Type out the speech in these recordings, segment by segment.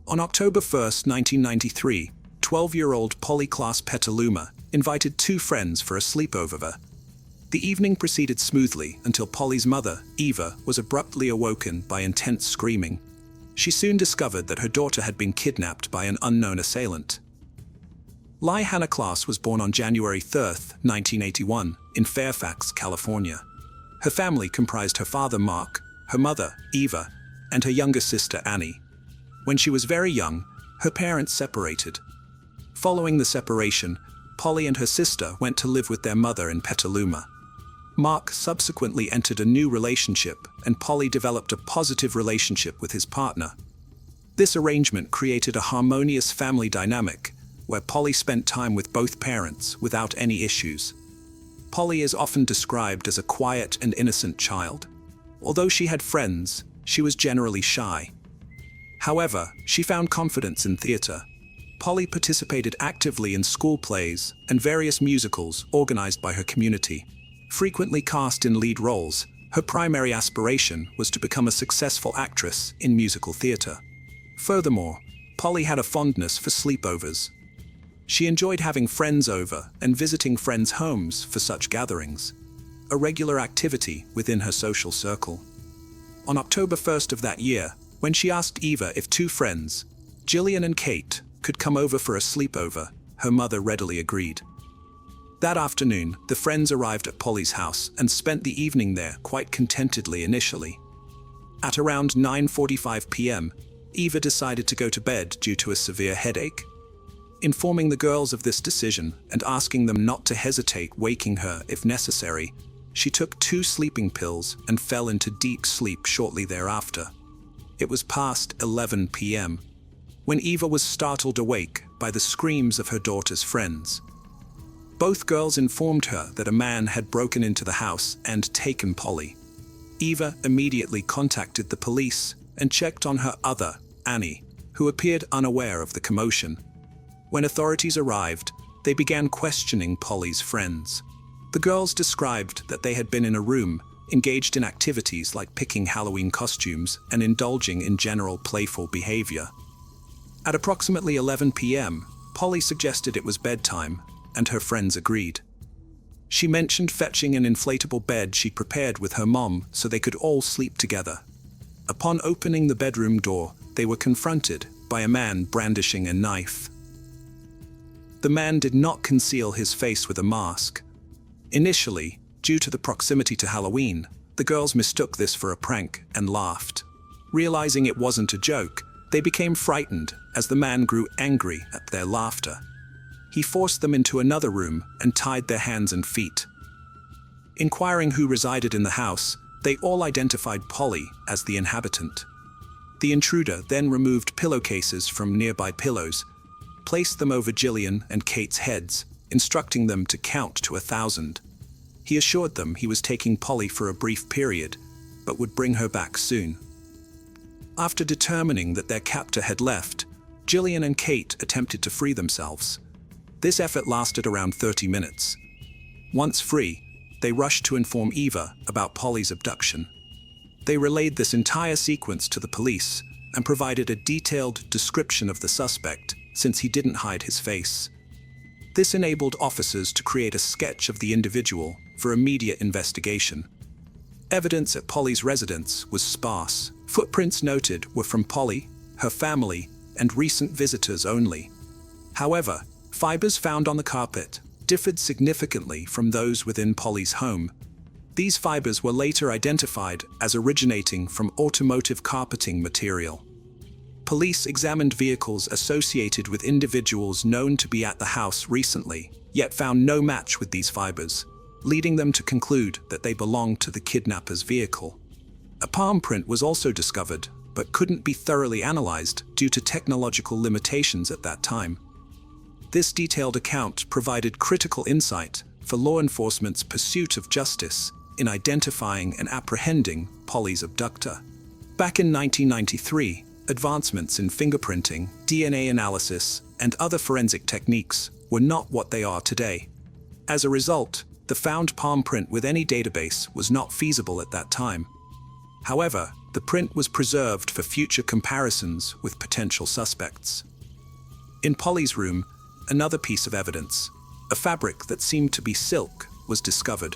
On October 1, 1993, 12-year-old Polly Klaas Petaluma invited two friends for a sleepover. The evening proceeded smoothly until Polly's mother, Eva, was abruptly awoken by intense screaming. She soon discovered that her daughter had been kidnapped by an unknown assailant. Ly Hannah Klaas was born on January 3, 1981, in Fairfax, California. Her family comprised her father, Mark, her mother, Eva, and her younger sister, Annie. When she was very young, her parents separated. Following the separation, Polly and her sister went to live with their mother in Petaluma. Mark subsequently entered a new relationship, and Polly developed a positive relationship with his partner. This arrangement created a harmonious family dynamic, where Polly spent time with both parents without any issues. Polly is often described as a quiet and innocent child. Although she had friends, she was generally shy. However, she found confidence in theater. Polly participated actively in school plays and various musicals organized by her community. Frequently cast in lead roles, her primary aspiration was to become a successful actress in musical theater. Furthermore, Polly had a fondness for sleepovers. She enjoyed having friends over and visiting friends' homes for such gatherings, a regular activity within her social circle. On October 1st of that year, when she asked Eva if two friends, Jillian and Kate, could come over for a sleepover, her mother readily agreed. That afternoon, the friends arrived at Polly's house and spent the evening there quite contentedly initially. At around 9:45 p.m., Eva decided to go to bed due to a severe headache. Informing the girls of this decision and asking them not to hesitate waking her if necessary, she took 2 sleeping pills and fell into deep sleep shortly thereafter. It was past 11 p.m. when Eva was startled awake by the screams of her daughter's friends. Both girls informed her that a man had broken into the house and taken Polly. Eva immediately contacted the police and checked on her other, Annie, who appeared unaware of the commotion. When authorities arrived, they began questioning Polly's friends. The girls described that they had been in a room, engaged in activities like picking Halloween costumes and indulging in general playful behavior. At approximately 11 p.m., Polly suggested it was bedtime, and her friends agreed. She mentioned fetching an inflatable bed she prepared with her mom so they could all sleep together. Upon opening the bedroom door, they were confronted by a man brandishing a knife. The man did not conceal his face with a mask. Initially, due to the proximity to Halloween, the girls mistook this for a prank and laughed. Realizing it wasn't a joke, they became frightened as the man grew angry at their laughter. He forced them into another room and tied their hands and feet. Inquiring who resided in the house, they all identified Polly as the inhabitant. The intruder then removed pillowcases from nearby pillows, placed them over Jillian and Kate's heads, instructing them to count to 1,000. He assured them he was taking Polly for a brief period, but would bring her back soon. After determining that their captor had left, Jillian and Kate attempted to free themselves. This effort lasted around 30 minutes. Once free, they rushed to inform Eva about Polly's abduction. They relayed this entire sequence to the police and provided a detailed description of the suspect, since he didn't hide his face. This enabled officers to create a sketch of the individual for immediate investigation. Evidence at Polly's residence was sparse. Footprints noted were from Polly, her family, and recent visitors only. However, fibers found on the carpet differed significantly from those within Polly's home. These fibers were later identified as originating from automotive carpeting material. Police examined vehicles associated with individuals known to be at the house recently, yet found no match with these fibers, leading them to conclude that they belonged to the kidnapper's vehicle. A palm print was also discovered, but couldn't be thoroughly analyzed due to technological limitations at that time. This detailed account provided critical insight for law enforcement's pursuit of justice in identifying and apprehending Polly's abductor. Back in 1993, advancements in fingerprinting, DNA analysis, and other forensic techniques were not what they are today. As a result, the found palm print with any database was not feasible at that time. However, The print was preserved for future comparisons with potential suspects. In Polly's room, another piece of evidence, a fabric that seemed to be silk, was discovered.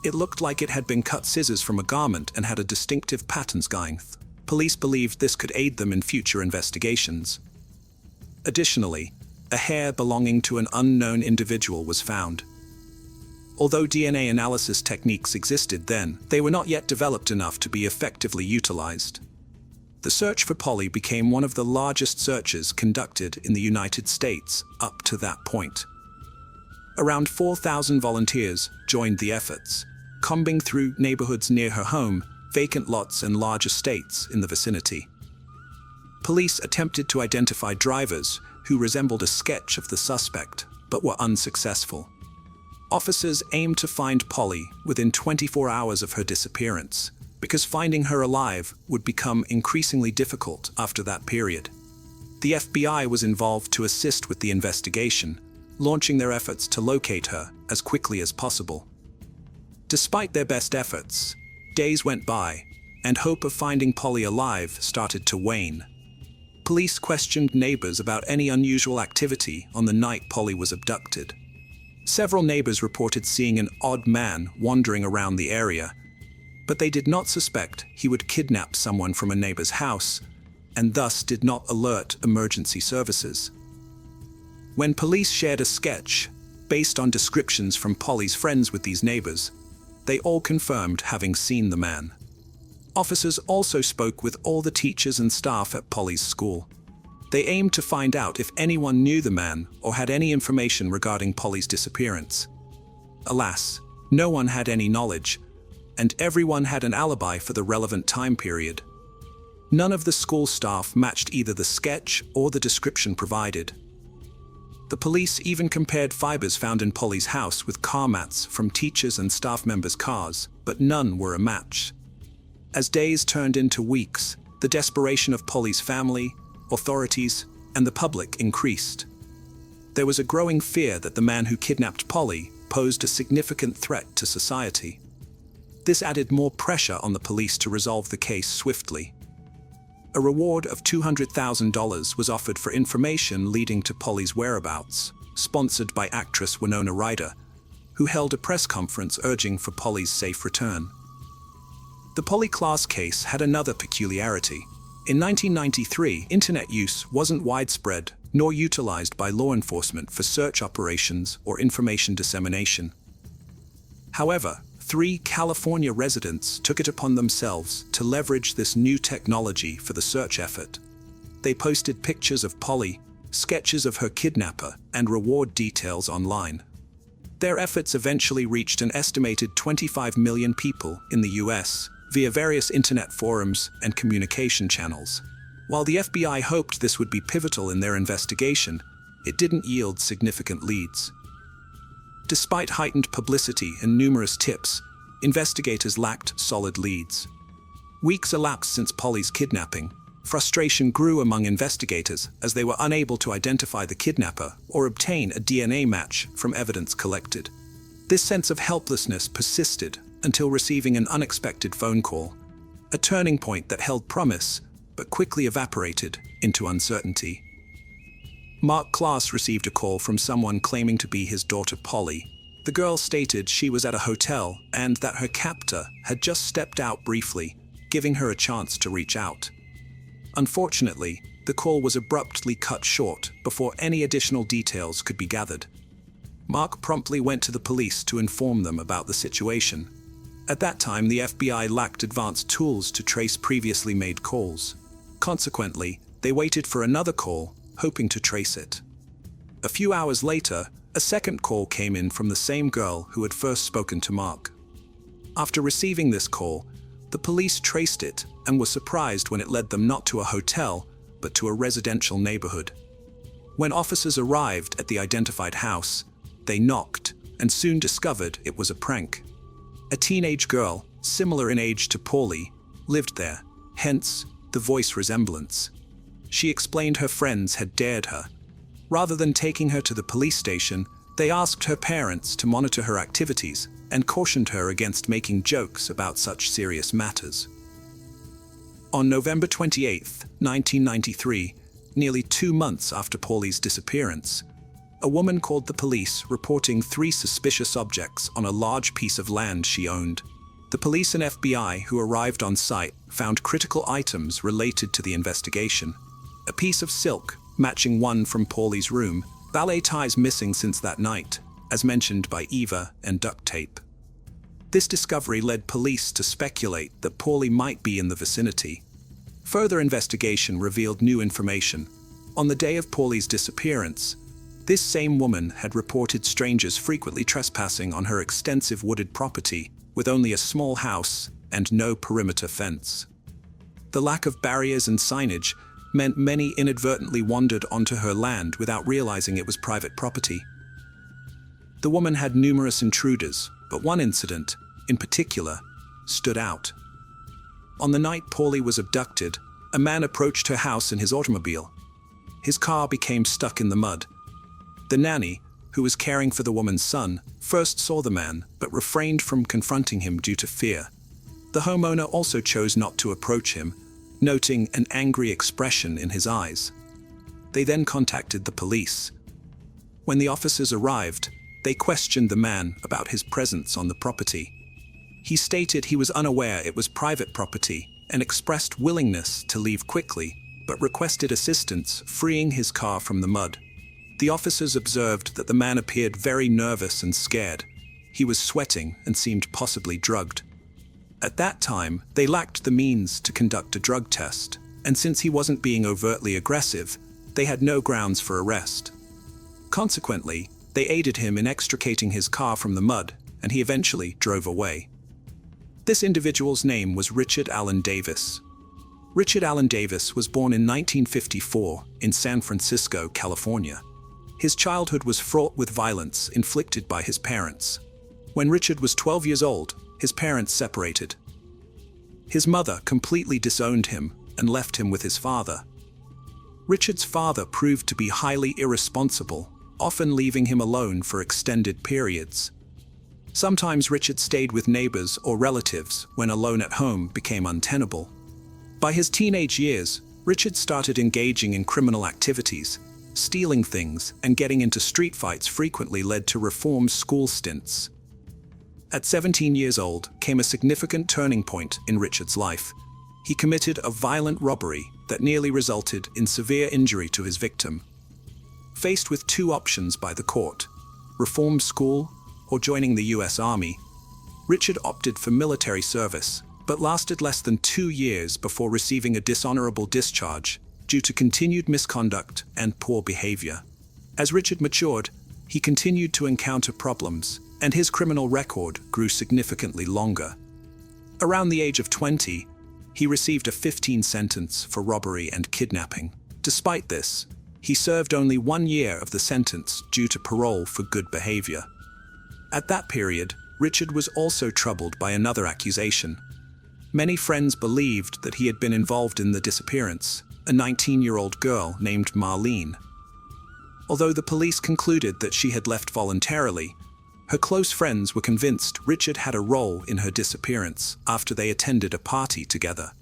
It looked like it had been cut scissors from a garment and had a distinctive pattern. Police believed this could aid them in future investigations. Additionally, a hair belonging to an unknown individual was found. Although DNA analysis techniques existed then, they were not yet developed enough to be effectively utilized. The search for Polly became one of the largest searches conducted in the United States up to that point. Around 4,000 volunteers joined the efforts, combing through neighborhoods near her home, vacant lots and large estates in the vicinity. Police attempted to identify drivers who resembled a sketch of the suspect, but were unsuccessful. Officers aimed to find Polly within 24 hours of her disappearance, because finding her alive would become increasingly difficult after that period. The FBI was involved to assist with the investigation, launching their efforts to locate her as quickly as possible. Despite their best efforts, days went by, and hope of finding Polly alive started to wane. Police questioned neighbors about any unusual activity on the night Polly was abducted. Several neighbors reported seeing an odd man wandering around the area, but they did not suspect he would kidnap someone from a neighbor's house, and thus did not alert emergency services. When police shared a sketch, based on descriptions from Polly's friends with these neighbors, they all confirmed having seen the man. Officers also spoke with all the teachers and staff at Polly's school. They aimed to find out if anyone knew the man or had any information regarding Polly's disappearance. Alas, no one had any knowledge, and everyone had an alibi for the relevant time period. None of the school staff matched either the sketch or the description provided. The police even compared fibers found in Polly's house with car mats from teachers' and staff members' cars, but none were a match. As days turned into weeks, the desperation of Polly's family, authorities, and the public increased. There was a growing fear that the man who kidnapped Polly posed a significant threat to society. This added more pressure on the police to resolve the case swiftly. A reward of $200,000 was offered for information leading to Polly's whereabouts, sponsored by actress Winona Ryder, who held a press conference urging for Polly's safe return. The Polly Klaas case had another peculiarity. In 1993, internet use wasn't widespread nor utilized by law enforcement for search operations or information dissemination. However, 3 California residents took it upon themselves to leverage this new technology for the search effort. They posted pictures of Polly, sketches of her kidnapper, and reward details online. Their efforts eventually reached an estimated 25 million people in the US via various internet forums and communication channels. While the FBI hoped this would be pivotal in their investigation, it didn't yield significant leads. Despite heightened publicity and numerous tips, investigators lacked solid leads. Weeks elapsed since Polly's kidnapping. Frustration grew among investigators as they were unable to identify the kidnapper or obtain a DNA match from evidence collected. This sense of helplessness persisted until receiving an unexpected phone call, a turning point that held promise but quickly evaporated into uncertainty. Mark Klaas received a call from someone claiming to be his daughter Polly. The girl stated she was at a hotel and that her captor had just stepped out briefly, giving her a chance to reach out. Unfortunately, the call was abruptly cut short before any additional details could be gathered. Mark promptly went to the police to inform them about the situation. At that time, the FBI lacked advanced tools to trace previously made calls. Consequently, they waited for another call, hoping to trace it. A few hours later, a second call came in from the same girl who had first spoken to Mark. After receiving this call, the police traced it and were surprised when it led them not to a hotel, but to a residential neighborhood. When officers arrived at the identified house, they knocked and soon discovered it was a prank. A teenage girl, similar in age to Polly, lived there, hence the voice resemblance. She explained her friends had dared her. Rather than taking her to the police station, they asked her parents to monitor her activities and cautioned her against making jokes about such serious matters. On November 28, 1993, nearly 2 months after Paulie's disappearance, a woman called the police reporting 3 suspicious objects on a large piece of land she owned. The police and FBI who arrived on site found critical items related to the investigation. A piece of silk, matching one from Paulie's room, ballet ties missing since that night, as mentioned by Eva, and duct tape. This discovery led police to speculate that Paulie might be in the vicinity. Further investigation revealed new information. On the day of Paulie's disappearance, this same woman had reported strangers frequently trespassing on her extensive wooded property, with only a small house and no perimeter fence. The lack of barriers and signage meant many inadvertently wandered onto her land without realizing it was private property. The woman had numerous intruders, but one incident, in particular, stood out. On the night Paulie was abducted, a man approached her house in his automobile. His car became stuck in the mud. The nanny, who was caring for the woman's son, first saw the man, but refrained from confronting him due to fear. The homeowner also chose not to approach him, noting an angry expression in his eyes. They then contacted the police. When the officers arrived, they questioned the man about his presence on the property. He stated he was unaware it was private property and expressed willingness to leave quickly, but requested assistance freeing his car from the mud. The officers observed that the man appeared very nervous and scared. He was sweating and seemed possibly drugged. At that time, they lacked the means to conduct a drug test, and since he wasn't being overtly aggressive, they had no grounds for arrest. Consequently, they aided him in extricating his car from the mud, and he eventually drove away. This individual's name was Richard Allen Davis. Richard Allen Davis was born in 1954 in San Francisco, California. His childhood was fraught with violence inflicted by his parents. When Richard was 12 years old, his parents separated. His mother completely disowned him and left him with his father. Richard's father proved to be highly irresponsible, often leaving him alone for extended periods. Sometimes Richard stayed with neighbors or relatives when alone at home became untenable. By his teenage years, Richard started engaging in criminal activities. Stealing things and getting into street fights frequently led to reform school stints. At 17 years old came a significant turning point in Richard's life. He committed a violent robbery that nearly resulted in severe injury to his victim. Faced with 2 options by the court, reform school or joining the U.S. Army, Richard opted for military service, but lasted less than 2 years before receiving a dishonorable discharge due to continued misconduct and poor behavior. As Richard matured, he continued to encounter problems, and his criminal record grew significantly longer. Around the age of 20, he received a 15 sentence for robbery and kidnapping. Despite this, he served only 1 year of the sentence due to parole for good behavior. At that period, Richard was also troubled by another accusation. Many friends believed that he had been involved in the disappearance, a 19-year-old girl named Marlene. Although the police concluded that she had left voluntarily, her close friends were convinced Richard had a role in her disappearance after they attended a party together.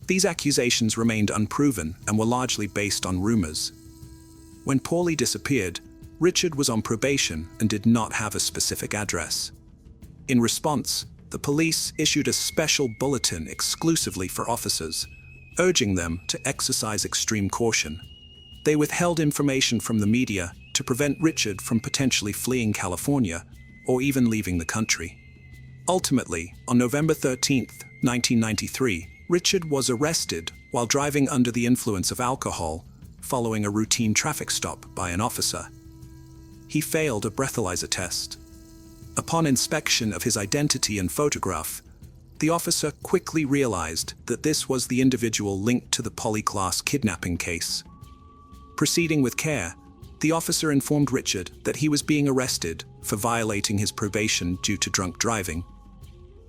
These accusations remained unproven and were largely based on rumors. When Paulie disappeared, Richard was on probation and did not have a specific address. In response, the police issued a special bulletin exclusively for officers, urging them to exercise extreme caution. They withheld information from the media to prevent Richard from potentially fleeing California or even leaving the country. Ultimately, on November 13, 1993, Richard was arrested while driving under the influence of alcohol following a routine traffic stop by an officer. He failed a breathalyzer test. Upon inspection of his identity and photograph, the officer quickly realized that this was the individual linked to the Paulie Class kidnapping case. Proceeding with care, the officer informed Richard that he was being arrested for violating his probation due to drunk driving.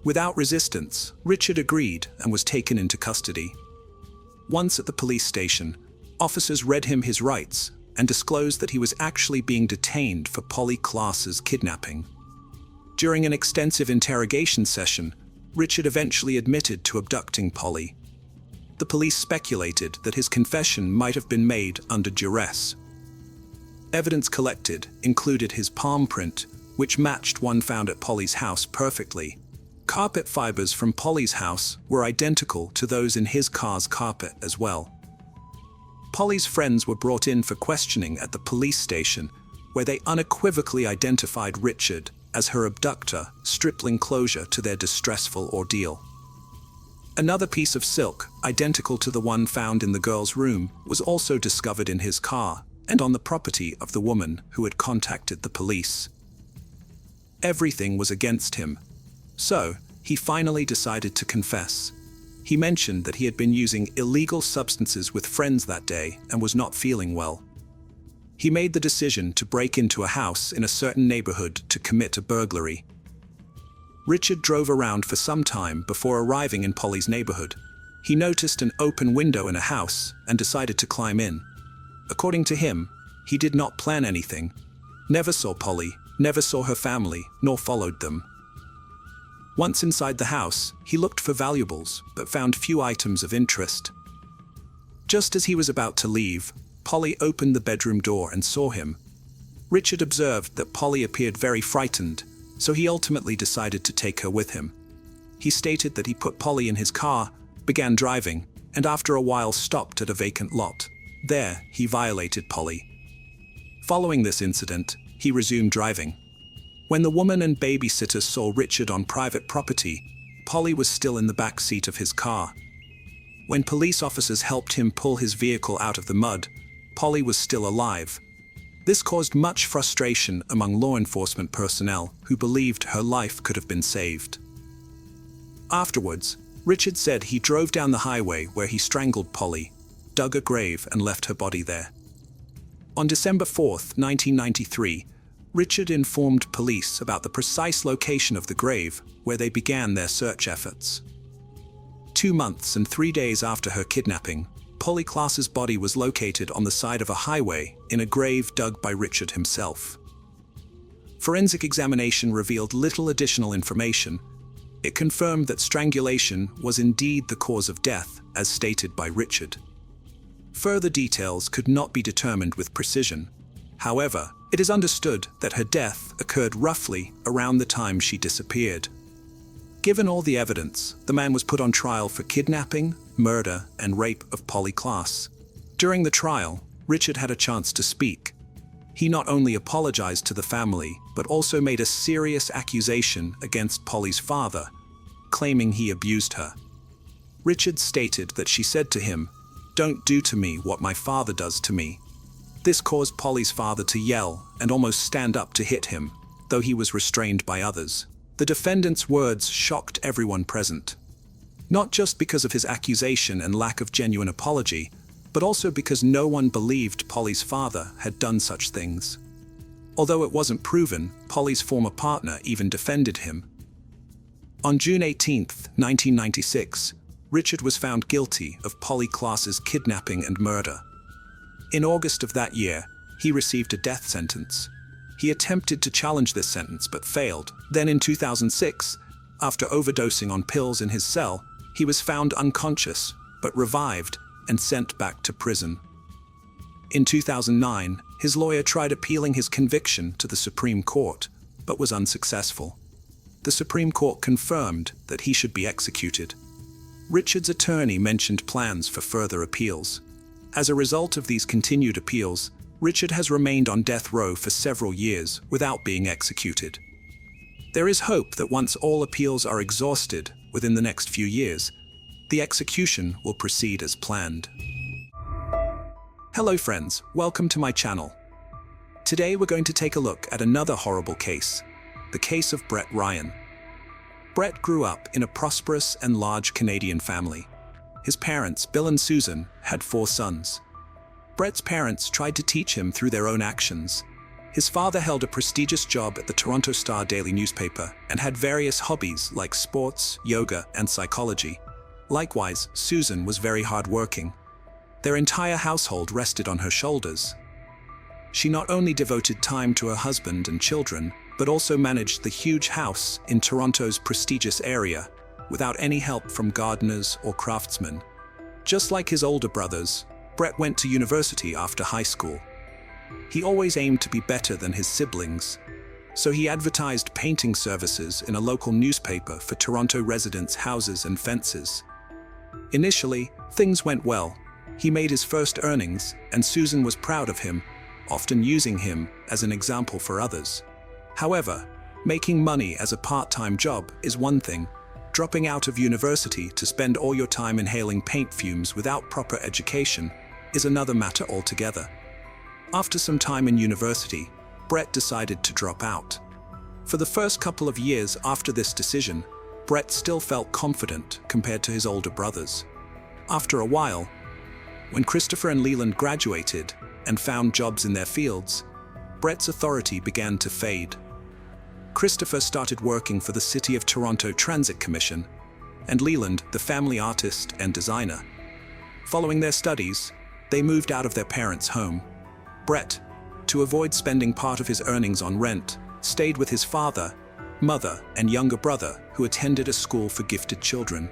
Without resistance, Richard agreed and was taken into custody. Once at the police station, officers read him his rights and disclosed that he was actually being detained for Paulie Class's kidnapping. During an extensive interrogation session, Richard eventually admitted to abducting Paulie, The police speculated that his confession might have been made under duress. Evidence collected included his palm print, which matched one found at Polly's house perfectly. Carpet fibers from Polly's house were identical to those in his car's carpet as well. Polly's friends were brought in for questioning at the police station, where they unequivocally identified Richard as her abductor, stripling closure to their distressful ordeal. Another piece of silk, identical to the one found in the girl's room, was also discovered in his car and on the property of the woman who had contacted the police. Everything was against him. So, he finally decided to confess. He mentioned that he had been using illegal substances with friends that day and was not feeling well. He made the decision to break into a house in a certain neighborhood to commit a burglary. Richard drove around for some time before arriving in Polly's neighborhood. He noticed an open window in a house and decided to climb in. According to him, he did not plan anything, never saw Polly, never saw her family, nor followed them. Once inside the house, he looked for valuables, but found few items of interest. Just as he was about to leave, Polly opened the bedroom door and saw him. Richard observed that Polly appeared very frightened, so he ultimately decided to take her with him. He stated that he put Polly in his car, began driving, and after a while stopped at a vacant lot. There, he violated Polly. Following this incident, he resumed driving. When the woman and babysitter saw Richard on private property, Polly was still in the back seat of his car. When police officers helped him pull his vehicle out of the mud, Polly was still alive. This caused much frustration among law enforcement personnel who believed her life could have been saved. Afterwards, Richard said he drove down the highway where he strangled Polly, dug a grave and left her body there. On December 4, 1993, Richard informed police about the precise location of the grave where they began their search efforts. 2 months and 3 days after her kidnapping, Polly Klaas's body was located on the side of a highway in a grave dug by Richard himself. Forensic examination revealed little additional information. It confirmed that strangulation was indeed the cause of death, as stated by Richard. Further details could not be determined with precision. However, it is understood that her death occurred roughly around the time she disappeared. Given all the evidence, the man was put on trial for kidnapping, murder, and rape of Polly Klaas. During the trial, Richard had a chance to speak. He not only apologized to the family, but also made a serious accusation against Polly's father, claiming he abused her. Richard stated that she said to him, "Don't do to me what my father does to me." This caused Polly's father to yell and almost stand up to hit him, though he was restrained by others. The defendant's words shocked everyone present. Not just because of his accusation and lack of genuine apology, but also because no one believed Polly's father had done such things. Although it wasn't proven, Polly's former partner even defended him. On June 18, 1996, Richard was found guilty of Polly Klaas's kidnapping and murder. In August of that year, he received a death sentence. He attempted to challenge this sentence but failed. Then in 2006, after overdosing on pills in his cell, he was found unconscious but revived and sent back to prison. In 2009, his lawyer tried appealing his conviction to the Supreme Court, but was unsuccessful. The Supreme Court confirmed that he should be executed. Richard's attorney mentioned plans for further appeals. As a result of these continued appeals, Richard has remained on death row for several years without being executed. There is hope that once all appeals are exhausted within the next few years, the execution will proceed as planned. Hello friends, welcome to my channel. Today we're going to take a look at another horrible case, the case of Brett Ryan. Brett grew up in a prosperous and large Canadian family. His parents, Bill and Susan, had 4 sons. Brett's parents tried to teach him through their own actions. His father held a prestigious job at the Toronto Star daily newspaper and had various hobbies like sports, yoga, and psychology. Likewise, Susan was very hardworking. Their entire household rested on her shoulders. She not only devoted time to her husband and children, but also managed the huge house in Toronto's prestigious area, without any help from gardeners or craftsmen. Just like his older brothers, Brett went to university after high school. He always aimed to be better than his siblings, so he advertised painting services in a local newspaper for Toronto residents' houses and fences. Initially, things went well. He made his first earnings, and Susan was proud of him, often using him as an example for others. However, making money as a part-time job is one thing. Dropping out of university to spend all your time inhaling paint fumes without proper education is another matter altogether. After some time in university, Brett decided to drop out. For the first couple of years after this decision, Brett still felt confident compared to his older brothers. After a while, when Christopher and Leland graduated and found jobs in their fields, Brett's authority began to fade. Christopher started working for the City of Toronto Transit Commission, and Leland, the family artist and designer. Following their studies, they moved out of their parents' home. Brett, to avoid spending part of his earnings on rent, stayed with his father, mother, and younger brother, who attended a school for gifted children.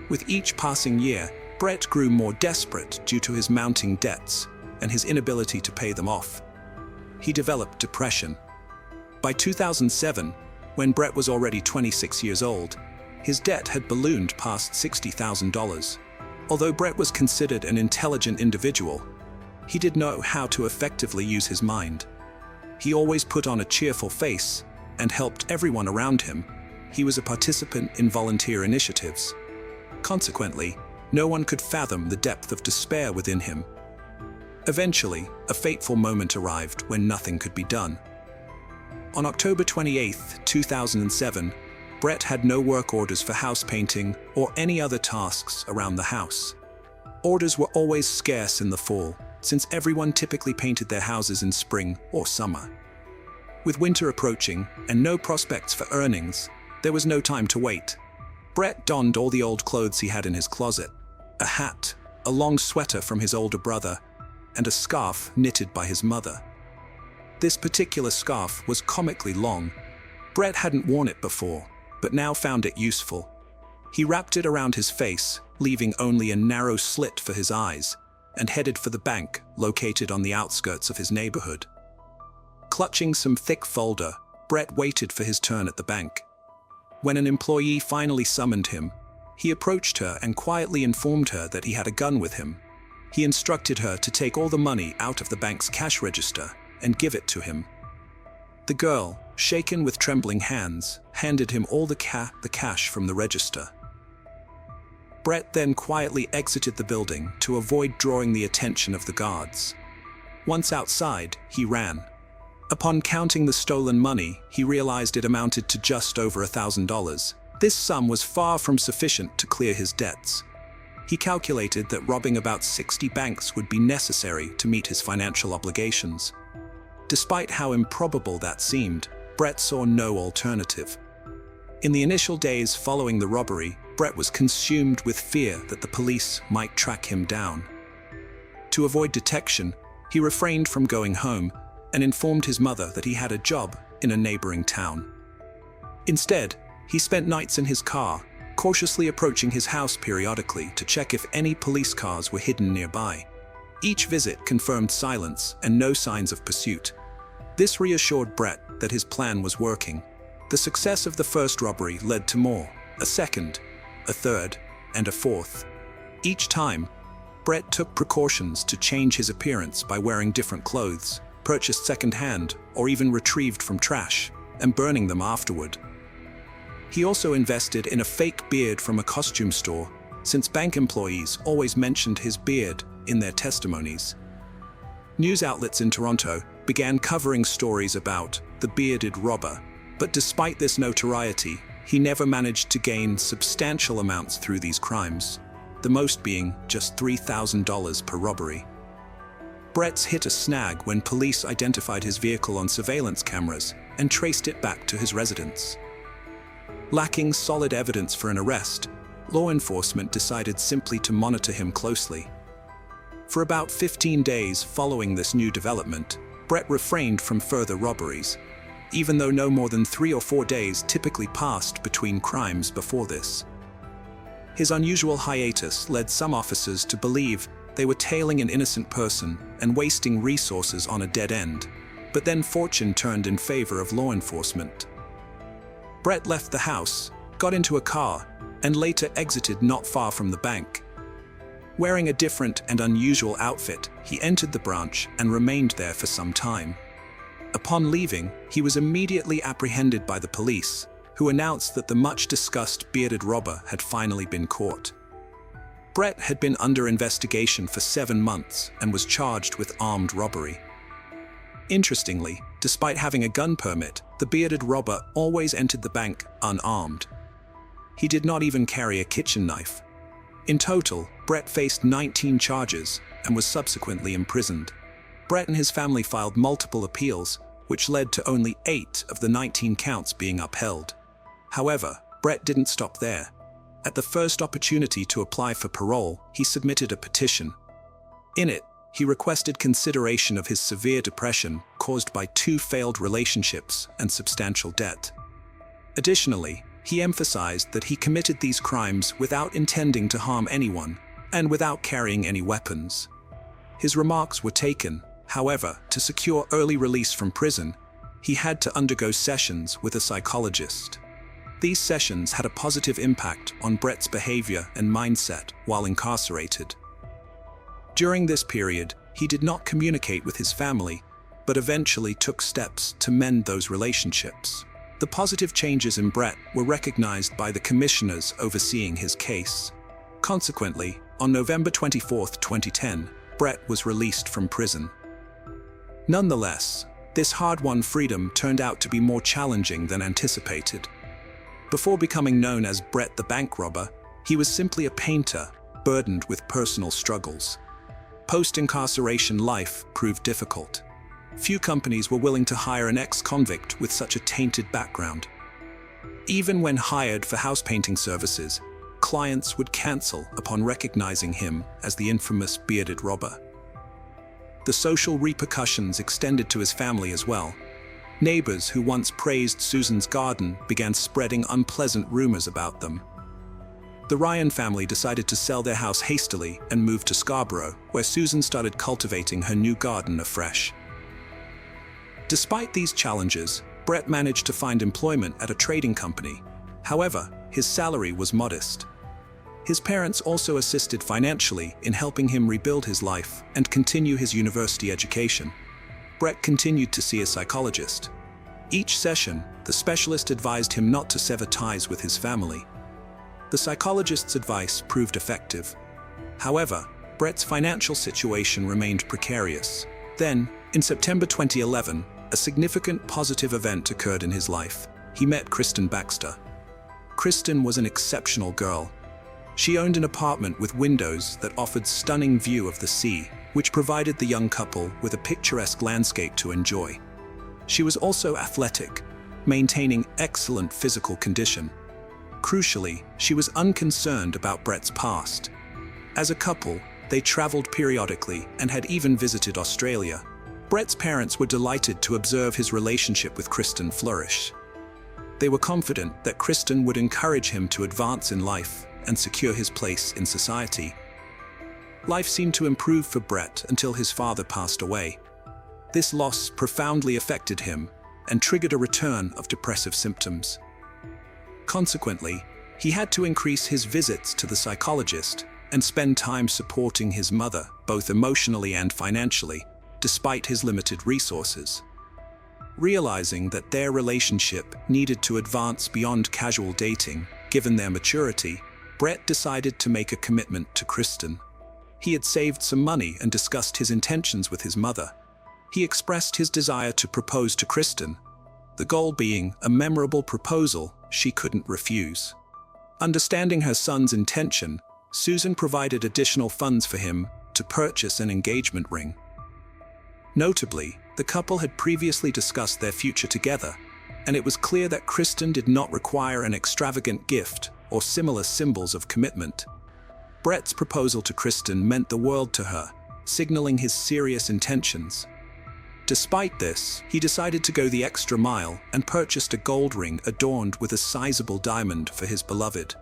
With each passing year, Brett grew more desperate due to his mounting debts and his inability to pay them off. He developed depression. By 2007, when Brett was already 26 years old, his debt had ballooned past $60,000. Although Brett was considered an intelligent individual, he did know how to effectively use his mind. He always put on a cheerful face and helped everyone around him. He was a participant in volunteer initiatives. Consequently, no one could fathom the depth of despair within him. Eventually, a fateful moment arrived when nothing could be done. On October 28, 2007, Brett had no work orders for house painting or any other tasks around the house. Orders were always scarce in the fall, since everyone typically painted their houses in spring or summer. With winter approaching and no prospects for earnings, there was no time to wait. Brett donned all the old clothes he had in his closet: a hat, a long sweater from his older brother, and a scarf knitted by his mother. This particular scarf was comically long. Brett hadn't worn it before, but now found it useful. He wrapped it around his face, leaving only a narrow slit for his eyes, and headed for the bank located on the outskirts of his neighborhood. Clutching some thick folder, Brett waited for his turn at the bank. When an employee finally summoned him, he approached her and quietly informed her that he had a gun with him. He instructed her to take all the money out of the bank's cash register and give it to him. The girl, shaken with trembling hands, handed him all the cash from the register. Brett then quietly exited the building to avoid drawing the attention of the guards. Once outside, he ran. Upon counting the stolen money, he realized it amounted to just over $1,000. This sum was far from sufficient to clear his debts. He calculated that robbing about 60 banks would be necessary to meet his financial obligations. Despite how improbable that seemed, Brett saw no alternative. In the initial days following the robbery, Brett was consumed with fear that the police might track him down. To avoid detection, he refrained from going home and informed his mother that he had a job in a neighboring town. Instead, he spent nights in his car, cautiously approaching his house periodically to check if any police cars were hidden nearby. Each visit confirmed silence and no signs of pursuit. This reassured Brett that his plan was working. The success of the first robbery led to more: a second, a third, and a fourth. Each time, Brett took precautions to change his appearance by wearing different clothes, purchased second-hand or even retrieved from trash, and burning them afterward. He also invested in a fake beard from a costume store, since bank employees always mentioned his beard in their testimonies. News outlets in Toronto began covering stories about the bearded robber, but despite this notoriety, he never managed to gain substantial amounts through these crimes, the most being just $3,000 per robbery. Brett's hit a snag when police identified his vehicle on surveillance cameras and traced it back to his residence. Lacking solid evidence for an arrest, law enforcement decided simply to monitor him closely. For about 15 days following this new development, Brett refrained from further robberies, even though no more than 3 or 4 days typically passed between crimes before this. His unusual hiatus led some officers to believe they were tailing an innocent person and wasting resources on a dead end. But then fortune turned in favor of law enforcement. Brett left the house, got into a car, and later exited not far from the bank. Wearing a different and unusual outfit, he entered the branch and remained there for some time. Upon leaving, he was immediately apprehended by the police, who announced that the much-discussed bearded robber had finally been caught. Brett had been under investigation for 7 months and was charged with armed robbery. Interestingly, despite having a gun permit, the bearded robber always entered the bank unarmed. He did not even carry a kitchen knife. In total, Brett faced 19 charges and was subsequently imprisoned. Brett and his family filed multiple appeals, which led to only 8 of the 19 counts being upheld. However, Brett didn't stop there. At the first opportunity to apply for parole, he submitted a petition. In it, he requested consideration of his severe depression caused by 2 failed relationships and substantial debt. Additionally, he emphasized that he committed these crimes without intending to harm anyone and without carrying any weapons. His remarks were taken. However, to secure early release from prison, he had to undergo sessions with a psychologist. These sessions had a positive impact on Brett's behavior and mindset while incarcerated. During this period, he did not communicate with his family, but eventually took steps to mend those relationships. The positive changes in Brett were recognized by the commissioners overseeing his case. Consequently, on November 24, 2010, Brett was released from prison. Nonetheless, this hard-won freedom turned out to be more challenging than anticipated. Before becoming known as Brett the Bank Robber, he was simply a painter, burdened with personal struggles. Post-incarceration life proved difficult. Few companies were willing to hire an ex-convict with such a tainted background. Even when hired for house painting services, clients would cancel upon recognizing him as the infamous bearded robber. The social repercussions extended to his family as well. Neighbors who once praised Susan's garden began spreading unpleasant rumors about them. The Ryan family decided to sell their house hastily and move to Scarborough, where Susan started cultivating her new garden afresh. Despite these challenges, Brett managed to find employment at a trading company. However, his salary was modest. His parents also assisted financially in helping him rebuild his life and continue his university education. Brett continued to see a psychologist. Each session, the specialist advised him not to sever ties with his family. The psychologist's advice proved effective. However, Brett's financial situation remained precarious. Then, in September 2011, a significant positive event occurred in his life. He met Kristen Baxter. Kristen was an exceptional girl. She owned an apartment with windows that offered stunning view of the sea, which provided the young couple with a picturesque landscape to enjoy. She was also athletic, maintaining excellent physical condition. Crucially, she was unconcerned about Brett's past. As a couple, they traveled periodically and had even visited Australia. Brett's parents were delighted to observe his relationship with Kristen flourish. They were confident that Kristen would encourage him to advance in life and secure his place in society. Life seemed to improve for Brett until his father passed away. This loss profoundly affected him and triggered a return of depressive symptoms. Consequently, he had to increase his visits to the psychologist and spend time supporting his mother, both emotionally and financially, despite his limited resources. Realizing that their relationship needed to advance beyond casual dating, given their maturity, Brett decided to make a commitment to Kristen. He had saved some money and discussed his intentions with his mother. He expressed his desire to propose to Kristen, the goal being a memorable proposal she couldn't refuse. Understanding her son's intention, Susan provided additional funds for him to purchase an engagement ring. Notably, the couple had previously discussed their future together, and it was clear that Kristen did not require an extravagant gift or similar symbols of commitment. Brett's proposal to Kristen meant the world to her, signaling his serious intentions. Despite this, he decided to go the extra mile and purchased a gold ring adorned with a sizable diamond for his beloved.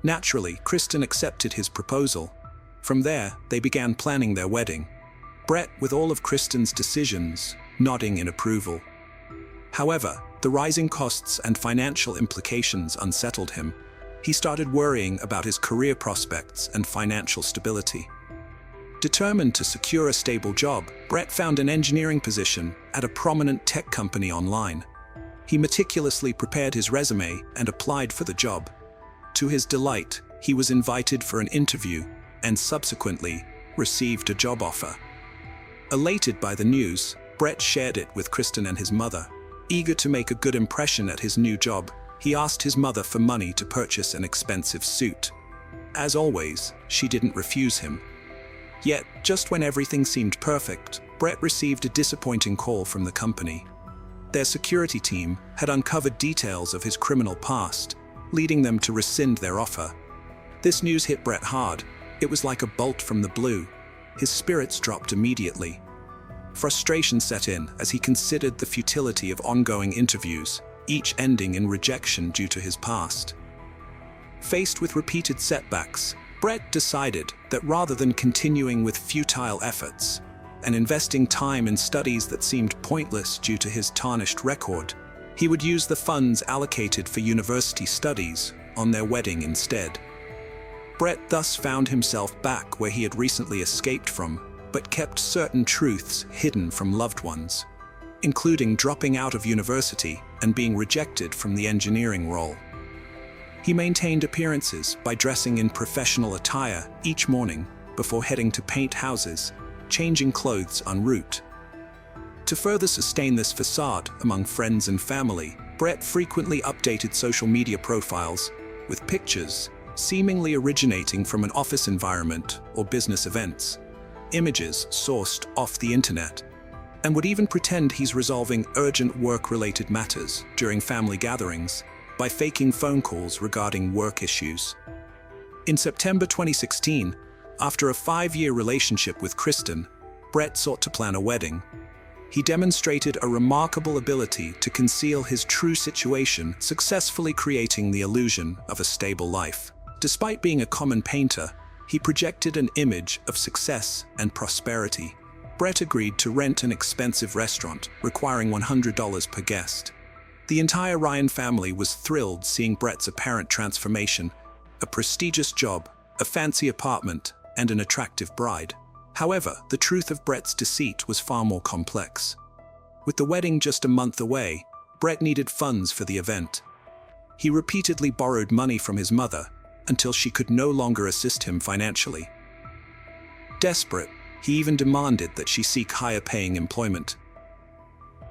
Naturally, Kristen accepted his proposal. From there, they began planning their wedding. Brett, with all of Kristen's decisions, nodding in approval. However, the rising costs and financial implications unsettled him. He started worrying about his career prospects and financial stability. Determined to secure a stable job, Brett found an engineering position at a prominent tech company online. He meticulously prepared his resume and applied for the job. To his delight, he was invited for an interview and subsequently received a job offer. Elated by the news, Brett shared it with Kristen and his mother. Eager to make a good impression at his new job, he asked his mother for money to purchase an expensive suit. As always, she didn't refuse him. Yet, just when everything seemed perfect, Brett received a disappointing call from the company. Their security team had uncovered details of his criminal past, leading them to rescind their offer. This news hit Brett hard. It was like a bolt from the blue. His spirits dropped immediately. Frustration set in as he considered the futility of ongoing interviews, each ending in rejection due to his past. Faced with repeated setbacks, Brett decided that rather than continuing with futile efforts and investing time in studies that seemed pointless due to his tarnished record, he would use the funds allocated for university studies on their wedding instead. Brett thus found himself back where he had recently escaped from, but kept certain truths hidden from loved ones, including dropping out of university and being rejected from the engineering role. He maintained appearances by dressing in professional attire each morning before heading to paint houses, changing clothes en route. To further sustain this facade among friends and family, Brett frequently updated social media profiles with pictures seemingly originating from an office environment or business events, images sourced off the internet, and would even pretend he's resolving urgent work-related matters during family gatherings by faking phone calls regarding work issues. In September 2016, after a 5-year relationship with Kristen, Brett sought to plan a wedding. He demonstrated a remarkable ability to conceal his true situation, successfully creating the illusion of a stable life. Despite being a common painter, he projected an image of success and prosperity. Brett agreed to rent an expensive restaurant, requiring $100 per guest. The entire Ryan family was thrilled seeing Brett's apparent transformation: a prestigious job, a fancy apartment, and an attractive bride. However, the truth of Brett's deceit was far more complex. With the wedding just a month away, Brett needed funds for the event. He repeatedly borrowed money from his mother until she could no longer assist him financially. Desperate, he even demanded that she seek higher-paying employment.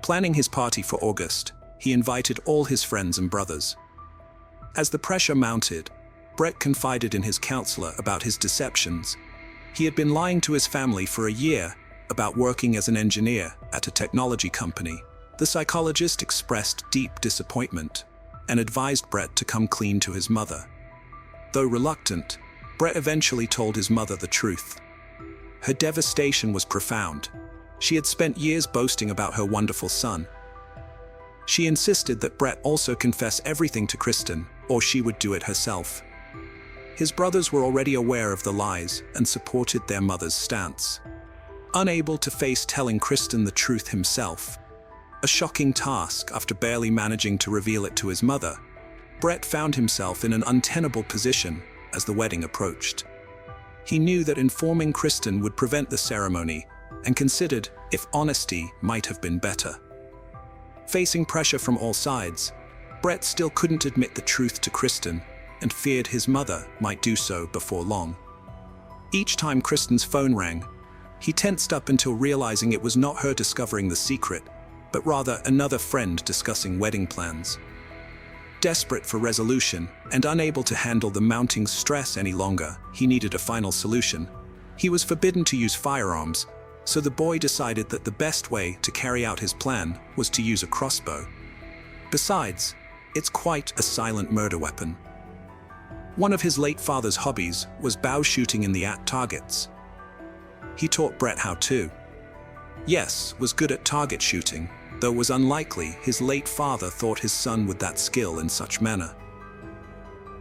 Planning his party for August, he invited all his friends and brothers. As the pressure mounted, Brett confided in his counselor about his deceptions. He had been lying to his family for a year about working as an engineer at a technology company. The psychologist expressed deep disappointment and advised Brett to come clean to his mother. Though reluctant, Brett eventually told his mother the truth. Her devastation was profound. She had spent years boasting about her wonderful son. She insisted that Brett also confess everything to Kristen, or she would do it herself. His brothers were already aware of the lies and supported their mother's stance. Unable to face telling Kristen the truth himself, a shocking task after barely managing to reveal it to his mother, Brett found himself in an untenable position as the wedding approached. He knew that informing Kristen would prevent the ceremony and considered if honesty might have been better. Facing pressure from all sides, Brett still couldn't admit the truth to Kristen and feared his mother might do so before long. Each time Kristen's phone rang, he tensed up until realizing it was not her discovering the secret, but rather another friend discussing wedding plans. Desperate for resolution and unable to handle the mounting stress any longer, he needed a final solution. He was forbidden to use firearms, so the boy decided that the best way to carry out his plan was to use a crossbow. Besides, it's quite a silent murder weapon. One of his late father's hobbies was bow shooting in the at targets. He taught Brett how to. Yes, was good at target shooting, though it was unlikely his late father thought his son with that skill in such manner.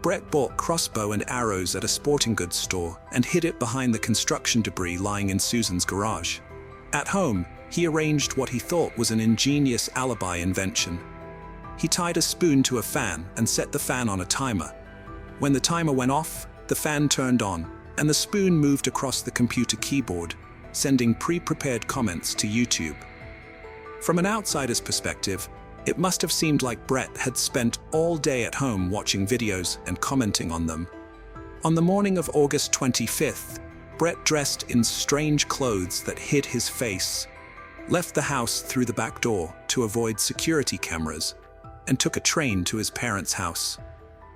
Brett bought crossbow and arrows at a sporting goods store and hid it behind the construction debris lying in Susan's garage. At home, he arranged what he thought was an ingenious alibi invention. He tied a spoon to a fan and set the fan on a timer. When the timer went off, the fan turned on, and the spoon moved across the computer keyboard, sending pre-prepared comments to YouTube. From an outsider's perspective, it must have seemed like Brett had spent all day at home watching videos and commenting on them. On the morning of August 25th, Brett dressed in strange clothes that hid his face, left the house through the back door to avoid security cameras, and took a train to his parents' house.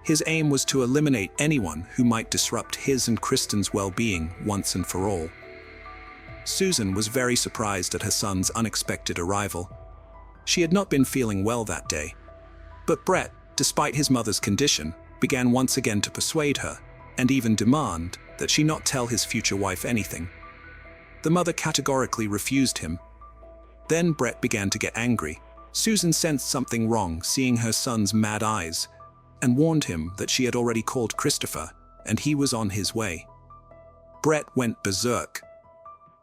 His aim was to eliminate anyone who might disrupt his and Kristen's well-being once and for all. Susan was very surprised at her son's unexpected arrival. She had not been feeling well that day. But Brett, despite his mother's condition, began once again to persuade her, and even demand, that she not tell his future wife anything. The mother categorically refused him. Then Brett began to get angry. Susan sensed something wrong seeing her son's mad eyes, and warned him that she had already called Christopher, and he was on his way. Brett went berserk.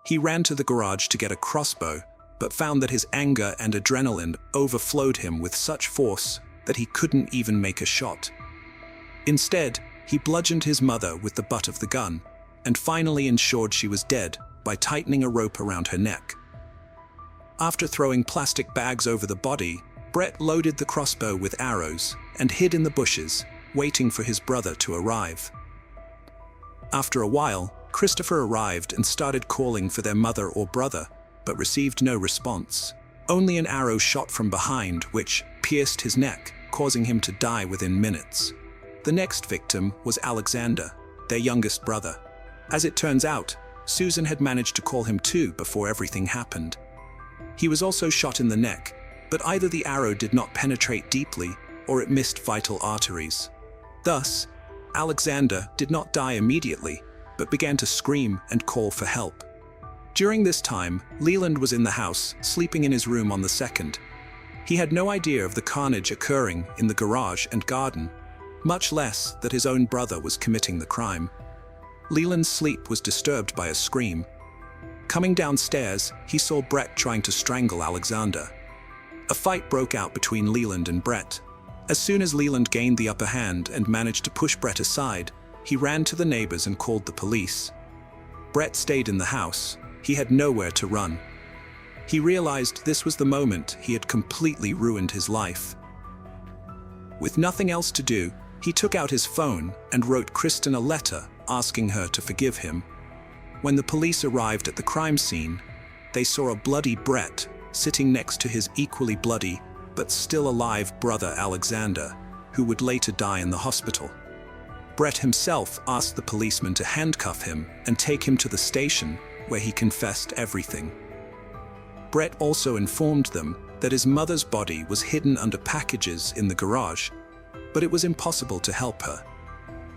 He ran to the garage to get a crossbow, but found that his anger and adrenaline overflowed him with such force that he couldn't even make a shot. Instead, he bludgeoned his mother with the butt of the gun, and finally ensured she was dead by tightening a rope around her neck. After throwing plastic bags over the body, Brett loaded the crossbow with arrows and hid in the bushes, waiting for his brother to arrive. After a while, Christopher arrived and started calling for their mother or brother, but received no response. Only an arrow shot from behind, which pierced his neck, causing him to die within minutes. The next victim was Alexander, their youngest brother. As it turns out, Susan had managed to call him too before everything happened. He was also shot in the neck, but either the arrow did not penetrate deeply or it missed vital arteries. Thus, Alexander did not die immediately, but began to scream and call for help. During this time, Leland was in the house, sleeping in his room on the second. He had no idea of the carnage occurring in the garage and garden, much less that his own brother was committing the crime. Leland's sleep was disturbed by a scream. Coming downstairs, he saw Brett trying to strangle Alexander. A fight broke out between Leland and Brett. As soon as Leland gained the upper hand and managed to push Brett aside, he ran to the neighbors and called the police. Brett stayed in the house. He had nowhere to run. He realized this was the moment he had completely ruined his life. With nothing else to do, he took out his phone and wrote Kristen a letter asking her to forgive him. When the police arrived at the crime scene, they saw a bloody Brett sitting next to his equally bloody but still alive brother Alexander, who would later die in the hospital. Brett himself asked the policeman to handcuff him and take him to the station, where he confessed everything. Brett also informed them that his mother's body was hidden under packages in the garage, but it was impossible to help her.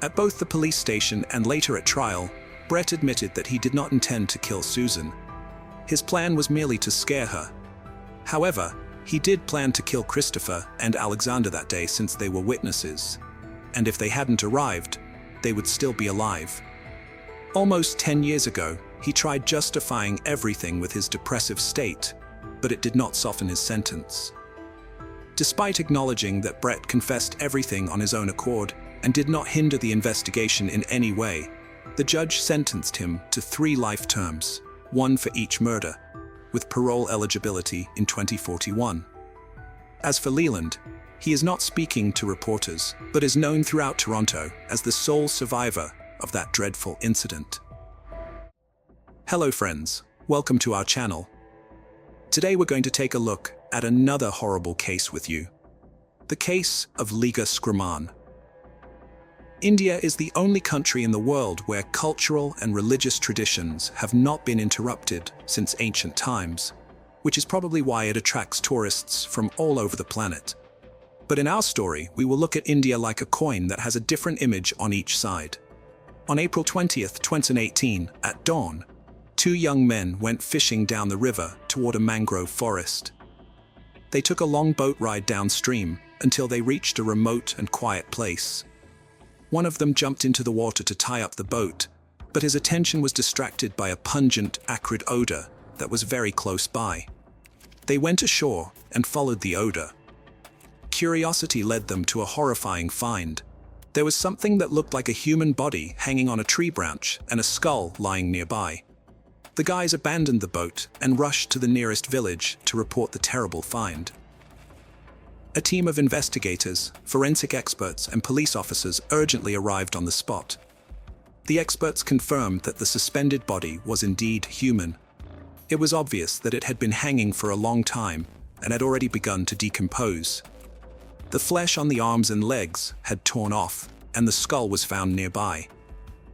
At both the police station and later at trial, Brett admitted that he did not intend to kill Susan. His plan was merely to scare her. However, he did plan to kill Christopher and Alexander that day since they were witnesses, and if they hadn't arrived, they would still be alive. Almost 10 years ago, he tried justifying everything with his depressive state, but it did not soften his sentence. Despite acknowledging that Brett confessed everything on his own accord and did not hinder the investigation in any way, the judge sentenced him to 3 life terms, 1 for each murder, with parole eligibility in 2041. As for Leland, he is not speaking to reporters, but is known throughout Toronto as the sole survivor of that dreadful incident. Hello friends, welcome to our channel. Today we're going to take a look at another horrible case with you. The case of Liga Screman. India is the only country in the world where cultural and religious traditions have not been interrupted since ancient times, which is probably why it attracts tourists from all over the planet. But in our story, we will look at India like a coin that has a different image on each side. On April 20th, 2018, at dawn, 2 young men went fishing down the river toward a mangrove forest. They took a long boat ride downstream until they reached a remote and quiet place. One of them jumped into the water to tie up the boat, but his attention was distracted by a pungent, acrid odor that was very close by. They went ashore and followed the odor. Curiosity led them to a horrifying find. There was something that looked like a human body hanging on a tree branch and a skull lying nearby. The guys abandoned the boat and rushed to the nearest village to report the terrible find. A team of investigators, forensic experts, and police officers urgently arrived on the spot. The experts confirmed that the suspended body was indeed human. It was obvious that it had been hanging for a long time and had already begun to decompose. The flesh on the arms and legs had torn off, and the skull was found nearby.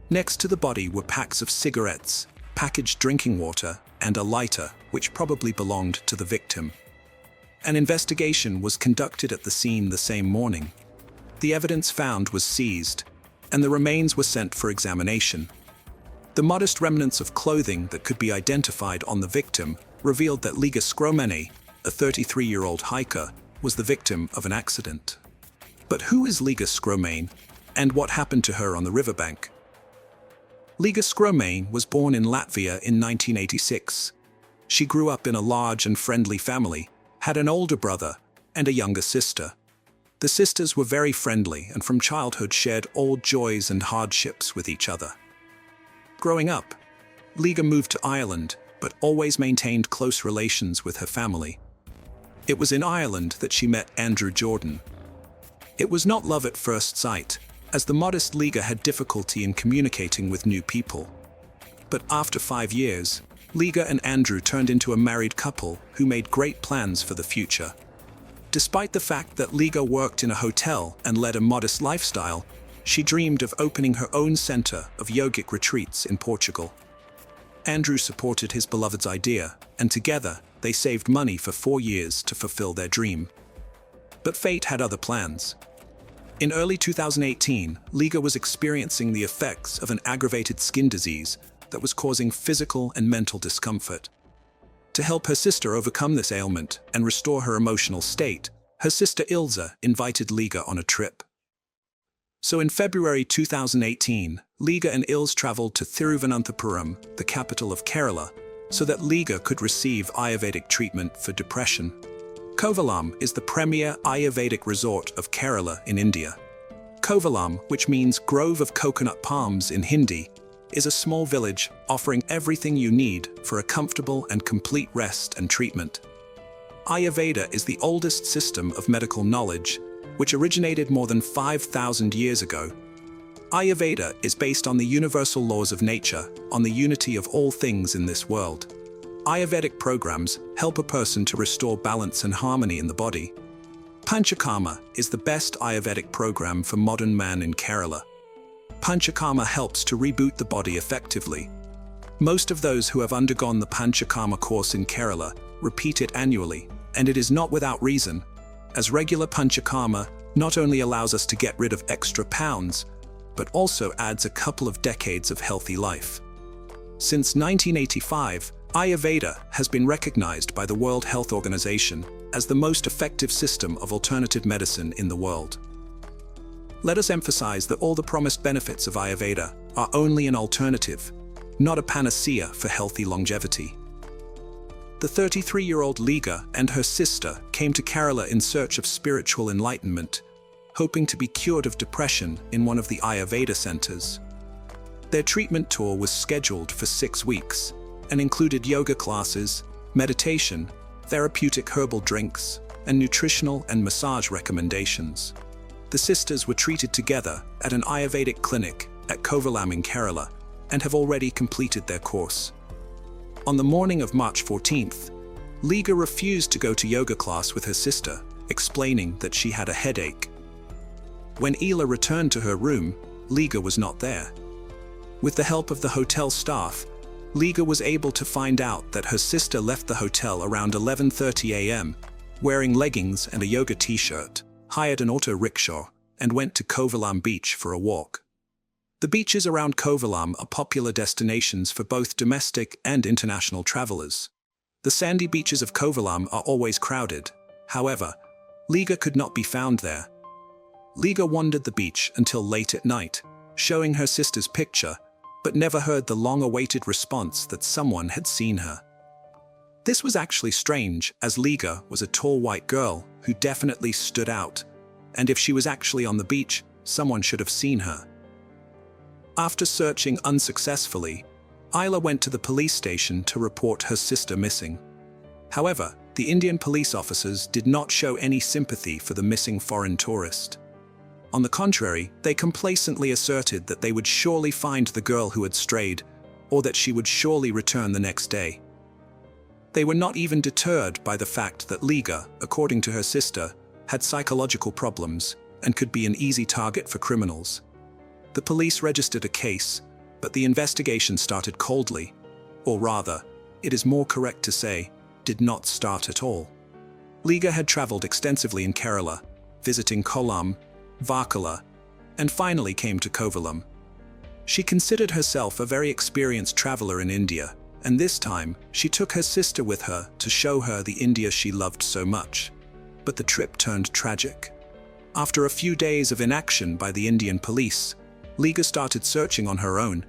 Next to the body were packs of cigarettes, packaged drinking water, and a lighter, which probably belonged to the victim. An investigation was conducted at the scene the same morning. The evidence found was seized, and the remains were sent for examination. The modest remnants of clothing that could be identified on the victim revealed that Liga Skromene, a 33-year-old hiker, was the victim of an accident. But who is Liga Skromene, and what happened to her on the riverbank? Liga Skromene was born in Latvia in 1986. She grew up in a large and friendly family, had an older brother and a younger sister. The sisters were very friendly and from childhood shared all joys and hardships with each other. Growing up, Liga moved to Ireland, but always maintained close relations with her family. It was in Ireland that she met Andrew Jordan. It was not love at first sight, as the modest Liga had difficulty in communicating with new people. But after 5 years, Liga and Andrew turned into a married couple who made great plans for the future. Despite the fact that Liga worked in a hotel and led a modest lifestyle, she dreamed of opening her own center of yogic retreats in Portugal. Andrew supported his beloved's idea, and together they saved money for 4 years to fulfill their dream. But fate had other plans. In early 2018, Liga was experiencing the effects of an aggravated skin disease that was causing physical and mental discomfort. To help her sister overcome this ailment and restore her emotional state, her sister Ilza invited Liga on a trip. So in February 2018, Liga and Ilz traveled to Thiruvananthapuram, the capital of Kerala, so that Liga could receive Ayurvedic treatment for depression. Kovalam is the premier Ayurvedic resort of Kerala in India. Kovalam, which means grove of coconut palms in Hindi, is a small village offering everything you need for a comfortable and complete rest and treatment. Ayurveda is the oldest system of medical knowledge, which originated more than 5,000 years ago. Ayurveda is based on the universal laws of nature, on the unity of all things in this world. Ayurvedic programs help a person to restore balance and harmony in the body. Panchakarma is the best Ayurvedic program for modern man in Kerala. Panchakarma helps to reboot the body effectively. Most of those who have undergone the Panchakarma course in Kerala repeat it annually, and it is not without reason, as regular Panchakarma not only allows us to get rid of extra pounds, but also adds a couple of decades of healthy life. Since 1985, Ayurveda has been recognized by the World Health Organization as the most effective system of alternative medicine in the world. Let us emphasize that all the promised benefits of Ayurveda are only an alternative, not a panacea for healthy longevity. The 33-year-old Liga and her sister came to Kerala in search of spiritual enlightenment, hoping to be cured of depression in one of the Ayurveda centers. Their treatment tour was scheduled for 6 weeks and included yoga classes, meditation, therapeutic herbal drinks, and nutritional and massage recommendations. The sisters were treated together at an Ayurvedic clinic at Kovalam in Kerala and have already completed their course. On the morning of March 14th, Liga refused to go to yoga class with her sister, explaining that she had a headache. When Ela returned to her room, Liga was not there. With the help of the hotel staff, Liga was able to find out that her sister left the hotel around 11:30 a.m., wearing leggings and a yoga t-shirt, hired an auto rickshaw, and went to Kovalam beach for a walk. The beaches around Kovalam are popular destinations for both domestic and international travelers. The sandy beaches of Kovalam are always crowded. However, Liga could not be found there. Liga wandered the beach until late at night, showing her sister's picture, but never heard the long-awaited response that someone had seen her. This was actually strange, as Liga was a tall white girl who definitely stood out, and if she was actually on the beach, someone should have seen her. After searching unsuccessfully, Isla went to the police station to report her sister missing. However, the Indian police officers did not show any sympathy for the missing foreign tourist. On the contrary, they complacently asserted that they would surely find the girl who had strayed, or that she would surely return the next day. They were not even deterred by the fact that Liga, according to her sister, had psychological problems and could be an easy target for criminals. The police registered a case, but the investigation started coldly, or rather, it is more correct to say, did not start at all. Liga had traveled extensively in Kerala, visiting Kollam, Varkala, and finally came to Kovalam. She considered herself a very experienced traveler in India, and this time she took her sister with her to show her the India she loved so much. But the trip turned tragic. After a few days of inaction by the Indian police, Liga started searching on her own.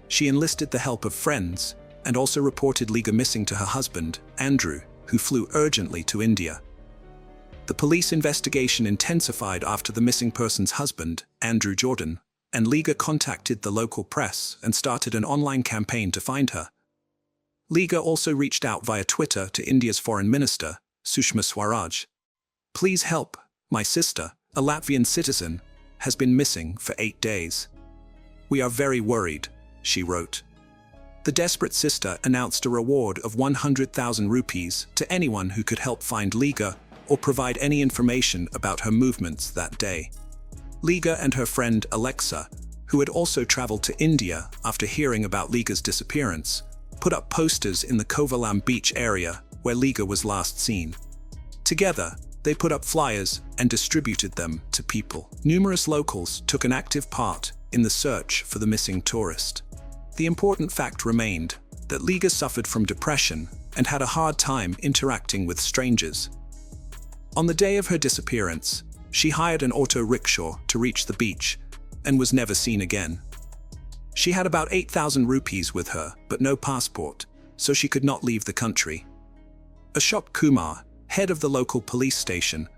She enlisted the help of friends, and also reported Liga missing to her husband, Andrew, who flew urgently to India. The police investigation intensified after the missing person's husband, Andrew Jordan, and Liga contacted the local press and started an online campaign to find her. Liga also reached out via Twitter to India's Foreign Minister, Sushma Swaraj. "Please help, my sister, a Latvian citizen, has been missing for 8 days. We are very worried," she wrote. The desperate sister announced a reward of 100,000 rupees to anyone who could help find Liga or provide any information about her movements that day. Liga and her friend Alexa, who had also traveled to India after hearing about Liga's disappearance, put up posters in the Kovalam beach area where Liga was last seen. Together, they put up flyers and distributed them to people. Numerous locals took an active part in the search for the missing tourist. The important fact remained that Liga suffered from depression and had a hard time interacting with strangers. On the day of her disappearance, she hired an auto rickshaw to reach the beach and was never seen again. She had about 8,000 rupees with her, but no passport, so she could not leave the country. Ashok Kumar, head of the local police station,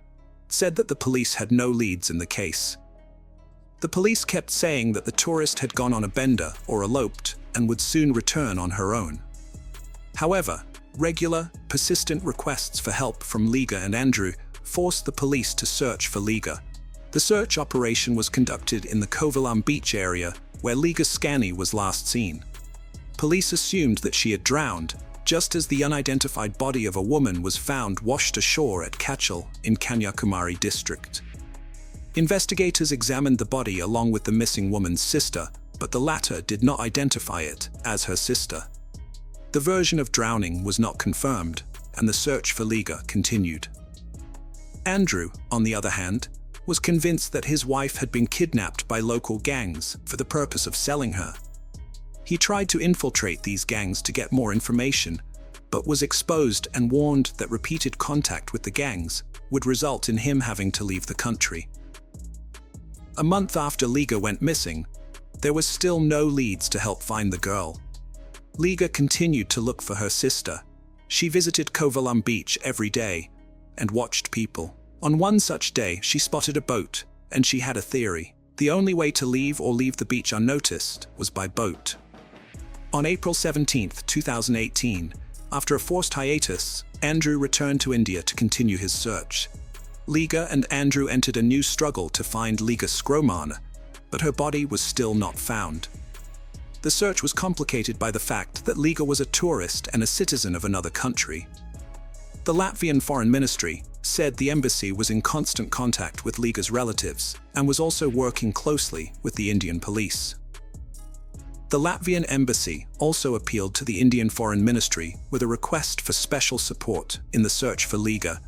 said that the police had no leads in the case. The police kept saying that the tourist had gone on a bender or eloped and would soon return on her own. However, regular, persistent requests for help from Liga and Andrew forced the police to search for Liga. The search operation was conducted in the Kovalam beach area where Liga Scani was last seen. Police assumed that she had drowned, just as the unidentified body of a woman was found washed ashore at Kachal in Kanyakumari district. Investigators examined the body along with the missing woman's sister, but the latter did not identify it as her sister. The version of drowning was not confirmed, and the search for Liga continued. Andrew, on the other hand, was convinced that his wife had been kidnapped by local gangs for the purpose of selling her. He tried to infiltrate these gangs to get more information, but was exposed and warned that repeated contact with the gangs would result in him having to leave the country. A month after Liga went missing, there was still no leads to help find the girl. Liga continued to look for her sister. She visited Kovalam beach every day and watched people. On one such day, she spotted a boat, and she had a theory. The only way to leave the beach unnoticed was by boat. On April 17, 2018, after a forced hiatus, Andrew returned to India to continue his search. Liga and Andrew entered a new struggle to find Liga Skromana, but her body was still not found. The search was complicated by the fact that Liga was a tourist and a citizen of another country. The Latvian Foreign Ministry said the embassy was in constant contact with Liga's relatives and was also working closely with the Indian police. The Latvian embassy also appealed to the Indian Foreign Ministry with a request for special support in the search for Liga,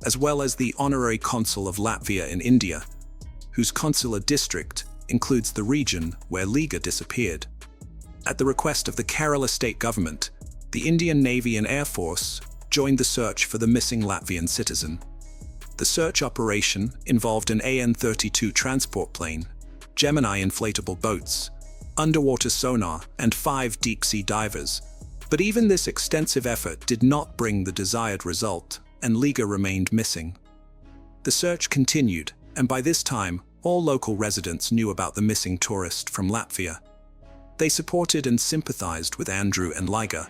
as well as the Honorary Consul of Latvia in India, whose consular district includes the region where Liga disappeared. At the request of the Kerala state government, the Indian Navy and Air Force joined the search for the missing Latvian citizen. The search operation involved an AN-32 transport plane, Gemini inflatable boats, underwater sonar, and 5 deep-sea divers. But even this extensive effort did not bring the desired result, and Liga remained missing. The search continued, and by this time, all local residents knew about the missing tourist from Latvia. They supported and sympathized with Andrew and Liga.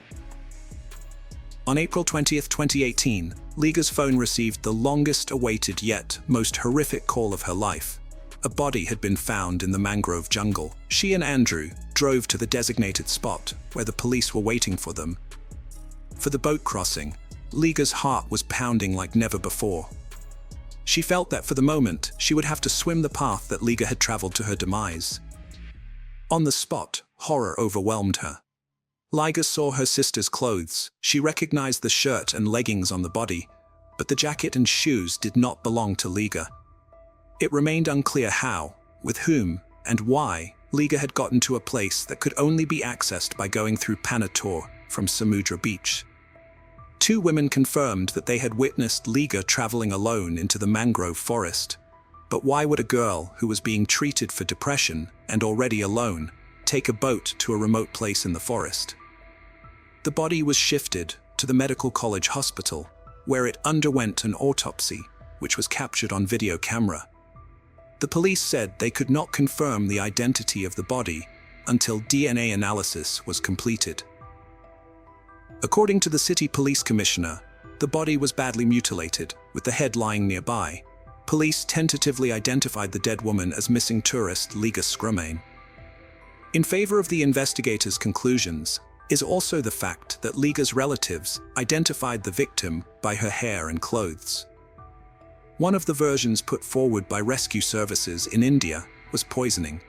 On April 20, 2018, Liga's phone received the longest-awaited yet most horrific call of her life. A body had been found in the mangrove jungle. She and Andrew drove to the designated spot where the police were waiting for them. For the boat crossing, Liga's heart was pounding like never before. She felt that for the moment, she would have to swim the path that Liga had traveled to her demise. On the spot, horror overwhelmed her. Liga saw her sister's clothes. She recognized the shirt and leggings on the body, but the jacket and shoes did not belong to Liga. It remained unclear how, with whom, and why Liga had gotten to a place that could only be accessed by going through Panator from Samudra Beach. 2 women confirmed that they had witnessed Liga traveling alone into the mangrove forest. But why would a girl who was being treated for depression and already alone take a boat to a remote place in the forest? The body was shifted to the Medical College Hospital, where it underwent an autopsy, which was captured on video camera. The police said they could not confirm the identity of the body until DNA analysis was completed. According to the city police commissioner, the body was badly mutilated, with the head lying nearby. Police tentatively identified the dead woman as missing tourist Liga Scrumain. In favor of the investigators' conclusions is also the fact that Liga's relatives identified the victim by her hair and clothes. One of the versions put forward by rescue services in India was poisoning.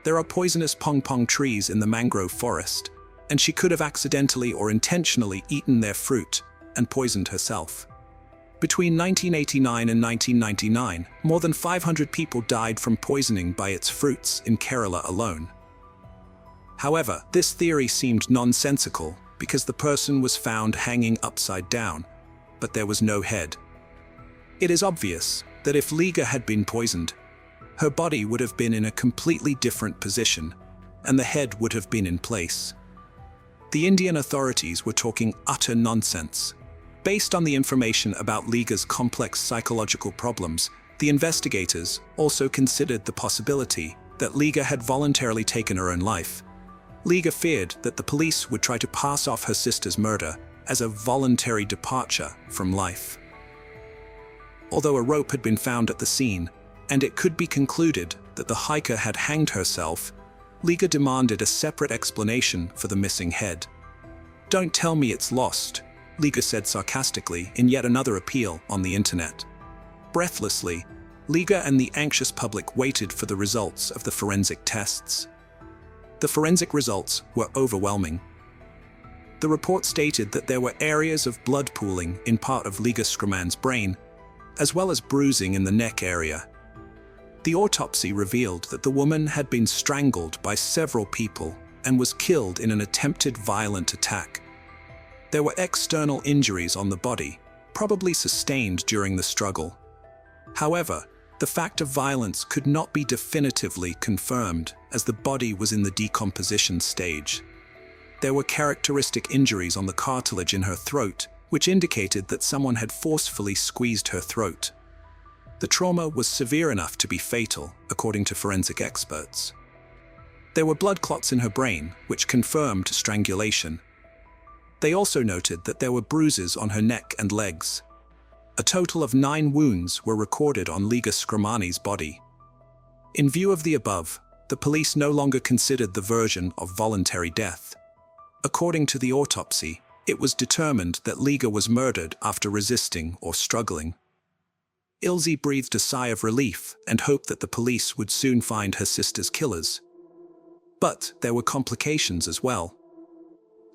There are poisonous pong-pong trees in the mangrove forest, and she could have accidentally or intentionally eaten their fruit and poisoned herself. Between 1989 and 1999, more than 500 people died from poisoning by its fruits in Kerala alone. However, this theory seemed nonsensical because the person was found hanging upside down, but there was no head. It is obvious that if Liga had been poisoned, her body would have been in a completely different position, and the head would have been in place. The Indian authorities were talking utter nonsense. Based on the information about Liga's complex psychological problems, the investigators also considered the possibility that Liga had voluntarily taken her own life. Liga feared that the police would try to pass off her sister's murder as a voluntary departure from life. Although a rope had been found at the scene, and it could be concluded that the hiker had hanged herself, Liga demanded a separate explanation for the missing head. "Don't tell me it's lost," Liga said sarcastically in yet another appeal on the internet. Breathlessly, Liga and the anxious public waited for the results of the forensic tests. The forensic results were overwhelming. The report stated that there were areas of blood pooling in part of Liga Scrumain's brain, as well as bruising in the neck area. The autopsy revealed that the woman had been strangled by several people and was killed in an attempted violent attack. There were external injuries on the body, probably sustained during the struggle. However, the fact of violence could not be definitively confirmed as the body was in the decomposition stage. There were characteristic injuries on the cartilage in her throat, which indicated that someone had forcefully squeezed her throat. The trauma was severe enough to be fatal, according to forensic experts. There were blood clots in her brain, which confirmed strangulation. They also noted that there were bruises on her neck and legs. A total of 9 wounds were recorded on Liga Scrumain's body. In view of the above, the police no longer considered the version of voluntary death. According to the autopsy, it was determined that Liga was murdered after resisting or struggling. Ilse breathed a sigh of relief and hoped that the police would soon find her sister's killers. But there were complications as well.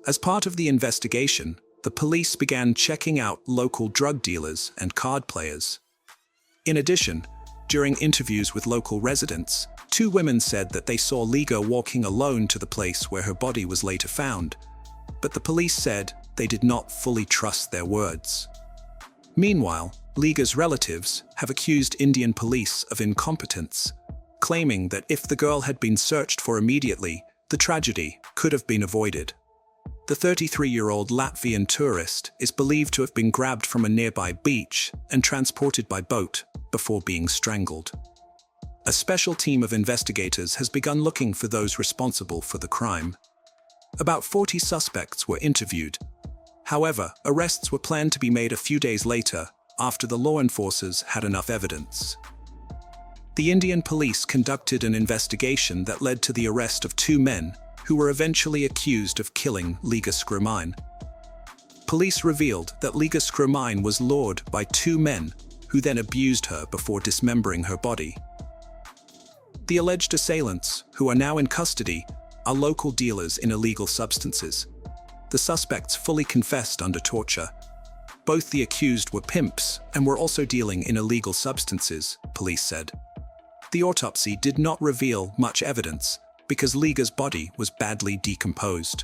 As part of the investigation, the police began checking out local drug dealers and card players. In addition, during interviews with local residents, 2 women said that they saw Liga walking alone to the place where her body was later found, but the police said they did not fully trust their words. Meanwhile, Liga's relatives have accused Indian police of incompetence, claiming that if the girl had been searched for immediately, the tragedy could have been avoided. The 33-year-old Latvian tourist is believed to have been grabbed from a nearby beach and transported by boat before being strangled. A special team of investigators has begun looking for those responsible for the crime. About 40 suspects were interviewed. However, arrests were planned to be made a few days later after the law enforcers had enough evidence. The Indian police conducted an investigation that led to the arrest of 2 men who were eventually accused of killing Liga Skrmine. Police revealed that Liga Skrmine was lured by 2 men who then abused her before dismembering her body. The alleged assailants, who are now in custody, are local dealers in illegal substances. The suspects fully confessed under torture. Both the accused were pimps and were also dealing in illegal substances, police said. The autopsy did not reveal much evidence because Liga's body was badly decomposed.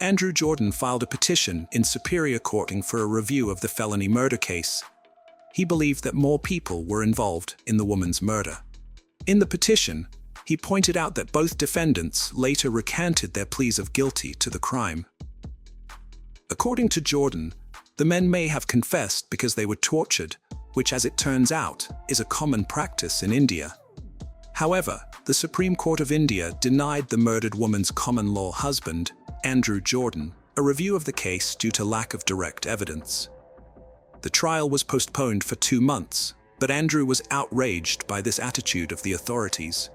Andrew Jordan filed a petition in Superior Court for a review of the felony murder case. He believed that more people were involved in the woman's murder. In the petition, he pointed out that both defendants later recanted their pleas of guilty to the crime. According to Jordan, the men may have confessed because they were tortured, which, as it turns out, is a common practice in India. However, the Supreme Court of India denied the murdered woman's common-law husband, Andrew Jordan, a review of the case due to lack of direct evidence. The trial was postponed for 2 months, but Andrew was outraged by this attitude of the authorities.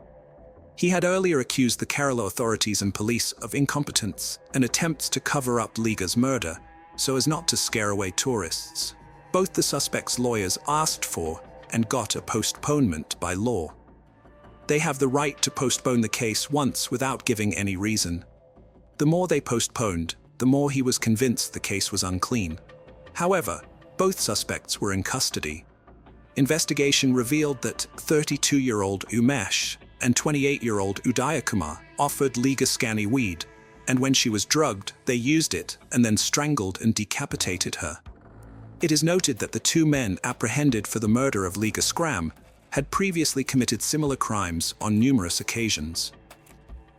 He had earlier accused the Kerala authorities and police of incompetence and attempts to cover up Liga's murder so as not to scare away tourists. Both the suspects' lawyers asked for and got a postponement by law. They have the right to postpone the case once without giving any reason. The more they postponed, the more he was convinced the case was unclean. However, both suspects were in custody. Investigation revealed that 32-year-old Umesh and 28-year-old Udayakumar offered Liga Scani weed, and when she was drugged, they used it and then strangled and decapitated her. It is noted that the 2 men apprehended for the murder of Liga Skram had previously committed similar crimes on numerous occasions.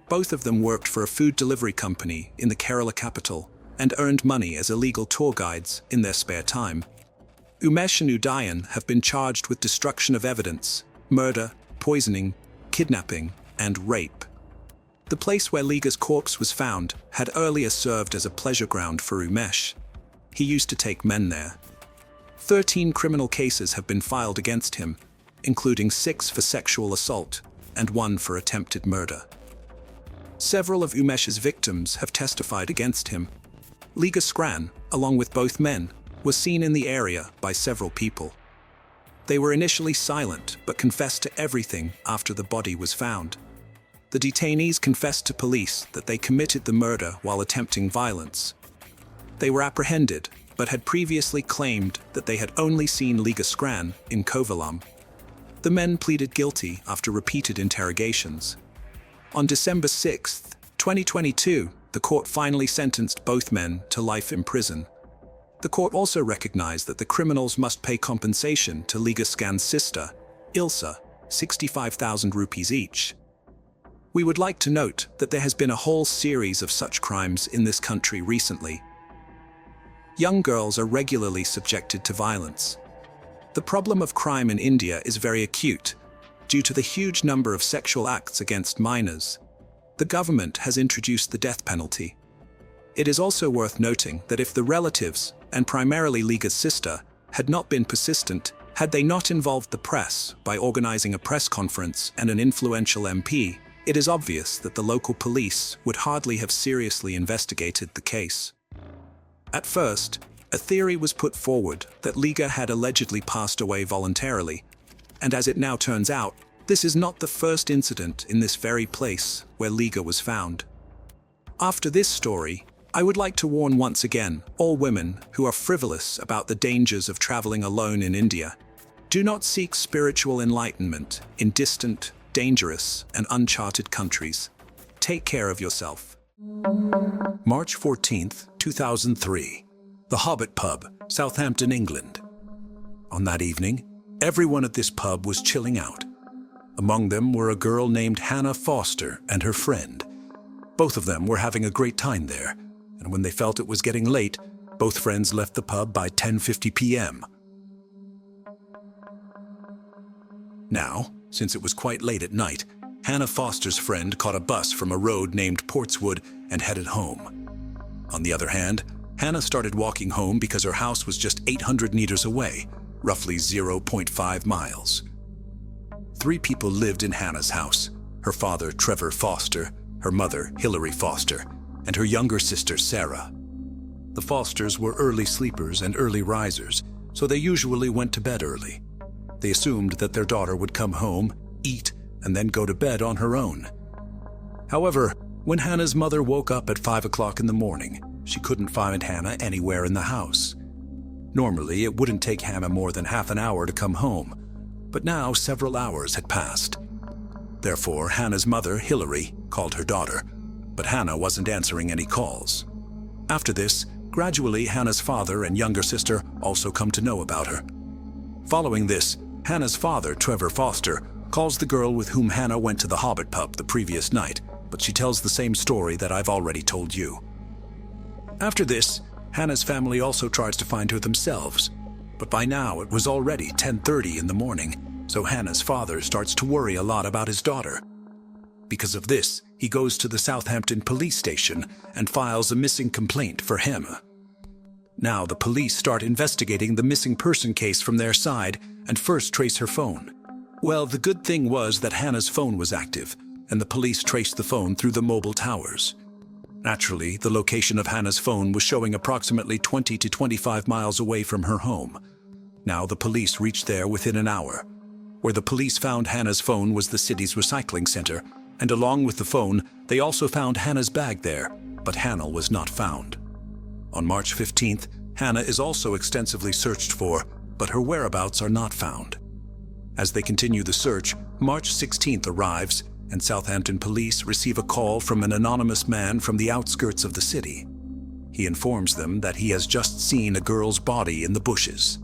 Both of them worked for a food delivery company in the Kerala capital and earned money as illegal tour guides in their spare time. Umesh and Udayan have been charged with destruction of evidence, murder, poisoning, kidnapping, and rape. The place where Liga's corpse was found had earlier served as a pleasure ground for Umesh. He used to take men there. 13 criminal cases have been filed against him, including 6 for sexual assault and 1 for attempted murder. Several of Umesh's victims have testified against him. Liga Skran, along with both men, was seen in the area by several people. They were initially silent but confessed to everything after the body was found. The detainees confessed to police that they committed the murder while attempting violence. They were apprehended but had previously claimed that they had only seen Liga Skran in Kovalam. The men pleaded guilty after repeated interrogations. On December 6, 2022, the court finally sentenced both men to life in prison. The court also recognized that the criminals must pay compensation to Liga Skan's sister, Ilsa, 65,000 rupees each. We would like to note that there has been a whole series of such crimes in this country recently. Young girls are regularly subjected to violence. The problem of crime in India is very acute, due to the huge number of sexual acts against minors. The government has introduced the death penalty. It is also worth noting that if the relatives, and primarily Liga's sister, had not been persistent, had they not involved the press by organizing a press conference and an influential MP, it is obvious that the local police would hardly have seriously investigated the case. At first, a theory was put forward that Liga had allegedly passed away voluntarily, and as it now turns out, this is not the first incident in this very place where Liga was found. After this story, I would like to warn once again all women who are frivolous about the dangers of traveling alone in India. Do not seek spiritual enlightenment in distant, dangerous, and uncharted countries. Take care of yourself. March 14, 2003. The Hobbit Pub, Southampton, England. On that evening, everyone at this pub was chilling out. Among them were a girl named Hannah Foster and her friend. Both of them were having a great time there, and when they felt it was getting late, both friends left the pub by 10:50 p.m. Now, since it was quite late at night, Hannah Foster's friend caught a bus from a road named Portswood and headed home. On the other hand, Hannah started walking home because her house was just 800 meters away, roughly 0.5 miles. 3 people lived in Hannah's house: her father, Trevor Foster, her mother, Hilary Foster, and her younger sister, Sarah. The Fosters were early sleepers and early risers, so they usually went to bed early. They assumed that their daughter would come home, eat, and then go to bed on her own. However, when Hannah's mother woke up at 5 o'clock in the morning, she couldn't find Hannah anywhere in the house. Normally, it wouldn't take Hannah more than half an hour to come home, but now several hours had passed. Therefore, Hannah's mother, Hilary, called her daughter, but Hannah wasn't answering any calls. After this, gradually Hannah's father and younger sister also come to know about her. Following this, Hannah's father, Trevor Foster, calls the girl with whom Hannah went to the Hobbit pub the previous night, but she tells the same story that I've already told you. After this, Hannah's family also tries to find her themselves, but by now it was already 10:30 in the morning, so Hannah's father starts to worry a lot about his daughter. Because of this, he goes to the Southampton police station and files a missing complaint for Hannah. Now the police start investigating the missing person case from their side and first trace her phone. Well, the good thing was that Hannah's phone was active, and the police traced the phone through the mobile towers. Naturally, the location of Hannah's phone was showing approximately 20 to 25 miles away from her home. Now the police reached there within an hour. Where the police found Hannah's phone was the city's recycling center, and along with the phone, they also found Hannah's bag there, but Hannah was not found. On March 15th, Hannah is also extensively searched for, but her whereabouts are not found. As they continue the search, March 16th arrives, and Southampton police receive a call from an anonymous man from the outskirts of the city. He informs them that he has just seen a girl's body in the bushes.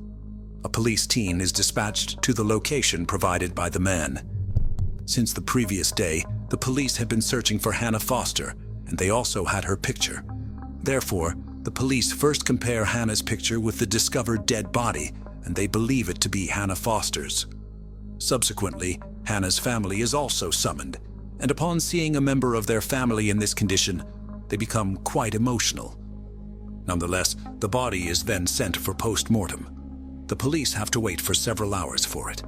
A police team is dispatched to the location provided by the man. Since the previous day, the police had been searching for Hannah Foster, and they also had her picture. Therefore, the police first compare Hannah's picture with the discovered dead body, and they believe it to be Hannah Foster's. Subsequently, Hannah's family is also summoned, and upon seeing a member of their family in this condition, they become quite emotional. Nonetheless, the body is then sent for post-mortem. The police have to wait for several hours for it.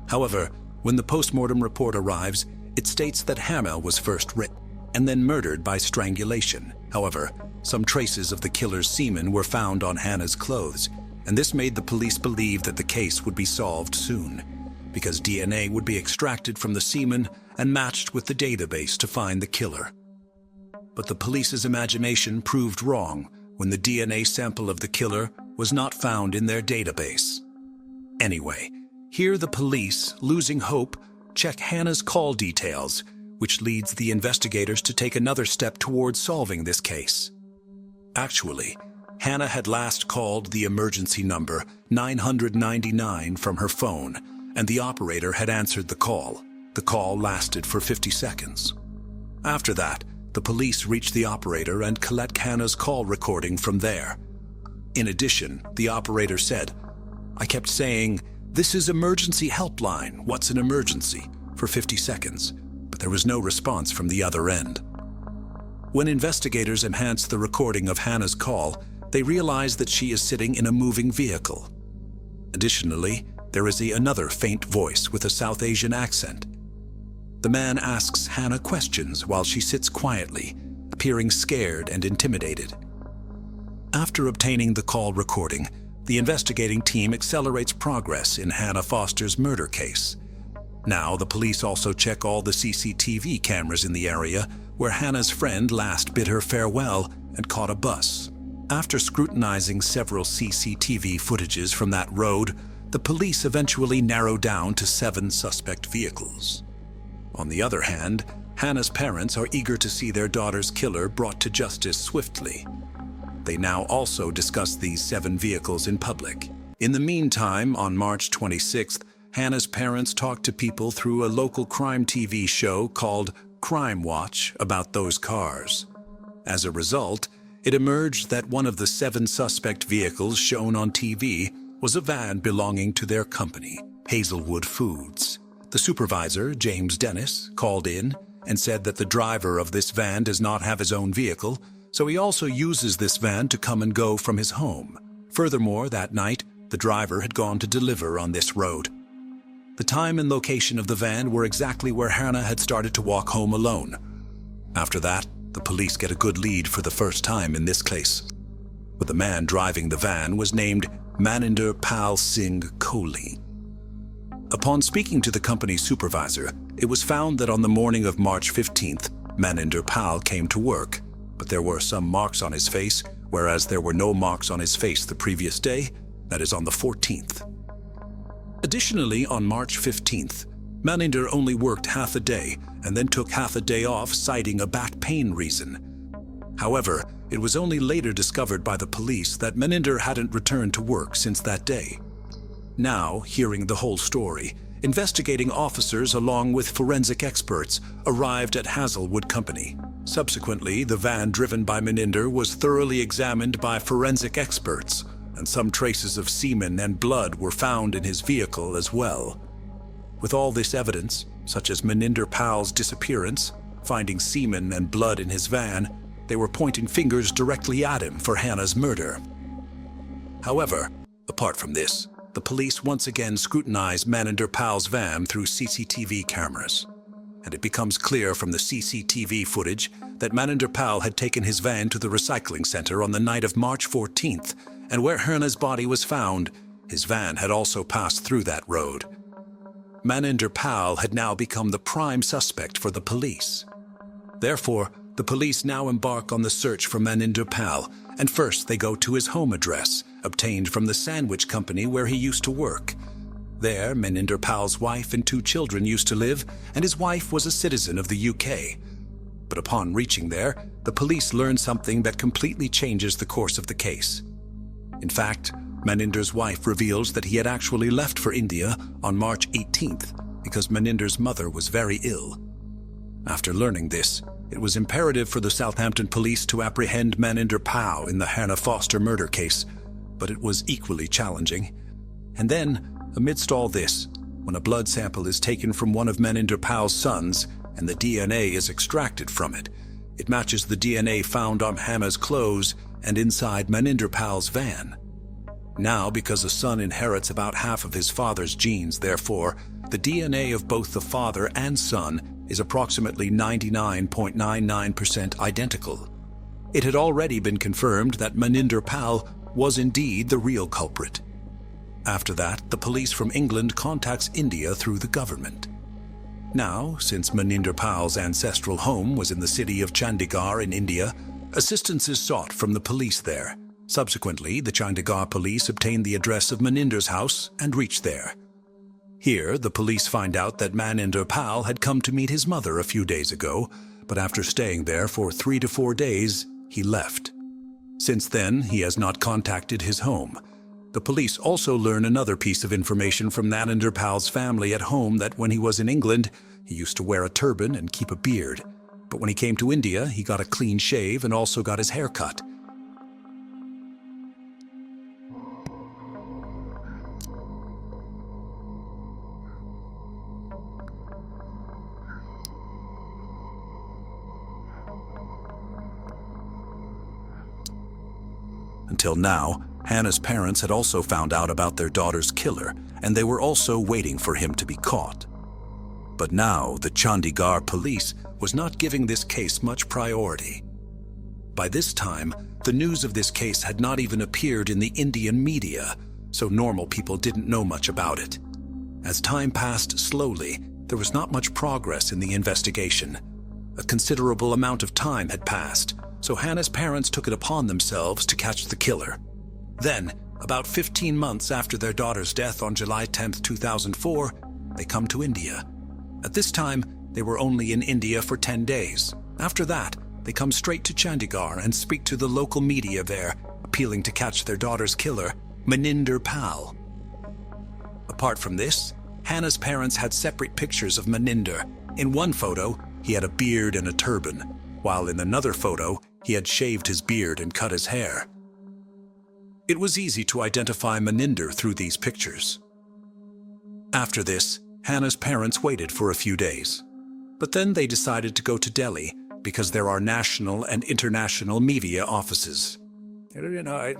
However, when the post-mortem report arrives, it states that Hannah was first raped and then murdered by strangulation. However, some traces of the killer's semen were found on Hannah's clothes, and this made the police believe that the case would be solved soon, because DNA would be extracted from the semen and matched with the database to find the killer. But the police's imagination proved wrong when the DNA sample of the killer was not found in their database. Anyway, here the police, losing hope, check Hannah's call details, which leads the investigators to take another step towards solving this case. Actually, Hannah had last called the emergency number 999 from her phone, and the operator had answered the call. The call lasted for 50 seconds. After that, the police reached the operator and collect Hannah's call recording from there. In addition, the operator said, "I kept saying, 'This is emergency helpline, what's an emergency?' for 50 seconds, but there was no response from the other end." When investigators enhanced the recording of Hannah's call, they realized that she is sitting in a moving vehicle. Additionally, there is another faint voice with a South Asian accent. The man asks Hannah questions while she sits quietly, appearing scared and intimidated. After obtaining the call recording, the investigating team accelerates progress in Hannah Foster's murder case. Now, the police also check all the CCTV cameras in the area where Hannah's friend last bid her farewell and caught a bus. After scrutinizing several CCTV footages from that road, the police eventually narrow down to 7 suspect vehicles. On the other hand, Hannah's parents are eager to see their daughter's killer brought to justice swiftly. They now also discuss these 7 vehicles in public. In the meantime, on March 26th, Hannah's parents talked to people through a local crime TV show called Crime Watch about those cars. As a result, it emerged that one of the 7 suspect vehicles shown on TV was a van belonging to their company, Hazelwood Foods. The supervisor, James Dennis, called in and said that the driver of this van does not have his own vehicle, so he also uses this van to come and go from his home. Furthermore, that night, the driver had gone to deliver on this road. The time and location of the van were exactly where Hannah had started to walk home alone. After that, the police get a good lead for the first time in this case. But the man driving the van was named Maninder Pal Singh Kohli. Upon speaking to the company's supervisor, it was found that on the morning of March 15th, Maninder Pal came to work, but there were some marks on his face, whereas there were no marks on his face the previous day, that is on the 14th. Additionally, on March 15th, Maninder only worked half a day and then took half a day off, citing a back pain reason. However, it was only later discovered by the police that Maninder hadn't returned to work since that day. Now, hearing the whole story, investigating officers along with forensic experts arrived at Hazelwood Company. Subsequently, the van driven by Maninder was thoroughly examined by forensic experts, and some traces of semen and blood were found in his vehicle as well. With all this evidence, such as Maninder Pal's disappearance, finding semen and blood in his van, they were pointing fingers directly at him for Hannah's murder. However, apart from this, the police once again scrutinized Maninder Pal's van through CCTV cameras. And it becomes clear from the CCTV footage that Maninder Pal had taken his van to the recycling center on the night of March 14th, and where Hannah's body was found, his van had also passed through that road. Maninder Pal had now become the prime suspect for the police. Therefore, the police now embark on the search for Maninder Pal, and first they go to his home address, obtained from the sandwich company where he used to work. There, Maninder Pal's wife and 2 children used to live, and his wife was a citizen of the UK. But upon reaching there, the police learn something that completely changes the course of the case. In fact, Maninder's wife reveals that he had actually left for India on March 18th because Maninder's mother was very ill. After learning this, it was imperative for the Southampton police to apprehend Maninder Pal in the Hannah Foster murder case, but it was equally challenging. And then, amidst all this, when a blood sample is taken from one of Maninder Pal's sons and the DNA is extracted from it, it matches the DNA found on Hannah's clothes and inside Maninder Pal's van. Now, because a son inherits about half of his father's genes, therefore, the DNA of both the father and son is approximately 99.99% identical. It had already been confirmed that Maninder Pal was indeed the real culprit. After that, the police from England contacts India through the government. Now, since Maninder Pal's ancestral home was in the city of Chandigarh in India, assistance is sought from the police there. Subsequently, the Chandigarh police obtained the address of Maninder's house and reached there. Here, the police find out that Maninder Pal had come to meet his mother a few days ago, but after staying there for 3 to 4 days, he left. Since then, he has not contacted his home. The police also learn another piece of information from Maninder Pal's family at home, that when he was in England, he used to wear a turban and keep a beard. But when he came to India, he got a clean shave and also got his hair cut. Until now, Hannah's parents had also found out about their daughter's killer, and they were also waiting for him to be caught. But now, the Chandigarh police was not giving this case much priority. By this time, the news of this case had not even appeared in the Indian media, so normal people didn't know much about it. As time passed slowly, there was not much progress in the investigation. A considerable amount of time had passed, so Hannah's parents took it upon themselves to catch the killer. Then, about 15 months after their daughter's death on July 10, 2004, they come to India. At this time, they were only in India for 10 days. After that, they come straight to Chandigarh and speak to the local media there, appealing to catch their daughter's killer, Maninder Pal. Apart from this, Hannah's parents had separate pictures of Maninder. In one photo, he had a beard and a turban, while in another photo, he had shaved his beard and cut his hair. It was easy to identify Maninder through these pictures. After this, Hannah's parents waited for a few days. But then they decided to go to Delhi because there are national and international media offices. I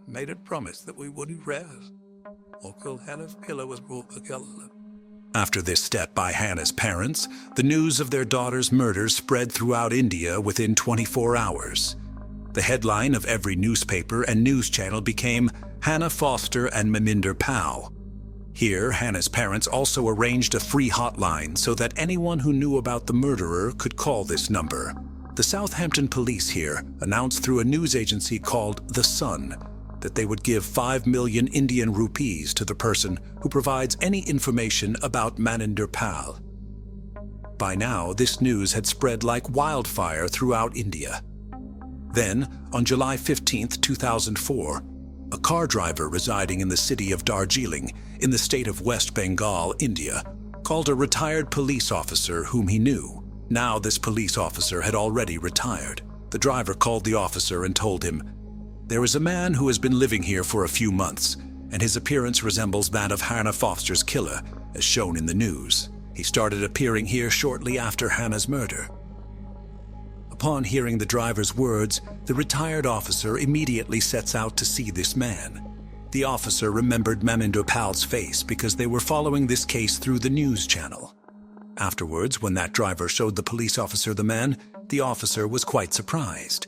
made a promise that we wouldn't rest. After this step by Hannah's parents, the news of their daughter's murder spread throughout India within 24 hours. The headline of every newspaper and news channel became Hannah Foster and Maninder Pal. Here, Hannah's parents also arranged a free hotline so that anyone who knew about the murderer could call this number. The Southampton police here announced through a news agency called The Sun that they would give 5 million Indian rupees to the person who provides any information about Maninder Pal. By now, this news had spread like wildfire throughout India. Then, on July 15, 2004, a car driver residing in the city of Darjeeling, in the state of West Bengal, India, called a retired police officer whom he knew. Now this police officer had already retired. The driver called the officer and told him, "There is a man who has been living here for a few months, and his appearance resembles that of Hannah Foster's killer, as shown in the news. He started appearing here shortly after Hannah's murder." Upon hearing the driver's words, the retired officer immediately sets out to see this man. The officer remembered Maninder Pal's face because they were following this case through the news channel. Afterwards, when that driver showed the police officer the man, the officer was quite surprised.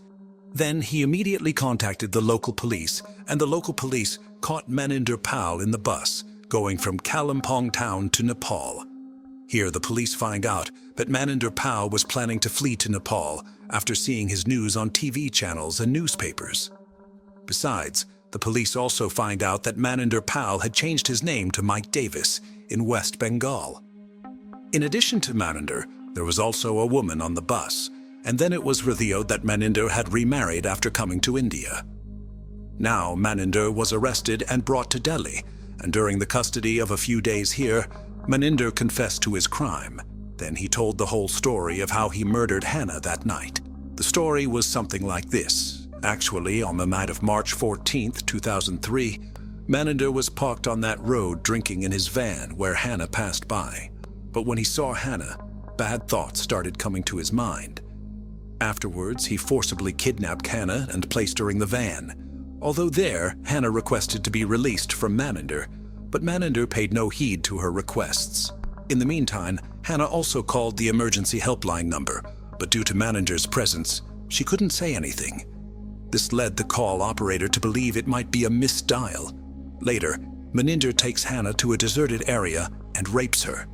Then he immediately contacted the local police, and the local police caught Maninder Pal in the bus, going from Kalimpong town to Nepal. Here the police find out that Maninder Pal was planning to flee to Nepal after seeing his news on TV channels and newspapers. Besides, the police also find out that Maninder Pal had changed his name to Mike Davis in West Bengal. In addition to Maninder, there was also a woman on the bus, and then it was revealed that Maninder had remarried after coming to India. Now Maninder was arrested and brought to Delhi, and during the custody of a few days here, Maninder confessed to his crime. Then he told the whole story of how he murdered Hannah that night. The story was something like this. Actually, on the night of March 14th, 2003, Maninder was parked on that road drinking in his van where Hannah passed by. But when he saw Hannah, bad thoughts started coming to his mind. Afterwards, he forcibly kidnapped Hannah and placed her in the van. Although there, Hannah requested to be released from Maninder, but Maninder paid no heed to her requests. In the meantime, Hannah also called the emergency helpline number, but due to Maninder's presence, she couldn't say anything. This led the call operator to believe it might be a missed dial. Later, Maninder takes Hannah to a deserted area and rapes her.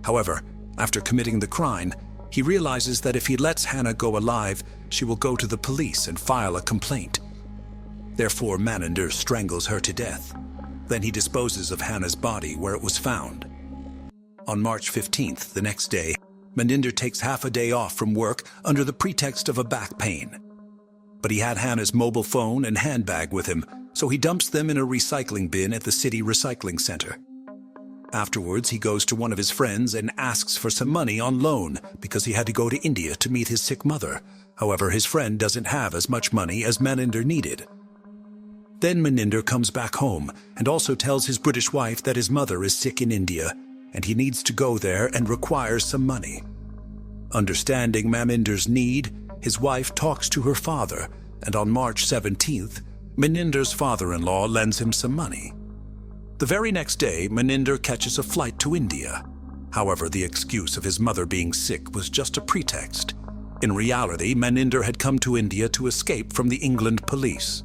However, after committing the crime, he realizes that if he lets Hannah go alive, she will go to the police and file a complaint. Therefore, Maninder strangles her to death. Then he disposes of Hannah's body where it was found. On March 15th, the next day, Maninder takes half a day off from work under the pretext of a back pain. But he had Hannah's mobile phone and handbag with him, so he dumps them in a recycling bin at the city recycling center. Afterwards, he goes to one of his friends and asks for some money on loan because he had to go to India to meet his sick mother. However, his friend doesn't have as much money as Maninder needed. Then Maninder comes back home and also tells his British wife that his mother is sick in India and he needs to go there and requires some money. Understanding Maninder's need, his wife talks to her father, and on March 17th, Maninder's father-in-law lends him some money. The very next day, Maninder catches a flight to India. However, the excuse of his mother being sick was just a pretext. In reality, Maninder had come to India to escape from the England police.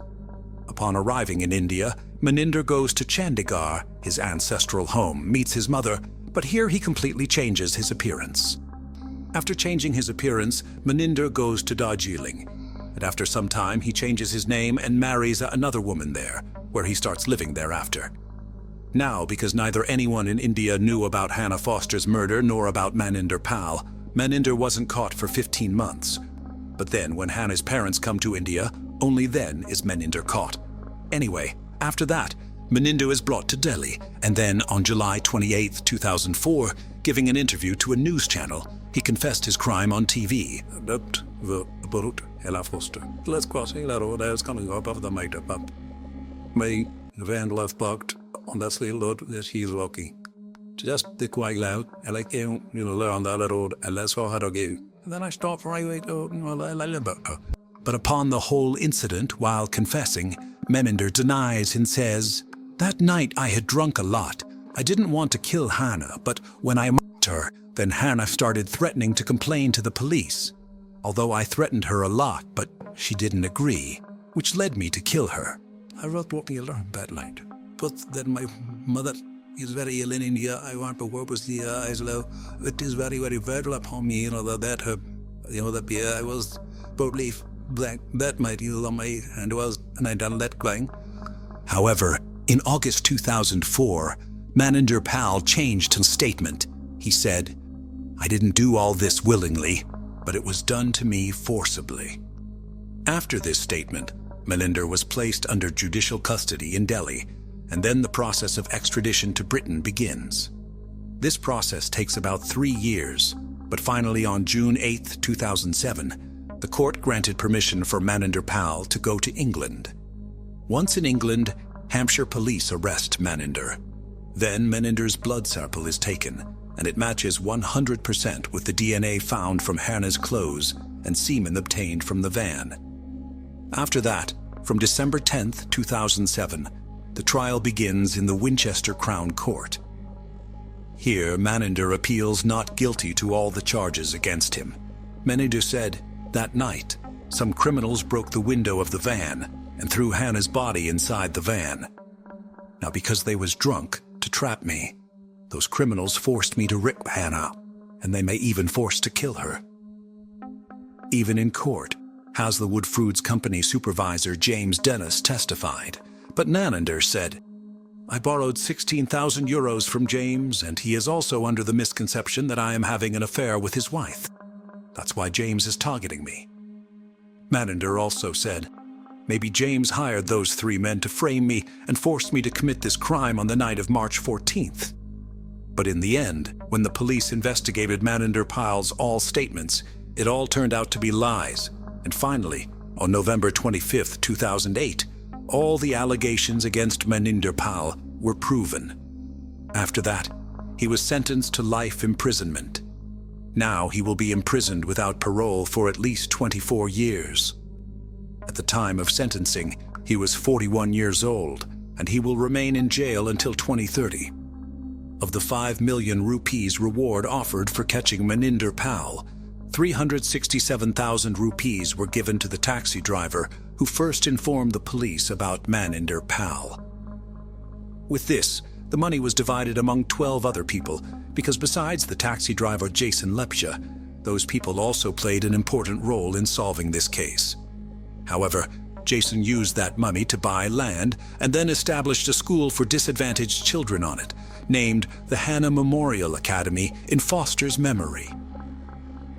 Upon arriving in India, Maninder goes to Chandigarh, his ancestral home, meets his mother, but here he completely changes his appearance. After changing his appearance, Maninder goes to Darjeeling, and after some time he changes his name and marries another woman there, where he starts living thereafter. Now, because neither anyone in India knew about Hannah Foster's murder nor about Maninder Pal, Maninder wasn't caught for 15 months. But then, when Hannah's parents come to India, only then is Maninder caught. Anyway, after that, Meninder is brought to Delhi, and then on July 28, 2004, giving an interview to a news channel, he confessed his crime on TV. Let's cross the road. I was coming up of the makeup up. My van left parked on that little road that he's walking. Just quite loud, and I came, on that road, and that's all how to go. And then I stopped right away to, But upon the whole incident, while confessing, Meninder denies and says, "That night I had drunk a lot. I didn't want to kill Hannah, but when I mocked her, then Hannah started threatening to complain to the police. Although I threatened her a lot, but she didn't agree, which led me to kill her. I wrote walking alone that night, but then my mother is very ill in India. I want to work with the as well. It is very, very vital upon me, that her, that I was totally blank that might on my hand was, and I done that crying." However, in August 2004, Maninder Pal changed his statement. He said, "I didn't do all this willingly, but it was done to me forcibly." After this statement, Maninder was placed under judicial custody in Delhi, and then the process of extradition to Britain begins. This process takes about 3 years, but finally on June 8, 2007, the court granted permission for Maninder Pal to go to England. Once in England, Hampshire police arrest Maninder. Then Meninder's blood sample is taken, and it matches 100% with the DNA found from Hannah's clothes and semen obtained from the van. After that, from December 10, 2007, the trial begins in the Winchester Crown Court. Here, Maninder appeals not guilty to all the charges against him. Maninder said, "That night, some criminals broke the window of the van and threw Hannah's body inside the van. Now, because they was drunk, to trap me, those criminals forced me to rip Hannah, and they may even force to kill her." Even in court, Haslewood Foods Company supervisor James Dennis testified, but Maninder said, "I borrowed 16,000 euros from James, and he is also under the misconception that I am having an affair with his wife. That's why James is targeting me." Maninder also said, "Maybe James hired those 3 men to frame me and forced me to commit this crime on the night of March 14th. But in the end, when the police investigated Maninder Pal's all statements, it all turned out to be lies. And finally, on November 25th, 2008, all the allegations against Maninder Pal were proven. After that, he was sentenced to life imprisonment. Now he will be imprisoned without parole for at least 24 years. At the time of sentencing, he was 41 years old, and he will remain in jail until 2030. Of the 5 million rupees reward offered for catching Maninder Pal, 367,000 rupees were given to the taxi driver who first informed the police about Maninder Pal. With this, the money was divided among 12 other people, because besides the taxi driver Jason Lepcha, those people also played an important role in solving this case. However, Jason used that money to buy land and then established a school for disadvantaged children on it, named the Hannah Memorial Academy in Foster's memory.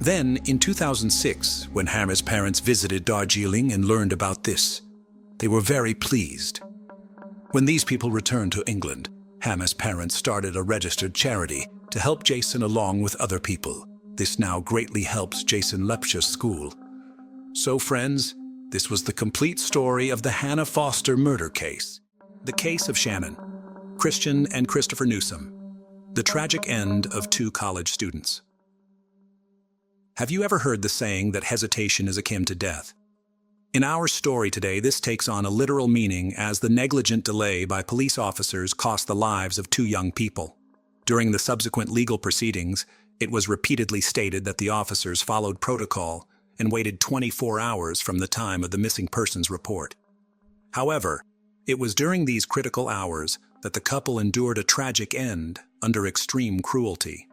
Then, in 2006, when Hannah's parents visited Darjeeling and learned about this, they were very pleased. When these people returned to England, Hannah's parents started a registered charity to help Jason along with other people. This now greatly helps Jason Lepcha's school. So, friends, this was the complete story of the Hannah Foster murder case. The case of Shannon, Christian and Christopher Newsom. The tragic end of 2 college students. Have you ever heard the saying that hesitation is akin to death? In our story today, this takes on a literal meaning as the negligent delay by police officers cost the lives of 2 young people. During the subsequent legal proceedings, it was repeatedly stated that the officers followed protocol and waited 24 hours from the time of the missing persons report. However, it was during these critical hours that the couple endured a tragic end under extreme cruelty.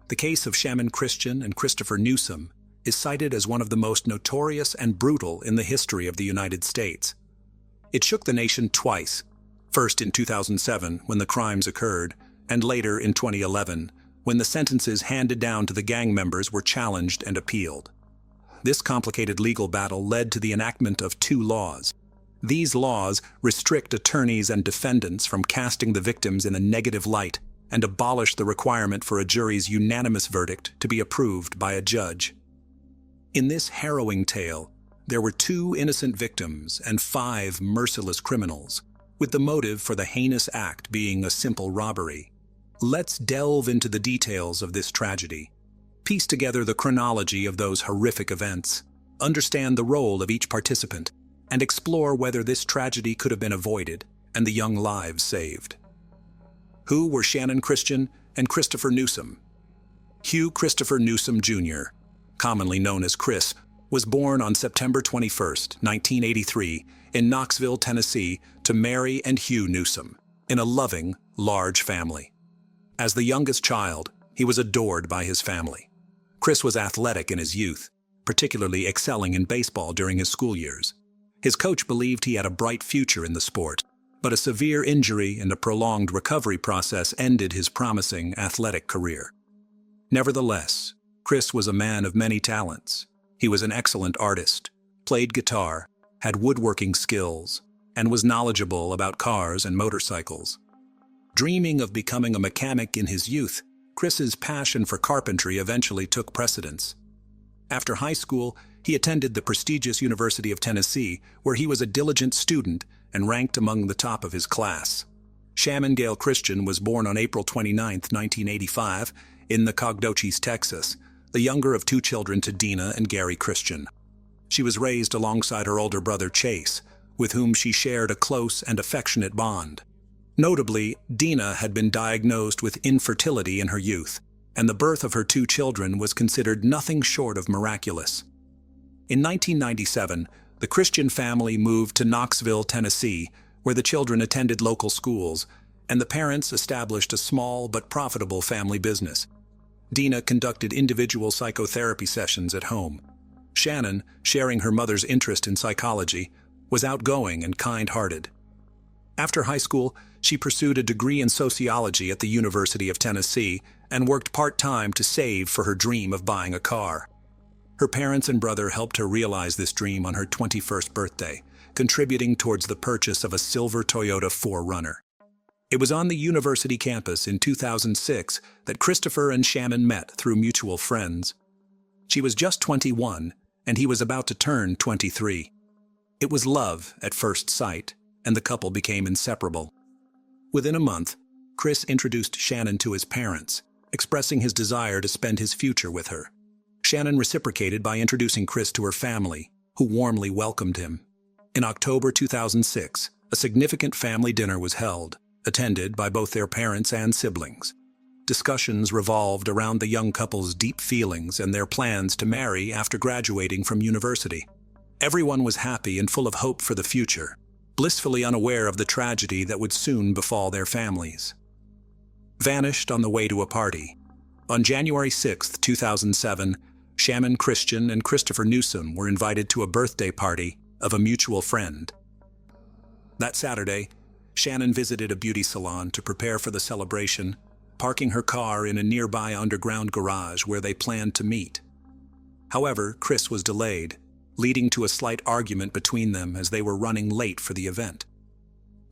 The case of Shannon Christian and Christopher Newsom is cited as one of the most notorious and brutal in the history of the United States. It shook the nation twice, first in 2007 when the crimes occurred, and later in 2011 when the sentences handed down to the gang members were challenged and appealed. This complicated legal battle led to the enactment of 2 laws. These laws restrict attorneys and defendants from casting the victims in a negative light and abolish the requirement for a jury's unanimous verdict to be approved by a judge. In this harrowing tale, there were 2 innocent victims and 5 merciless criminals, with the motive for the heinous act being a simple robbery. Let's delve into the details of this tragedy, piece together the chronology of those horrific events, understand the role of each participant, and explore whether this tragedy could have been avoided and the young lives saved. Who were Shannon Christian and Christopher Newsom? Hugh Christopher Newsom Jr., commonly known as Chris, was born on September 21, 1983, in Knoxville, Tennessee, to Mary and Hugh Newsom, in a loving, large family. As the youngest child, he was adored by his family. Chris was athletic in his youth, particularly excelling in baseball during his school years. His coach believed he had a bright future in the sport, but a severe injury and a prolonged recovery process ended his promising athletic career. Nevertheless, Chris was a man of many talents. He was an excellent artist, played guitar, had woodworking skills, and was knowledgeable about cars and motorcycles. Dreaming of becoming a mechanic in his youth, Chris's passion for carpentry eventually took precedence. After high school, he attended the prestigious University of Tennessee, where he was a diligent student and ranked among the top of his class. Shannon Gale Christian was born on April 29, 1985, in Nacogdoches, Texas, the younger of 2 children to Dina and Gary Christian. She was raised alongside her older brother Chase, with whom she shared a close and affectionate bond. Notably, Dina had been diagnosed with infertility in her youth, and the birth of her 2 children was considered nothing short of miraculous. In 1997, the Christian family moved to Knoxville, Tennessee, where the children attended local schools, and the parents established a small but profitable family business. Dina conducted individual psychotherapy sessions at home. Shannon, sharing her mother's interest in psychology, was outgoing and kind-hearted. After high school, she pursued a degree in sociology at the University of Tennessee and worked part-time to save for her dream of buying a car. Her parents and brother helped her realize this dream on her 21st birthday, contributing towards the purchase of a silver Toyota 4Runner. It was on the university campus in 2006 that Christopher and Shannon met through mutual friends. She was just 21, and he was about to turn 23. It was love at first sight, and the couple became inseparable. Within a month, Chris introduced Shannon to his parents, expressing his desire to spend his future with her. Shannon reciprocated by introducing Chris to her family, who warmly welcomed him. In October 2006, a significant family dinner was held, attended by both their parents and siblings. Discussions revolved around the young couple's deep feelings and their plans to marry after graduating from university. Everyone was happy and full of hope for the future, blissfully unaware of the tragedy that would soon befall their families. Vanished on the way to a party. On January 6, 2007, Shannon Christian and Christopher Newsom were invited to a birthday party of a mutual friend. That Saturday, Shannon visited a beauty salon to prepare for the celebration, parking her car in a nearby underground garage where they planned to meet. However, Chris was delayed, leading to a slight argument between them as they were running late for the event.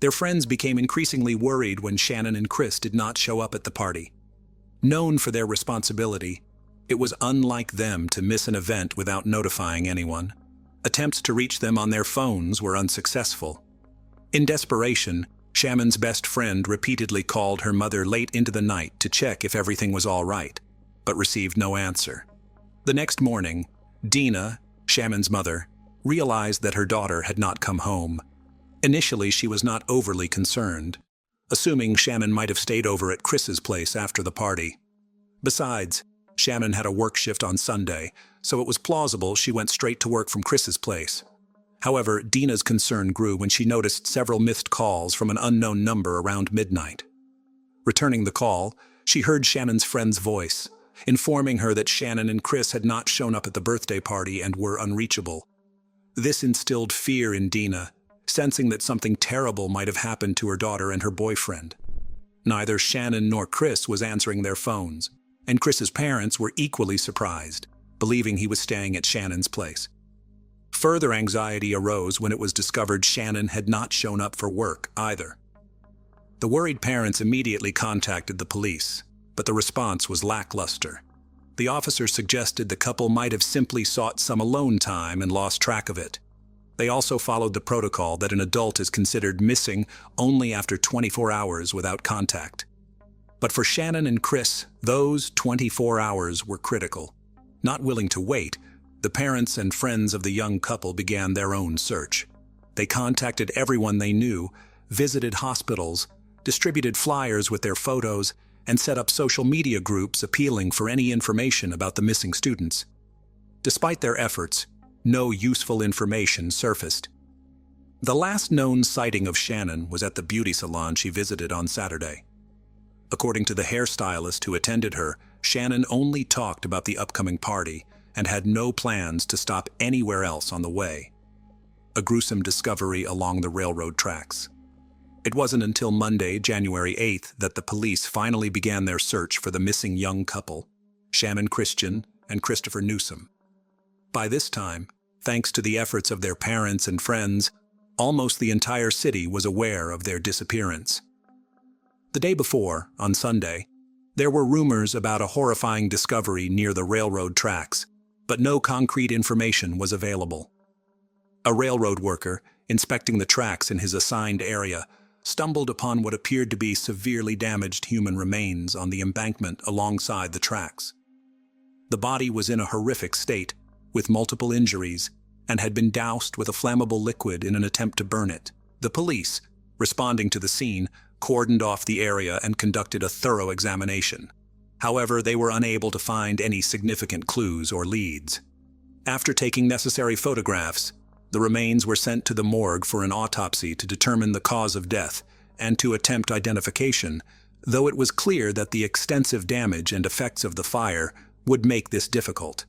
Their friends became increasingly worried when Shannon and Chris did not show up at the party. Known for their responsibility, it was unlike them to miss an event without notifying anyone. Attempts to reach them on their phones were unsuccessful. In desperation, Shannon's best friend repeatedly called her mother late into the night to check if everything was all right, but received no answer. The next morning, Dina, Shannon's mother, realized that her daughter had not come home. Initially, she was not overly concerned, assuming Shannon might have stayed over at Chris's place after the party. Besides, Shannon had a work shift on Sunday, so it was plausible she went straight to work from Chris's place. However, Dina's concern grew when she noticed several missed calls from an unknown number around midnight. Returning the call, she heard Shannon's friend's voice, informing her that Shannon and Chris had not shown up at the birthday party and were unreachable. This instilled fear in Dina, sensing that something terrible might have happened to her daughter and her boyfriend. Neither Shannon nor Chris was answering their phones, and Chris's parents were equally surprised, believing he was staying at Shannon's place. Further anxiety arose when it was discovered Shannon had not shown up for work either. The worried parents immediately contacted the police, but the response was lackluster. The officers suggested the couple might have simply sought some alone time and lost track of it. They also followed the protocol that an adult is considered missing only after 24 hours without contact. But for Shannon and Chris, those 24 hours were critical. Not willing to wait, the parents and friends of the young couple began their own search. They contacted everyone they knew, visited hospitals, distributed flyers with their photos, and set up social media groups appealing for any information about the missing students. Despite their efforts, no useful information surfaced. The last known sighting of Shannon was at the beauty salon she visited on Saturday. According to the hairstylist who attended her, Shannon only talked about the upcoming party and had no plans to stop anywhere else on the way. A gruesome discovery along the railroad tracks. It wasn't until Monday, January 8th, that the police finally began their search for the missing young couple, Shannon Christian and Christopher Newsom. By this time, thanks to the efforts of their parents and friends, almost the entire city was aware of their disappearance. The day before, on Sunday, there were rumors about a horrifying discovery near the railroad tracks, but no concrete information was available. A railroad worker, inspecting the tracks in his assigned area, stumbled upon what appeared to be severely damaged human remains on the embankment alongside the tracks. The body was in a horrific state, with multiple injuries, and had been doused with a flammable liquid in an attempt to burn it. The police, responding to the scene, cordoned off the area and conducted a thorough examination. However, they were unable to find any significant clues or leads. After taking necessary photographs, the remains were sent to the morgue for an autopsy to determine the cause of death and to attempt identification, though it was clear that the extensive damage and effects of the fire would make this difficult.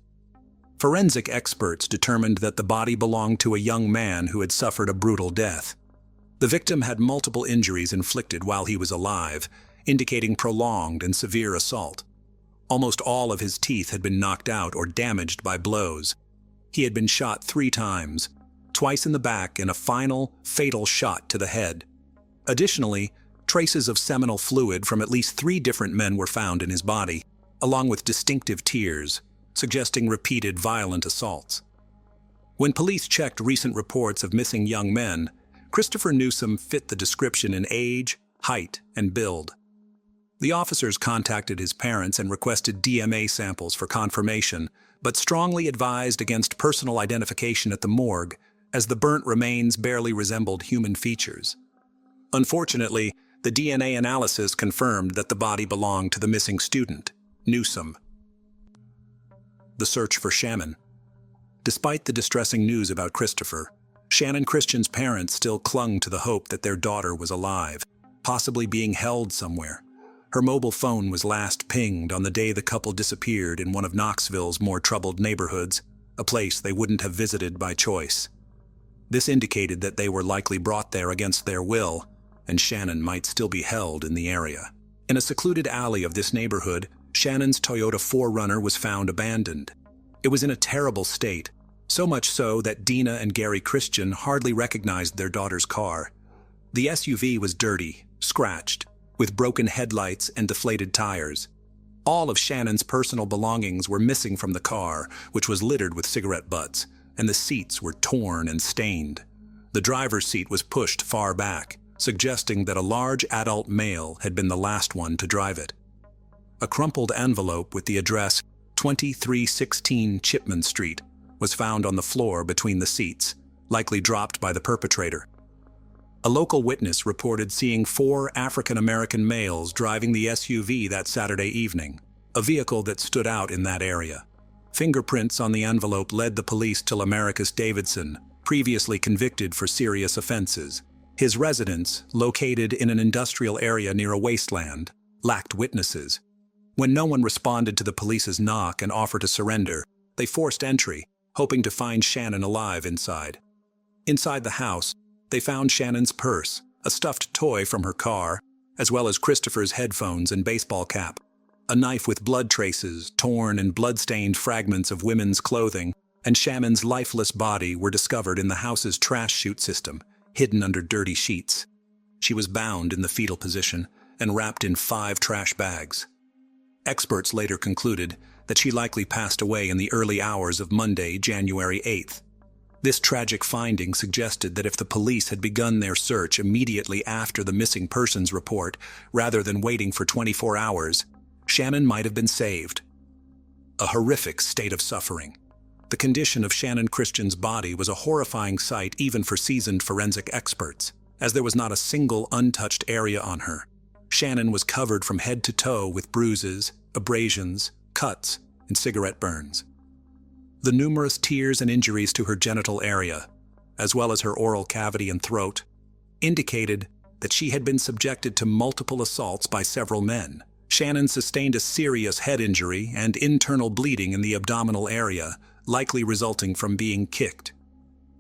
Forensic experts determined that the body belonged to a young man who had suffered a brutal death. The victim had multiple injuries inflicted while he was alive, indicating prolonged and severe assault. Almost all of his teeth had been knocked out or damaged by blows. He had been shot 3 times, twice in the back and a final, fatal shot to the head. Additionally, traces of seminal fluid from at least 3 different men were found in his body, along with distinctive tears, suggesting repeated violent assaults. When police checked recent reports of missing young men, Christopher Newsom fit the description in age, height, and build. The officers contacted his parents and requested DNA samples for confirmation, but strongly advised against personal identification at the morgue, as the burnt remains barely resembled human features. Unfortunately, the DNA analysis confirmed that the body belonged to the missing student, Newsom. The search for Shannon. Despite the distressing news about Christopher, Shannon Christian's parents still clung to the hope that their daughter was alive, possibly being held somewhere. Her mobile phone was last pinged on the day the couple disappeared in one of Knoxville's more troubled neighborhoods, a place they wouldn't have visited by choice. This indicated that they were likely brought there against their will, and Shannon might still be held in the area. In a secluded alley of this neighborhood, Shannon's Toyota 4Runner was found abandoned. It was in a terrible state, so much so that Dina and Gary Christian hardly recognized their daughter's car. The SUV was dirty, scratched, with broken headlights and deflated tires. All of Shannon's personal belongings were missing from the car, which was littered with cigarette butts, and the seats were torn and stained. The driver's seat was pushed far back, suggesting that a large adult male had been the last one to drive it. A crumpled envelope with the address 2316 Chipman Street was found on the floor between the seats, likely dropped by the perpetrator. A local witness reported seeing 4 African-American males driving the SUV that Saturday evening, a vehicle that stood out in that area. Fingerprints on the envelope led the police to Lamarcus Davidson, previously convicted for serious offenses. His residence, located in an industrial area near a wasteland, lacked witnesses. When no one responded to the police's knock and offer to surrender, they forced entry, hoping to find Shannon alive inside. Inside the house, they found Shannon's purse, a stuffed toy from her car, as well as Christopher's headphones and baseball cap, a knife with blood traces, torn and blood-stained fragments of women's clothing, and Shannon's lifeless body were discovered in the house's trash chute system, hidden under dirty sheets. She was bound in the fetal position and wrapped in 5 trash bags. Experts later concluded that she likely passed away in the early hours of Monday, January 8th. This tragic finding suggested that if the police had begun their search immediately after the missing persons report, rather than waiting for 24 hours, Shannon might have been saved. A horrific state of suffering. The condition of Shannon Christian's body was a horrifying sight even for seasoned forensic experts, as there was not a single untouched area on her. Shannon was covered from head to toe with bruises, abrasions, cuts, and cigarette burns. The numerous tears and injuries to her genital area, as well as her oral cavity and throat, indicated that she had been subjected to multiple assaults by several men. Shannon sustained a serious head injury and internal bleeding in the abdominal area, likely resulting from being kicked.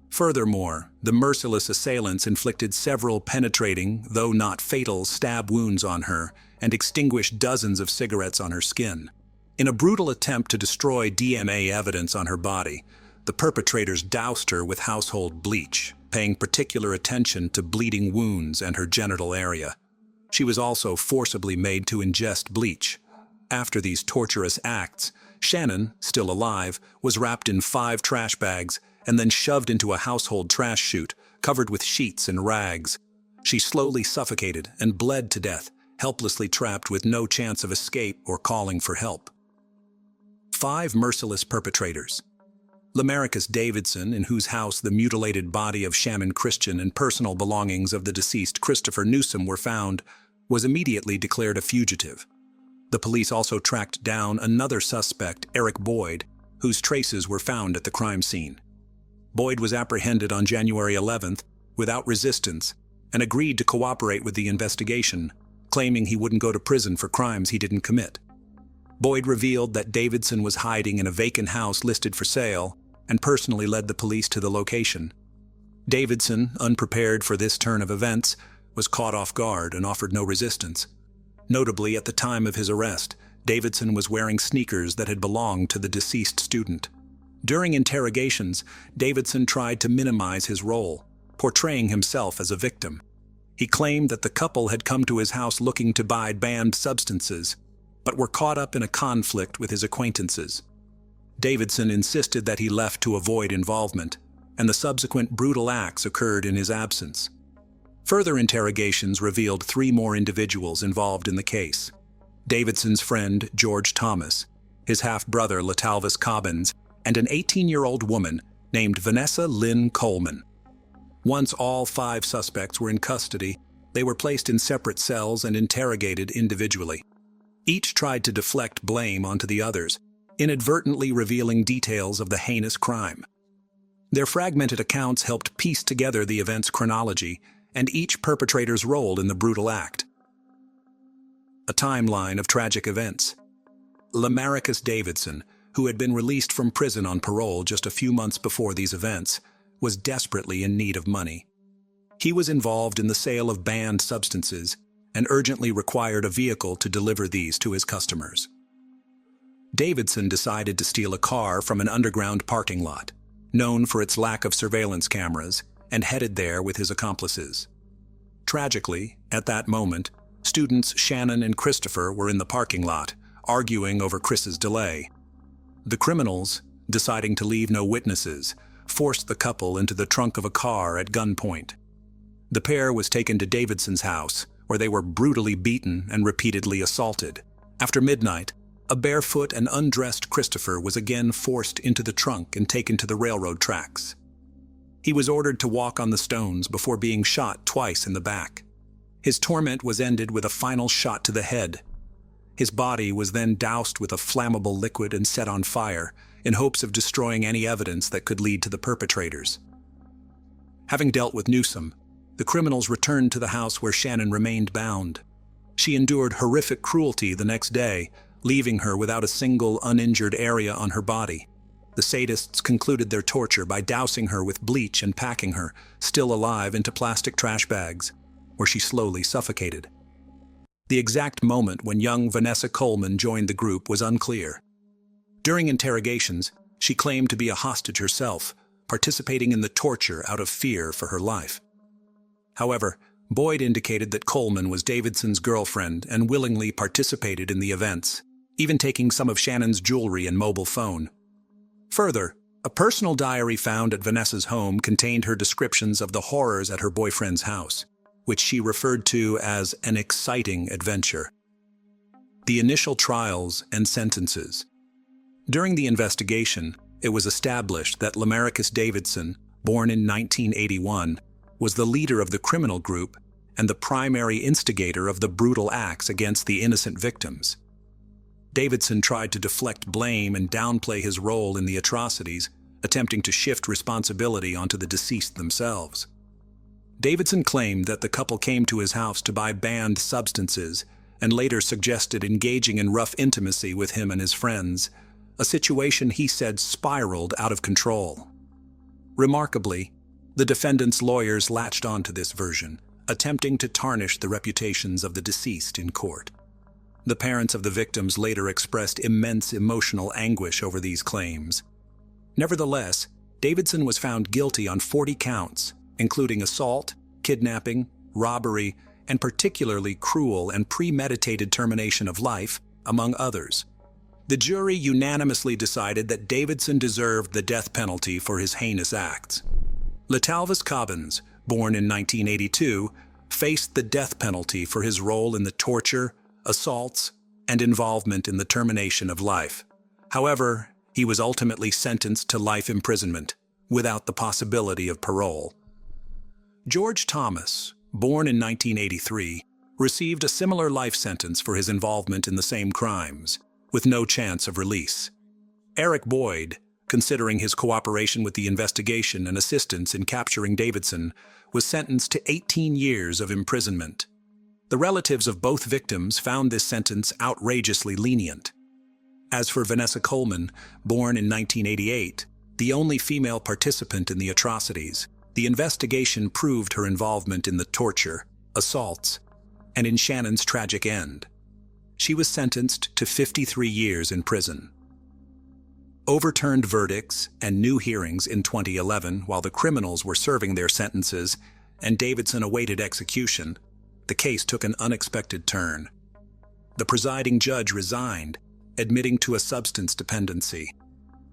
Furthermore, the merciless assailants inflicted several penetrating, though not fatal, stab wounds on her and extinguished dozens of cigarettes on her skin. In a brutal attempt to destroy DNA evidence on her body, the perpetrators doused her with household bleach, paying particular attention to bleeding wounds and her genital area. She was also forcibly made to ingest bleach. After these torturous acts, Shannon, still alive, was wrapped in 5 trash bags and then shoved into a household trash chute, covered with sheets and rags. She slowly suffocated and bled to death, helplessly trapped with no chance of escape or calling for help. 5 merciless perpetrators. Lamarcus Davidson, in whose house the mutilated body of Shannon Christian and personal belongings of the deceased Christopher Newsom were found, was immediately declared a fugitive. The police also tracked down another suspect, Eric Boyd, whose traces were found at the crime scene. Boyd was apprehended on January 11th without resistance and agreed to cooperate with the investigation, claiming he wouldn't go to prison for crimes he didn't commit. Boyd revealed that Davidson was hiding in a vacant house listed for sale and personally led the police to the location. Davidson, unprepared for this turn of events, was caught off guard and offered no resistance. Notably, at the time of his arrest, Davidson was wearing sneakers that had belonged to the deceased student. During interrogations, Davidson tried to minimize his role, portraying himself as a victim. He claimed that the couple had come to his house looking to buy banned substances, but were caught up in a conflict with his acquaintances. Davidson insisted that he left to avoid involvement, and the subsequent brutal acts occurred in his absence. Further interrogations revealed 3 more individuals involved in the case: Davidson's friend, George Thomas, his half-brother, Latalvis Cobbins, and an 18-year-old woman named Vanessa Lynn Coleman. Once all 5 suspects were in custody, they were placed in separate cells and interrogated individually. Each tried to deflect blame onto the others, inadvertently revealing details of the heinous crime. Their fragmented accounts helped piece together the event's chronology and each perpetrator's role in the brutal act. A timeline of tragic events. Lamarcus Davidson, who had been released from prison on parole just a few months before these events, was desperately in need of money. He was involved in the sale of banned substances and urgently required a vehicle to deliver these to his customers. Davidson decided to steal a car from an underground parking lot, known for its lack of surveillance cameras, and headed there with his accomplices. Tragically, at that moment, students Shannon and Christopher were in the parking lot, arguing over Chris's delay. The criminals, deciding to leave no witnesses, forced the couple into the trunk of a car at gunpoint. The pair was taken to Davidson's house, where they were brutally beaten and repeatedly assaulted. After midnight, a barefoot and undressed Christopher was again forced into the trunk and taken to the railroad tracks. He was ordered to walk on the stones before being shot twice in the back. His torment was ended with a final shot to the head. His body was then doused with a flammable liquid and set on fire, in hopes of destroying any evidence that could lead to the perpetrators. Having dealt with Newsom, the criminals returned to the house where Shannon remained bound. She endured horrific cruelty the next day, leaving her without a single uninjured area on her body. The sadists concluded their torture by dousing her with bleach and packing her, still alive, into plastic trash bags, where she slowly suffocated. The exact moment when young Vanessa Coleman joined the group was unclear. During interrogations, She claimed to be a hostage herself, participating in the torture out of fear for her life. However, Boyd indicated that Coleman was Davidson's girlfriend and willingly participated in the events, even taking some of Shannon's jewelry and mobile phone. Further, a personal diary found at Vanessa's home contained her descriptions of the horrors at her boyfriend's house, which she referred to as an exciting adventure. The initial trials and sentences. During the investigation, it was established that Lamarcus Davidson, born in 1981, was the leader of the criminal group and the primary instigator of the brutal acts against the innocent victims. Davidson tried to deflect blame and downplay his role in the atrocities, attempting to shift responsibility onto the deceased themselves. Davidson claimed that the couple came to his house to buy banned substances and later suggested engaging in rough intimacy with him and his friends, a situation he said spiraled out of control. Remarkably, the defendant's lawyers latched onto this version, attempting to tarnish the reputations of the deceased in court. The parents of the victims later expressed immense emotional anguish over these claims. Nevertheless, Davidson was found guilty on 40 counts, including assault, kidnapping, robbery, and particularly cruel and premeditated termination of life, among others. The jury unanimously decided that Davidson deserved the death penalty for his heinous acts. Latalvis Cobbins, born in 1982, faced the death penalty for his role in the torture, assaults, and involvement in the termination of life. However, he was ultimately sentenced to life imprisonment, without the possibility of parole. George Thomas, born in 1983, received a similar life sentence for his involvement in the same crimes, with no chance of release. Eric Boyd, considering his cooperation with the investigation and assistance in capturing Davidson, was sentenced to 18 years of imprisonment. The relatives of both victims found this sentence outrageously lenient. As for Vanessa Coleman, born in 1988, the only female participant in the atrocities, the investigation proved her involvement in the torture, assaults, and in Shannon's tragic end. She was sentenced to 53 years in prison. Overturned verdicts and new hearings in 2011 while the criminals were serving their sentences and Davidson awaited execution, the case took an unexpected turn. The presiding judge resigned, admitting to a substance dependency.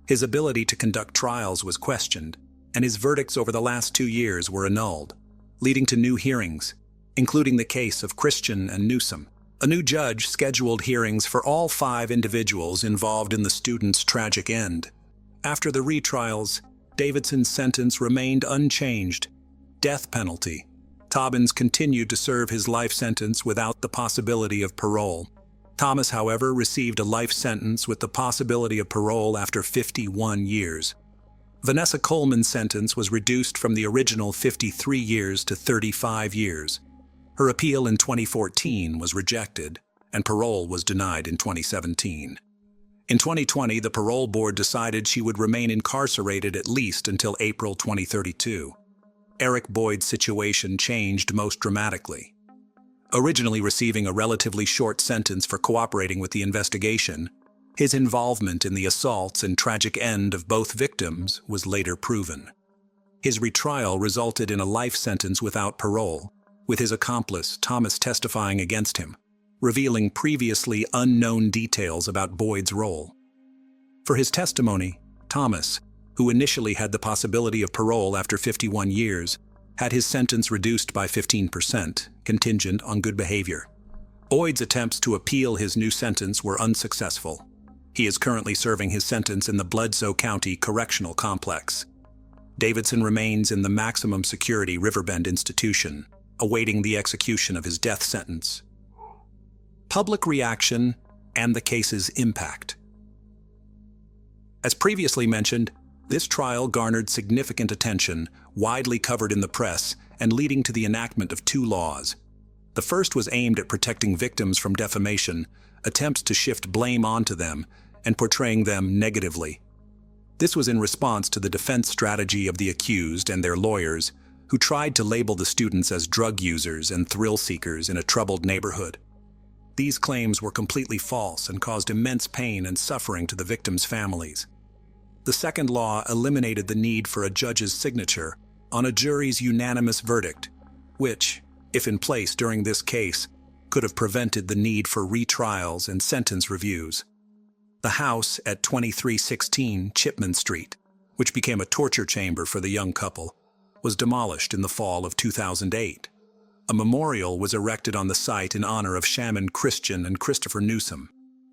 His ability to conduct trials was questioned, and his verdicts over the last 2 years were annulled, leading to new hearings, including the case of Christian and Newsom. A new judge scheduled hearings for all 5 individuals involved in the student's tragic end. After the retrials, Davidson's sentence remained unchanged: death penalty. Cobbins continued to serve his life sentence without the possibility of parole. Thomas, however, received a life sentence with the possibility of parole after 51 years. Vanessa Coleman's sentence was reduced from the original 53 years to 35 years. Her appeal in 2014 was rejected, and parole was denied in 2017. In 2020, the parole board decided she would remain incarcerated at least until April 2032. Eric Boyd's situation changed most dramatically. Originally receiving a relatively short sentence for cooperating with the investigation, his involvement in the assaults and tragic end of both victims was later proven. His retrial resulted in a life sentence without parole, with his accomplice Thomas testifying against him, revealing previously unknown details about Boyd's role. For his testimony, Thomas, who initially had the possibility of parole after 51 years, had his sentence reduced by 15%, contingent on good behavior. Boyd's attempts to appeal his new sentence were unsuccessful. He is currently serving his sentence in the Bledsoe County Correctional Complex. Davidson remains in the maximum security Riverbend institution, awaiting the execution of his death sentence. Public reaction and the case's impact. As previously mentioned, this trial garnered significant attention, widely covered in the press, and leading to the enactment of 2 laws. The first was aimed at protecting victims from defamation, attempts to shift blame onto them, and portraying them negatively. This was in response to the defense strategy of the accused and their lawyers, who tried to label the students as drug users and thrill seekers in a troubled neighborhood. These claims were completely false and caused immense pain and suffering to the victims' families. The second law eliminated the need for a judge's signature on a jury's unanimous verdict, which, if in place during this case, could have prevented the need for retrials and sentence reviews. The house at 2316 Chipman Street, which became a torture chamber for the young couple, was demolished in the fall of 2008. A memorial was erected on the site in honor of Shaman Christian and Christopher Newsom.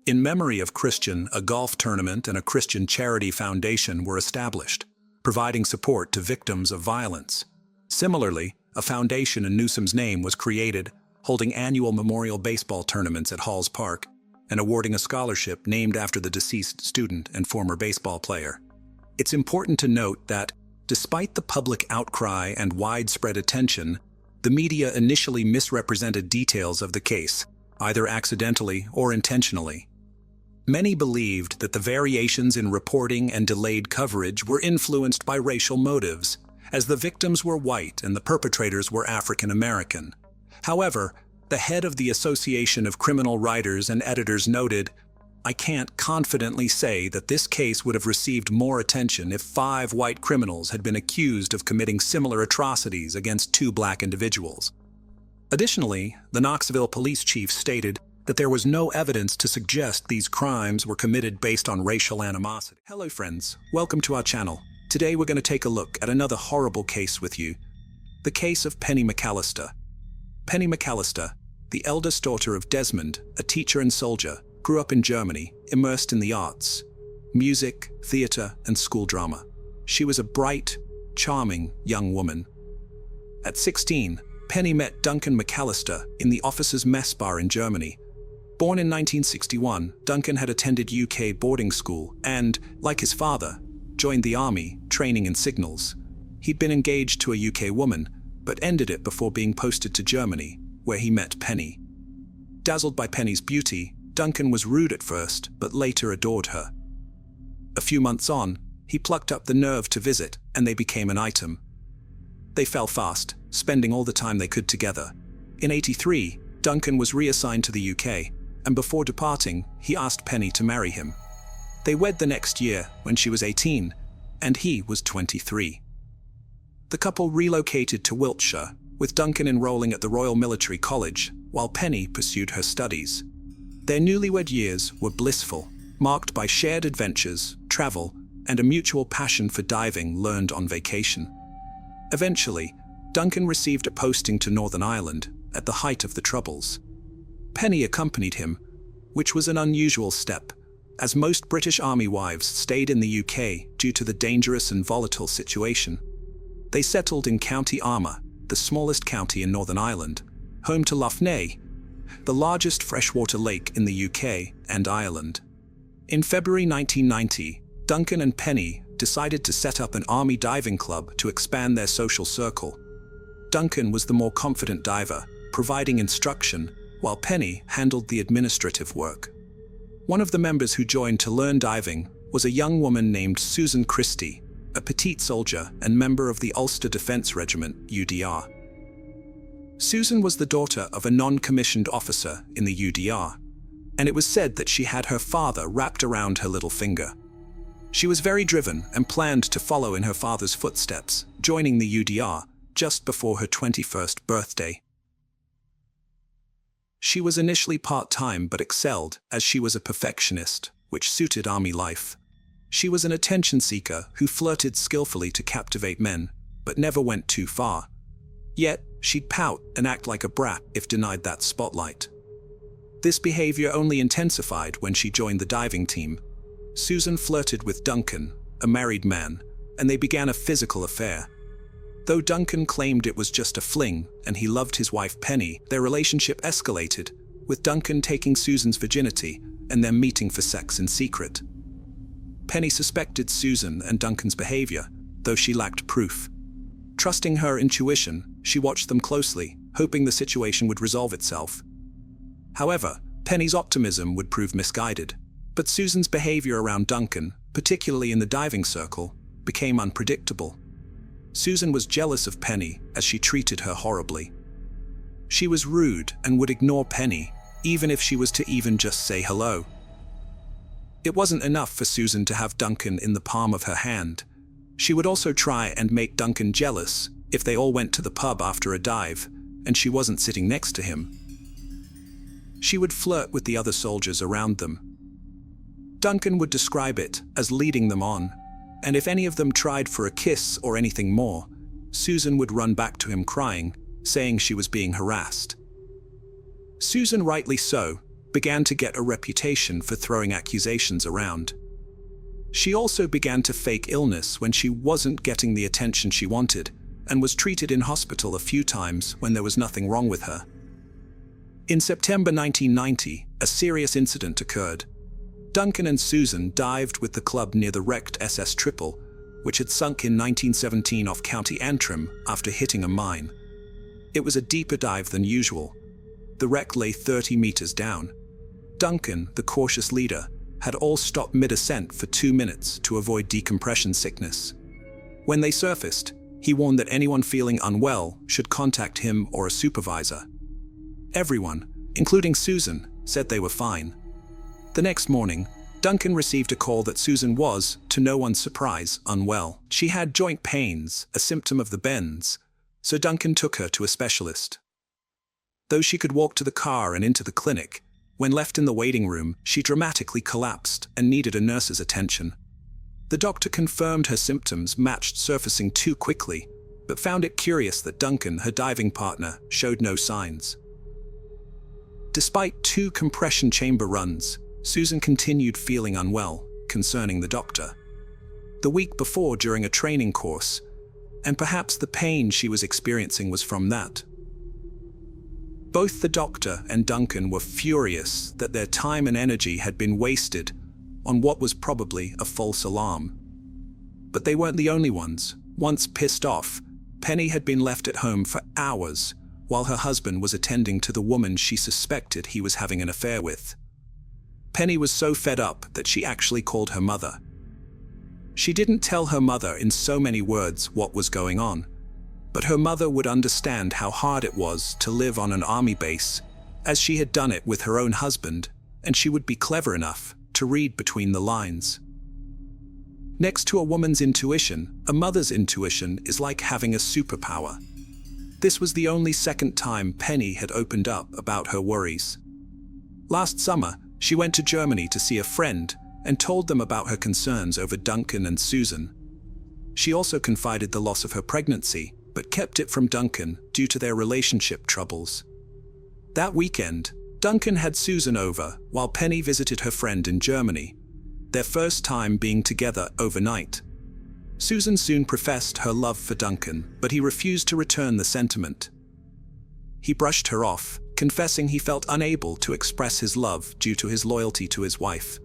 In memory of Christian, a golf tournament and a Christian charity foundation were established, providing support to victims of violence. Similarly, a foundation in Newsom's name was created, holding annual memorial baseball tournaments at Halls Park and awarding a scholarship named after the deceased student and former baseball player. It's important to note that, despite the public outcry and widespread attention, the media initially misrepresented details of the case, either accidentally or intentionally. Many believed that the variations in reporting and delayed coverage were influenced by racial motives, as the victims were white and the perpetrators were African American. However, the head of the Association of Criminal Writers and Editors noted, "I can't confidently say that this case would have received more attention if 5 white criminals had been accused of committing similar atrocities against 2 black individuals." Additionally, the Knoxville police chief stated that there was no evidence to suggest these crimes were committed based on racial animosity. Hello friends, welcome to our channel. Today we're going to take a look at another horrible case with you. The case of Penny McAllister. Penny McAllister, the eldest daughter of Desmond, a teacher and soldier, grew up in Germany, immersed in the arts, music, theater, and school drama. She was a bright, charming young woman. At 16, Penny met Duncan McAllister in the officers' mess bar in Germany. Born in 1961, Duncan had attended UK boarding school and, like his father, joined the army, training in signals. He'd been engaged to a UK woman, but ended it before being posted to Germany, where he met Penny. Dazzled by Penny's beauty, Duncan was rude at first, but later adored her. A few months on, he plucked up the nerve to visit, and they became an item. They fell fast, spending all the time they could together. In '83, Duncan was reassigned to the UK, and before departing, he asked Penny to marry him. They wed the next year, when she was 18, and he was 23. The couple relocated to Wiltshire, with Duncan enrolling at the Royal Military College, while Penny pursued her studies. Their newlywed years were blissful, marked by shared adventures, travel, and a mutual passion for diving learned on vacation. Eventually, Duncan received a posting to Northern Ireland at the height of the Troubles. Penny accompanied him, which was an unusual step, as most British Army wives stayed in the UK due to the dangerous and volatile situation. They settled in County Armagh, the smallest county in Northern Ireland, home to Lough Neagh, the largest freshwater lake in the UK and Ireland. In February 1990, Duncan and Penny decided to set up an army diving club to expand their social circle. Duncan was the more confident diver, providing instruction, while Penny handled the administrative work. One of the members who joined to learn diving was a young woman named Susan Christie, a petite soldier and member of the Ulster Defence Regiment, UDR. Susan was the daughter of a non-commissioned officer in the UDR, and it was said that she had her father wrapped around her little finger. She was very driven and planned to follow in her father's footsteps, joining the UDR just before her 21st birthday. She was initially part-time but excelled as she was a perfectionist, which suited army life. She was an attention seeker who flirted skillfully to captivate men, but never went too far. Yet, she'd pout and act like a brat if denied that spotlight. This behavior only intensified when she joined the diving team. Susan flirted with Duncan, a married man, and they began a physical affair. Though Duncan claimed it was just a fling and he loved his wife Penny, their relationship escalated, with Duncan taking Susan's virginity and them meeting for sex in secret. Penny suspected Susan and Duncan's behavior, though she lacked proof. Trusting her intuition, she watched them closely, hoping the situation would resolve itself. However, Penny's optimism would prove misguided, but Susan's behavior around Duncan, particularly in the diving circle, became unpredictable. Susan was jealous of Penny as she treated her horribly. She was rude and would ignore Penny, even if she was to even just say hello. It wasn't enough for Susan to have Duncan in the palm of her hand. She would also try and make Duncan jealous if they all went to the pub after a dive, and she wasn't sitting next to him. She would flirt with the other soldiers around them. Duncan would describe it as leading them on, and if any of them tried for a kiss or anything more, Susan would run back to him crying, saying she was being harassed. Susan, rightly so, began to get a reputation for throwing accusations around. She also began to fake illness when she wasn't getting the attention she wanted, and was treated in hospital a few times when there was nothing wrong with her. In September 1990, a serious incident occurred. Duncan and Susan dived with the club near the wrecked SS Triple, which had sunk in 1917 off County Antrim after hitting a mine. It was a deeper dive than usual. The wreck lay 30 meters down. Duncan, the cautious leader, had all stopped mid-ascent for 2 minutes to avoid decompression sickness. When they surfaced, he warned that anyone feeling unwell should contact him or a supervisor. Everyone, including Susan, said they were fine. The next morning, Duncan received a call that Susan was, to no one's surprise, unwell. She had joint pains, a symptom of the bends, so Duncan took her to a specialist. Though she could walk to the car and into the clinic, when left in the waiting room, she dramatically collapsed and needed a nurse's attention. The doctor confirmed her symptoms matched surfacing too quickly, but found it curious that Duncan, her diving partner, showed no signs. Despite 2 compression chamber runs, Susan continued feeling unwell, concerning the doctor. The week before, during a training course, and perhaps the pain she was experiencing was from that. Both the doctor and Duncan were furious that their time and energy had been wasted on what was probably a false alarm. But they weren't the only ones. Once pissed off, Penny had been left at home for hours while her husband was attending to the woman she suspected he was having an affair with. Penny was so fed up that she actually called her mother. She didn't tell her mother in so many words what was going on, but her mother would understand how hard it was to live on an army base, as she had done it with her own husband, and she would be clever enough to read between the lines. Next to a woman's intuition, a mother's intuition is like having a superpower. This was the only second time Penny had opened up about her worries. Last summer, she went to Germany to see a friend and told them about her concerns over Duncan and Susan. She also confided the loss of her pregnancy, but kept it from Duncan due to their relationship troubles. That weekend, Duncan had Susan over while Penny visited her friend in Germany, their first time being together overnight. Susan soon professed her love for Duncan, but he refused to return the sentiment. He brushed her off, confessing he felt unable to express his love due to his loyalty to his wife.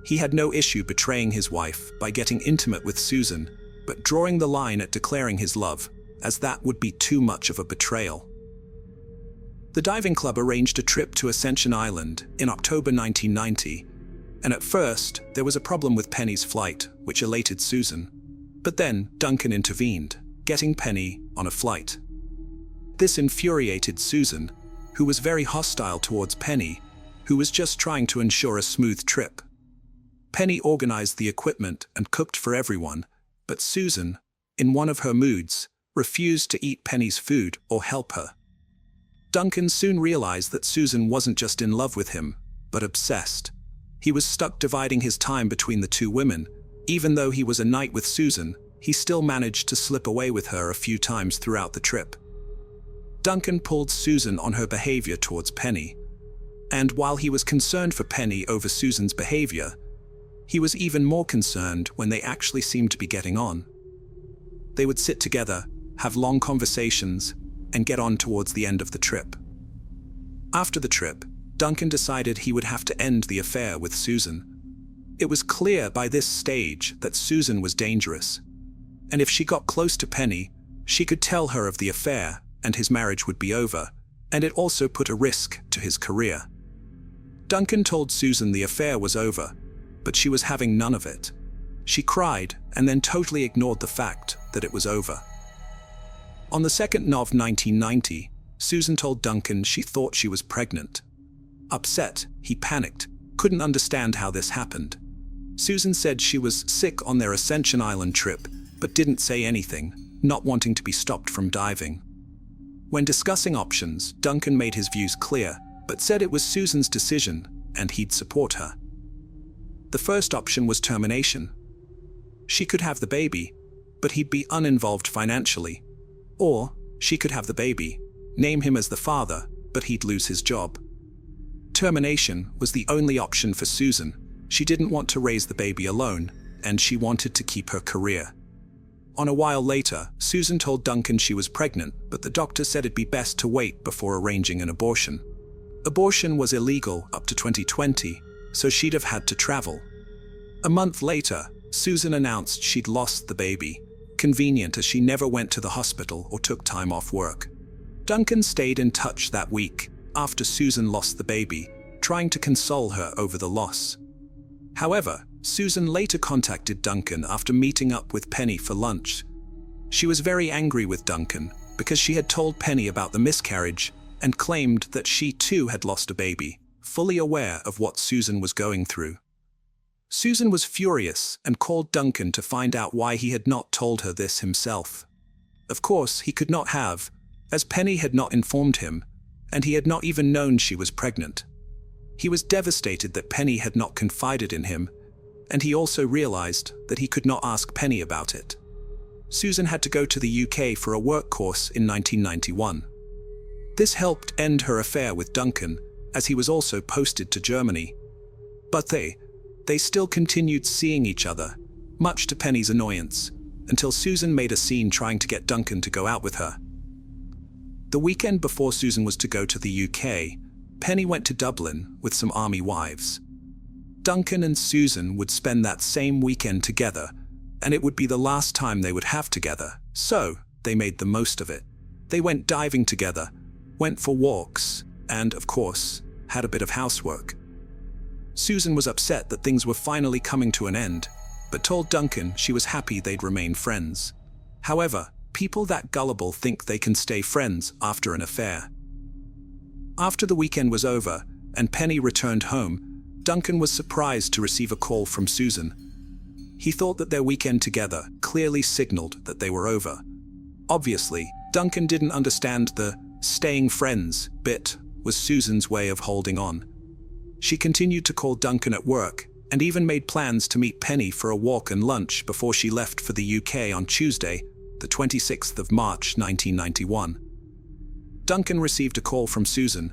He had no issue betraying his wife by getting intimate with Susan, but drawing the line at declaring his love, as that would be too much of a betrayal. The diving club arranged a trip to Ascension Island in October 1990, and at first there was a problem with Penny's flight, which elated Susan. But then Duncan intervened, getting Penny on a flight. This infuriated Susan, who was very hostile towards Penny, who was just trying to ensure a smooth trip. Penny organized the equipment and cooked for everyone, but Susan, in one of her moods, refused to eat Penny's food or help her. Duncan soon realized that Susan wasn't just in love with him, but obsessed. He was stuck dividing his time between the two women. Even though he was a knight with Susan, he still managed to slip away with her a few times throughout the trip. Duncan pulled Susan on her behavior towards Penny, and while he was concerned for Penny over Susan's behavior, he was even more concerned when they actually seemed to be getting on. They would sit together, have long conversations, and get on towards the end of the trip. After the trip, Duncan decided he would have to end the affair with Susan. It was clear by this stage that Susan was dangerous, and if she got close to Penny, she could tell her of the affair and his marriage would be over, and it also put a risk to his career. Duncan told Susan the affair was over, but she was having none of it. She cried and then totally ignored the fact that it was over. On the 2nd of 1990, Susan told Duncan she thought she was pregnant. Upset, he panicked, couldn't understand how this happened. Susan said she was sick on their Ascension Island trip, but didn't say anything, not wanting to be stopped from diving. When discussing options, Duncan made his views clear, but said it was Susan's decision, and he'd support her. The first option was termination. She could have the baby, but he'd be uninvolved financially. Or, she could have the baby, name him as the father, but he'd lose his job. Termination was the only option for Susan. She didn't want to raise the baby alone, and she wanted to keep her career. On a while later, Susan told Duncan she was pregnant, but the doctor said it'd be best to wait before arranging an abortion. Abortion was illegal up to 2020, so she'd have had to travel. A month later, Susan announced she'd lost the baby, convenient as she never went to the hospital or took time off work. Duncan stayed in touch that week after Susan lost the baby, trying to console her over the loss. However, Susan later contacted Duncan after meeting up with Penny for lunch. She was very angry with Duncan because she had told Penny about the miscarriage and claimed that she too had lost a baby, fully aware of what Susan was going through. Susan was furious and called Duncan to find out why he had not told her this himself. Of course, he could not have, as Penny had not informed him, and he had not even known she was pregnant. He was devastated that Penny had not confided in him, and he also realized that he could not ask Penny about it. Susan had to go to the UK for a work course in 1991. This helped end her affair with Duncan, as he was also posted to Germany. But they still continued seeing each other, much to Penny's annoyance, until Susan made a scene trying to get Duncan to go out with her. The weekend before Susan was to go to the UK, Penny went to Dublin with some army wives. Duncan and Susan would spend that same weekend together, and it would be the last time they would have together, so they made the most of it. They went diving together, went for walks, and, of course, had a bit of housework. Susan was upset that things were finally coming to an end, but told Duncan she was happy they'd remain friends. However, people that gullible think they can stay friends after an affair. After the weekend was over, and Penny returned home, Duncan was surprised to receive a call from Susan. He thought that their weekend together clearly signaled that they were over. Obviously, Duncan didn't understand the staying friends bit was Susan's way of holding on. She continued to call Duncan at work, and even made plans to meet Penny for a walk and lunch before she left for the UK on Tuesday, the 26th of March 1991. Duncan received a call from Susan.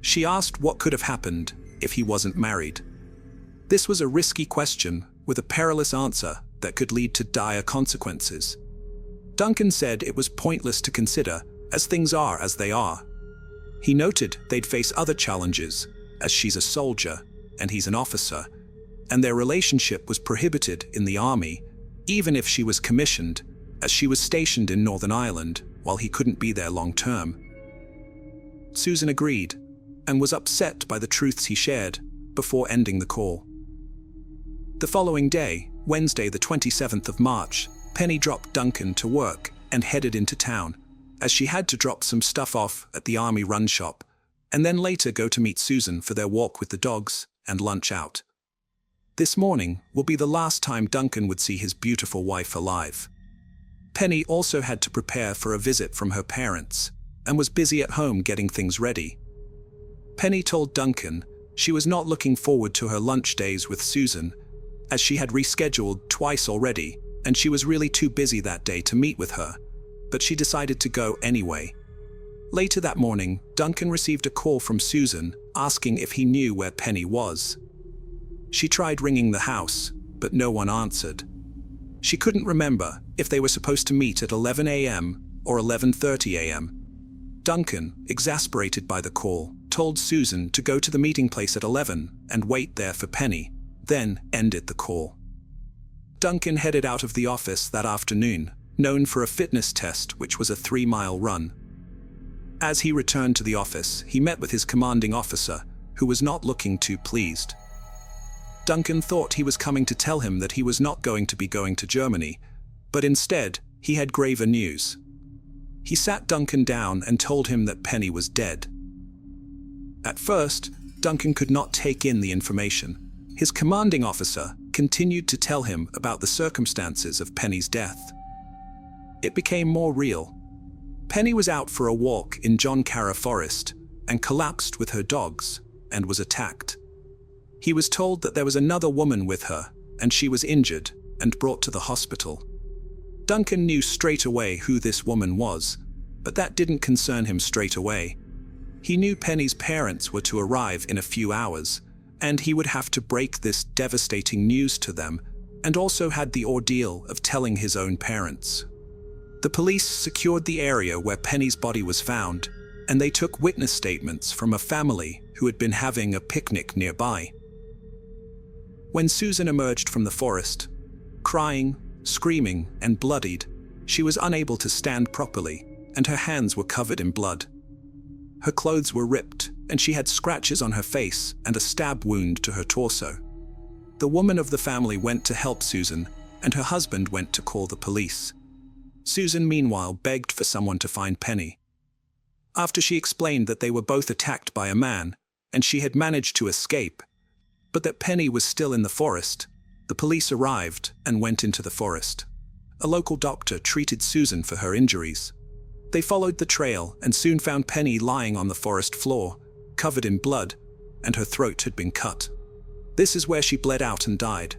She asked what could have happened if he wasn't married. This was a risky question with a perilous answer that could lead to dire consequences. Duncan said it was pointless to consider, as things are as they are. He noted they'd face other challenges, as she's a soldier and he's an officer, and their relationship was prohibited in the army, even if she was commissioned, as she was stationed in Northern Ireland while he couldn't be there long term. Susan agreed, and was upset by the truths he shared before ending the call. The following day, Wednesday the 27th of March, Penny dropped Duncan to work and headed into town, as she had to drop some stuff off at the army run shop, and then later go to meet Susan for their walk with the dogs and lunch out. This morning will be the last time Duncan would see his beautiful wife alive. Penny also had to prepare for a visit from her parents, and was busy at home getting things ready. Penny told Duncan she was not looking forward to her lunch days with Susan, as she had rescheduled twice already, and she was really too busy that day to meet with her, but she decided to go anyway. Later that morning, Duncan received a call from Susan asking if he knew where Penny was. She tried ringing the house, but no one answered. She couldn't remember if they were supposed to meet at 11 a.m. or 11:30 a.m. Duncan, exasperated by the call, told Susan to go to the meeting place at 11 and wait there for Penny, then ended the call. Duncan headed out of the office that afternoon, known for a fitness test which was a 3-mile run. As he returned to the office, he met with his commanding officer, who was not looking too pleased. Duncan thought he was coming to tell him that he was not going to be going to Germany, but instead, he had graver news. He sat Duncan down and told him that Penny was dead. At first, Duncan could not take in the information. His commanding officer continued to tell him about the circumstances of Penny's death. It became more real. Penny was out for a walk in John Carra Forest and collapsed with her dogs and was attacked. He was told that there was another woman with her and she was injured and brought to the hospital. Duncan knew straight away who this woman was, but that didn't concern him straight away. He knew Penny's parents were to arrive in a few hours, and he would have to break this devastating news to them, and also had the ordeal of telling his own parents. The police secured the area where Penny's body was found, and they took witness statements from a family who had been having a picnic nearby. When Susan emerged from the forest, crying, screaming, and bloodied, she was unable to stand properly, and her hands were covered in blood. Her clothes were ripped, and she had scratches on her face and a stab wound to her torso. The woman of the family went to help Susan, and her husband went to call the police. Susan, meanwhile, begged for someone to find Penny. After she explained that they were both attacked by a man, and she had managed to escape, but that Penny was still in the forest, the police arrived and went into the forest. A local doctor treated Susan for her injuries. They followed the trail and soon found Penny lying on the forest floor, covered in blood, and her throat had been cut. This is where she bled out and died.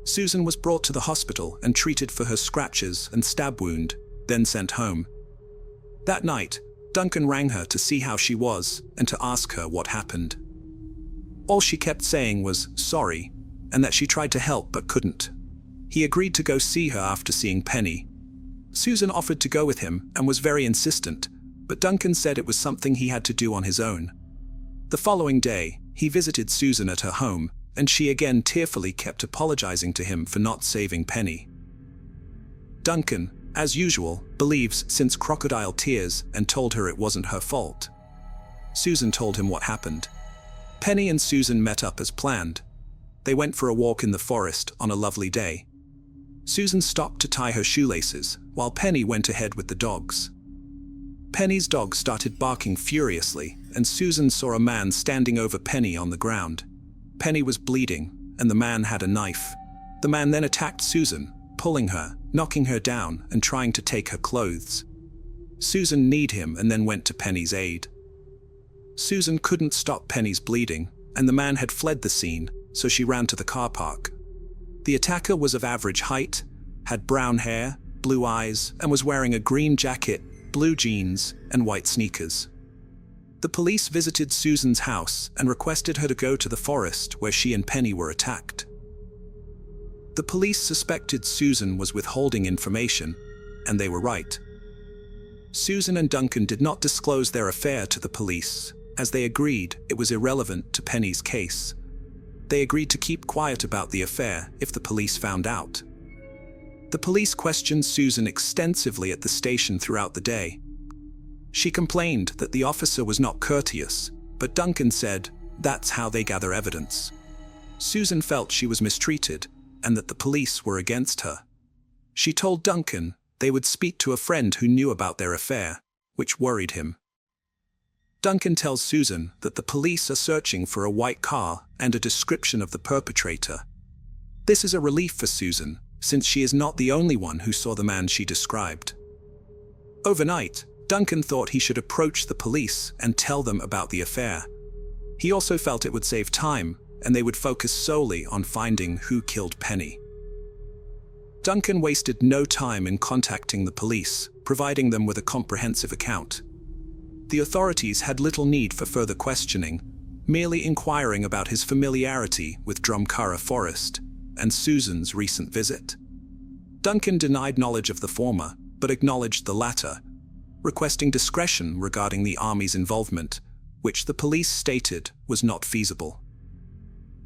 Susan was brought to the hospital and treated for her scratches and stab wound, then sent home. That night, Duncan rang her to see how she was and to ask her what happened. All she kept saying was sorry, and that she tried to help but couldn't. He agreed to go see her after seeing Penny. Susan offered to go with him and was very insistent, but Duncan said it was something he had to do on his own. The following day, he visited Susan at her home, and she again tearfully kept apologizing to him for not saving Penny. Duncan, as usual, believes since crocodile tears and told her it wasn't her fault. Susan told him what happened. Penny and Susan met up as planned. They went for a walk in the forest on a lovely day. Susan stopped to tie her shoelaces, while Penny went ahead with the dogs. Penny's dog started barking furiously, and Susan saw a man standing over Penny on the ground. Penny was bleeding, and the man had a knife. The man then attacked Susan, pulling her, knocking her down, and trying to take her clothes. Susan kneed him and then went to Penny's aid. Susan couldn't stop Penny's bleeding, and the man had fled the scene, so she ran to the car park. The attacker was of average height, had brown hair, blue eyes, and was wearing a green jacket, blue jeans, and white sneakers. The police visited Susan's house and requested her to go to the forest where she and Penny were attacked. The police suspected Susan was withholding information, and they were right. Susan and Duncan did not disclose their affair to the police, as they agreed it was irrelevant to Penny's case. They agreed to keep quiet about the affair if the police found out. The police questioned Susan extensively at the station throughout the day. She complained that the officer was not courteous, but Duncan said that's how they gather evidence. Susan felt she was mistreated and that the police were against her. She told Duncan they would speak to a friend who knew about their affair, which worried him. Duncan tells Susan that the police are searching for a white car and a description of the perpetrator. This is a relief for Susan, since she is not the only one who saw the man she described. Overnight, Duncan thought he should approach the police and tell them about the affair. He also felt it would save time, and they would focus solely on finding who killed Penny. Duncan wasted no time in contacting the police, providing them with a comprehensive account. The authorities had little need for further questioning, merely inquiring about his familiarity with Drumcarra Forest and Susan's recent visit. Duncan denied knowledge of the former, but acknowledged the latter, requesting discretion regarding the army's involvement, which the police stated was not feasible.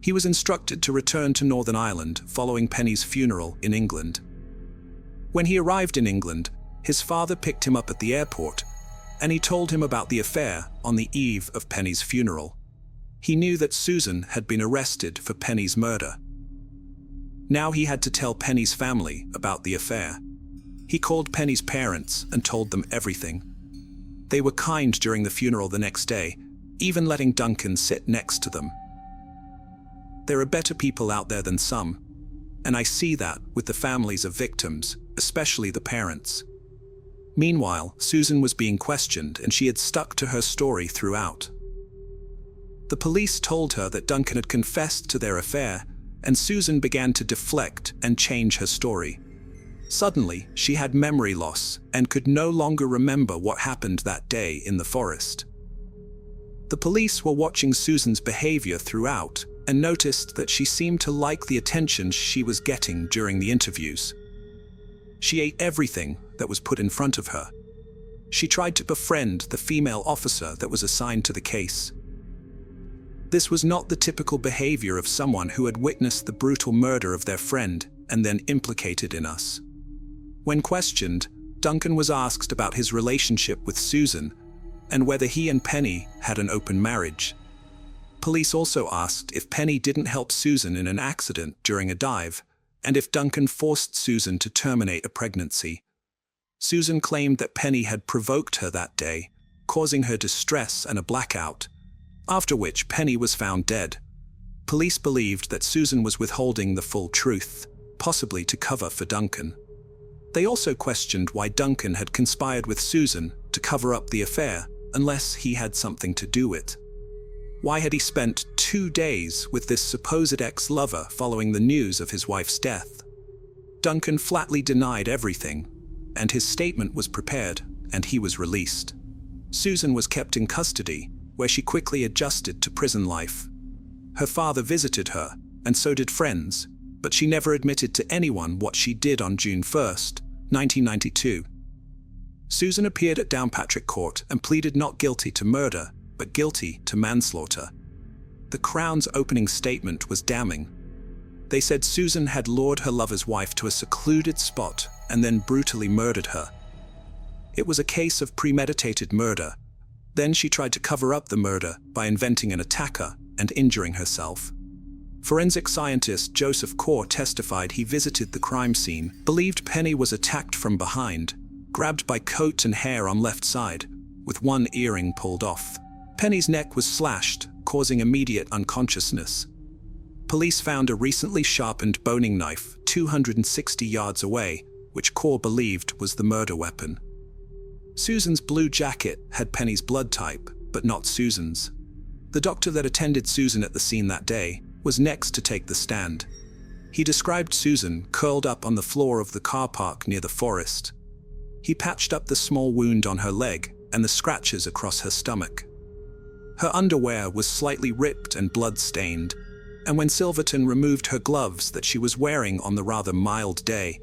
He was instructed to return to Northern Ireland following Penny's funeral in England. When he arrived in England, his father picked him up at the airport, and he told him about the affair on the eve of Penny's funeral. He knew that Susan had been arrested for Penny's murder. Now he had to tell Penny's family about the affair. He called Penny's parents and told them everything. They were kind during the funeral the next day, even letting Duncan sit next to them. There are better people out there than some, and I see that with the families of victims, especially the parents. Meanwhile, Susan was being questioned and she had stuck to her story throughout. The police told her that Duncan had confessed to their affair, and Susan began to deflect and change her story. Suddenly, she had memory loss and could no longer remember what happened that day in the forest. The police were watching Susan's behavior throughout and noticed that she seemed to like the attention she was getting during the interviews. She ate everything that was put in front of her. She tried to befriend the female officer that was assigned to the case. This was not the typical behavior of someone who had witnessed the brutal murder of their friend and then implicated in us. When questioned, Duncan was asked about his relationship with Susan and whether he and Penny had an open marriage. Police also asked if Penny didn't help Susan in an accident during a dive, and if Duncan forced Susan to terminate a pregnancy. Susan claimed that Penny had provoked her that day, causing her distress and a blackout, after which Penny was found dead. Police believed that Susan was withholding the full truth, possibly to cover for Duncan. They also questioned why Duncan had conspired with Susan to cover up the affair, unless he had something to do with it. Why had he spent 2 days with this supposed ex-lover following the news of his wife's death? Duncan flatly denied everything, and his statement was prepared, and he was released. Susan was kept in custody, where she quickly adjusted to prison life. Her father visited her, and so did friends, but she never admitted to anyone what she did on June 1st, 1992. Susan appeared at Downpatrick Court and pleaded not guilty to murder, but guilty to manslaughter. The Crown's opening statement was damning. They said Susan had lured her lover's wife to a secluded spot and then brutally murdered her. It was a case of premeditated murder. Then she tried to cover up the murder by inventing an attacker and injuring herself. Forensic scientist Joseph Corr testified he visited the crime scene, believed Penny was attacked from behind, grabbed by coat and hair on left side, with one earring pulled off. Penny's neck was slashed, causing immediate unconsciousness. Police found a recently sharpened boning knife 260 yards away, which Corr believed was the murder weapon. Susan's blue jacket had Penny's blood type, but not Susan's. The doctor that attended Susan at the scene that day was next to take the stand. He described Susan curled up on the floor of the car park near the forest. He patched up the small wound on her leg and the scratches across her stomach. Her underwear was slightly ripped and blood-stained, and when Silverton removed her gloves that she was wearing on the rather mild day,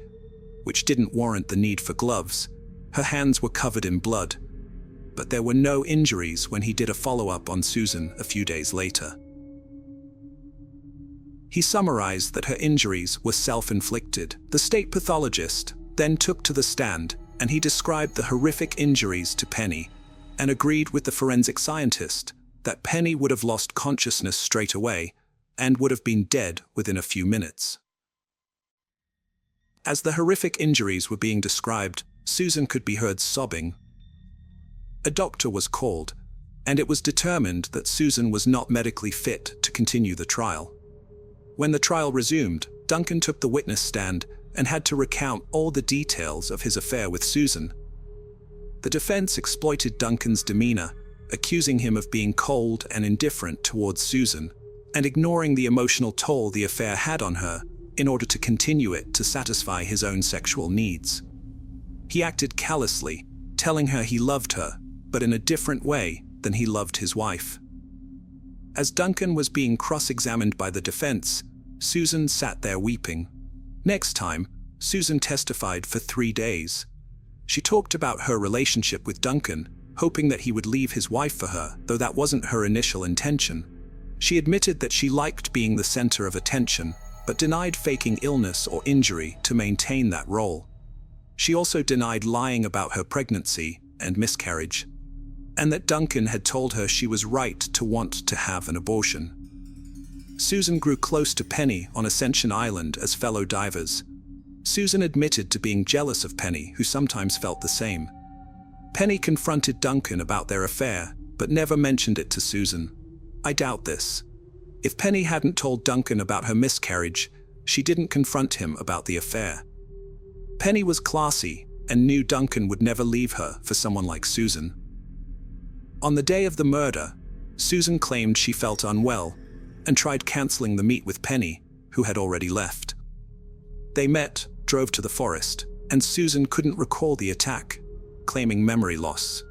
which didn't warrant the need for gloves, her hands were covered in blood. But there were no injuries when he did a follow-up on Susan a few days later. He summarized that her injuries were self-inflicted. The state pathologist then took to the stand and he described the horrific injuries to Penny and agreed with the forensic scientist that Penny would have lost consciousness straight away and would have been dead within a few minutes. As the horrific injuries were being described, Susan could be heard sobbing. A doctor was called, and it was determined that Susan was not medically fit to continue the trial. When the trial resumed, Duncan took the witness stand and had to recount all the details of his affair with Susan. The defense exploited Duncan's demeanor, accusing him of being cold and indifferent towards Susan, and ignoring the emotional toll the affair had on her in order to continue it to satisfy his own sexual needs. He acted callously, telling her he loved her, but in a different way than he loved his wife. As Duncan was being cross-examined by the defense, Susan sat there weeping. Next time, Susan testified for 3 days. She talked about her relationship with Duncan, hoping that he would leave his wife for her, though that wasn't her initial intention. She admitted that she liked being the center of attention, but denied faking illness or injury to maintain that role. She also denied lying about her pregnancy and miscarriage, and that Duncan had told her she was right to want to have an abortion. Susan grew close to Penny on Ascension Island as fellow divers. Susan admitted to being jealous of Penny, who sometimes felt the same. Penny confronted Duncan about their affair, but never mentioned it to Susan. I doubt this. If Penny hadn't told Duncan about her miscarriage, she didn't confront him about the affair. Penny was classy and knew Duncan would never leave her for someone like Susan. On the day of the murder, Susan claimed she felt unwell and tried canceling the meet with Penny, who had already left. They met, drove to the forest, and Susan couldn't recall the attack, claiming memory loss.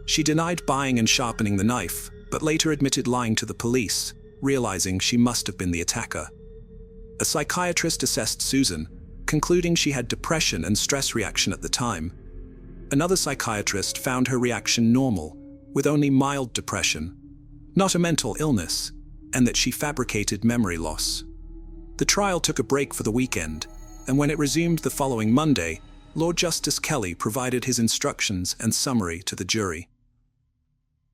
She denied buying and sharpening the knife, but later admitted lying to the police, realizing she must have been the attacker. A psychiatrist assessed Susan, concluding she had depression and stress reaction at the time. Another psychiatrist found her reaction normal, with only mild depression, not a mental illness, and that she fabricated memory loss. The trial took a break for the weekend, and when it resumed the following Monday, Lord Justice Kelly provided his instructions and summary to the jury.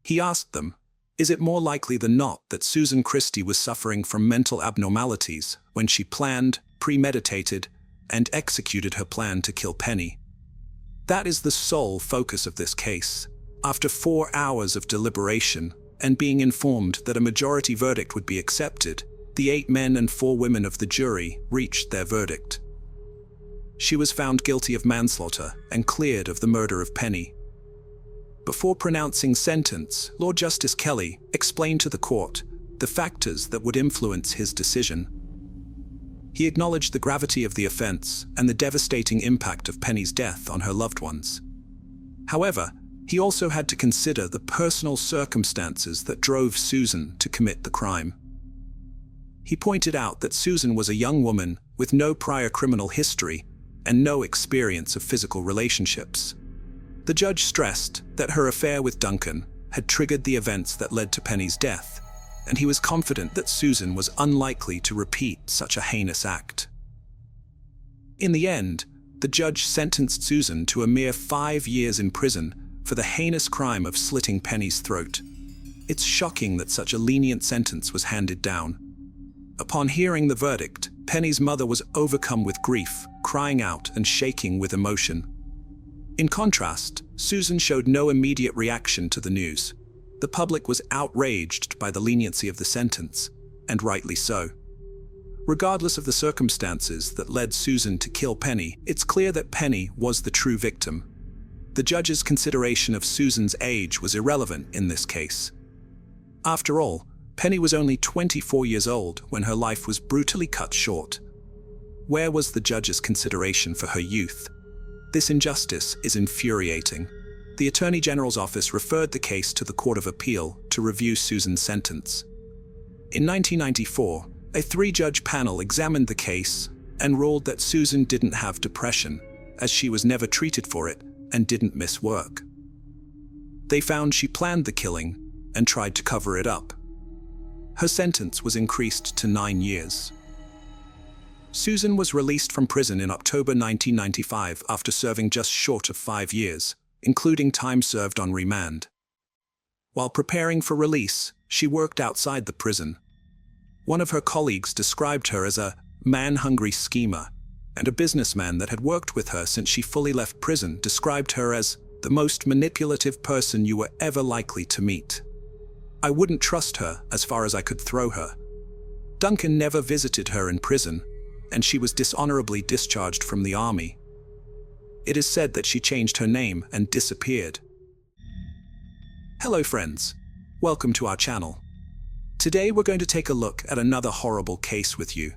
He asked them, is it more likely than not that Susan Christie was suffering from mental abnormalities when she planned, premeditated, and executed her plan to kill Penny? That is the sole focus of this case. After 4 hours of deliberation, and being informed that a majority verdict would be accepted, the 8 men and 4 women of the jury reached their verdict. She was found guilty of manslaughter and cleared of the murder of Penny. Before pronouncing sentence, Lord Justice Kelly explained to the court the factors that would influence his decision. He acknowledged the gravity of the offense and the devastating impact of Penny's death on her loved ones. However, he also had to consider the personal circumstances that drove Susan to commit the crime. He pointed out that Susan was a young woman with no prior criminal history and no experience of physical relationships. The judge stressed that her affair with Duncan had triggered the events that led to Penny's death, and he was confident that Susan was unlikely to repeat such a heinous act. In the end, the judge sentenced Susan to a mere 5 years in prison for the heinous crime of slitting Penny's throat. It's shocking that such a lenient sentence was handed down. Upon hearing the verdict, Penny's mother was overcome with grief, crying out and shaking with emotion. In contrast, Susan showed no immediate reaction to the news. The public was outraged by the leniency of the sentence, and rightly so. Regardless of the circumstances that led Susan to kill Penny, it's clear that Penny was the true victim. The judge's consideration of Susan's age was irrelevant in this case. After all, Penny was only 24 years old when her life was brutally cut short. Where was the judge's consideration for her youth? This injustice is infuriating. The Attorney General's office referred the case to the Court of Appeal to review Susan's sentence. In 1994, a 3-judge panel examined the case and ruled that Susan didn't have depression, as she was never treated for it and didn't miss work. They found she planned the killing and tried to cover it up. Her sentence was increased to 9 years. Susan was released from prison in October 1995 after serving just short of 5 years, including time served on remand. While preparing for release, she worked outside the prison. One of her colleagues described her as a man-hungry schemer, and a businessman that had worked with her since she fully left prison described her as the most manipulative person you were ever likely to meet. I wouldn't trust her as far as I could throw her. Duncan never visited her in prison, and she was dishonorably discharged from the army. It is said that she changed her name and disappeared. Hello friends, welcome to our channel. Today we're going to take a look at another horrible case with you.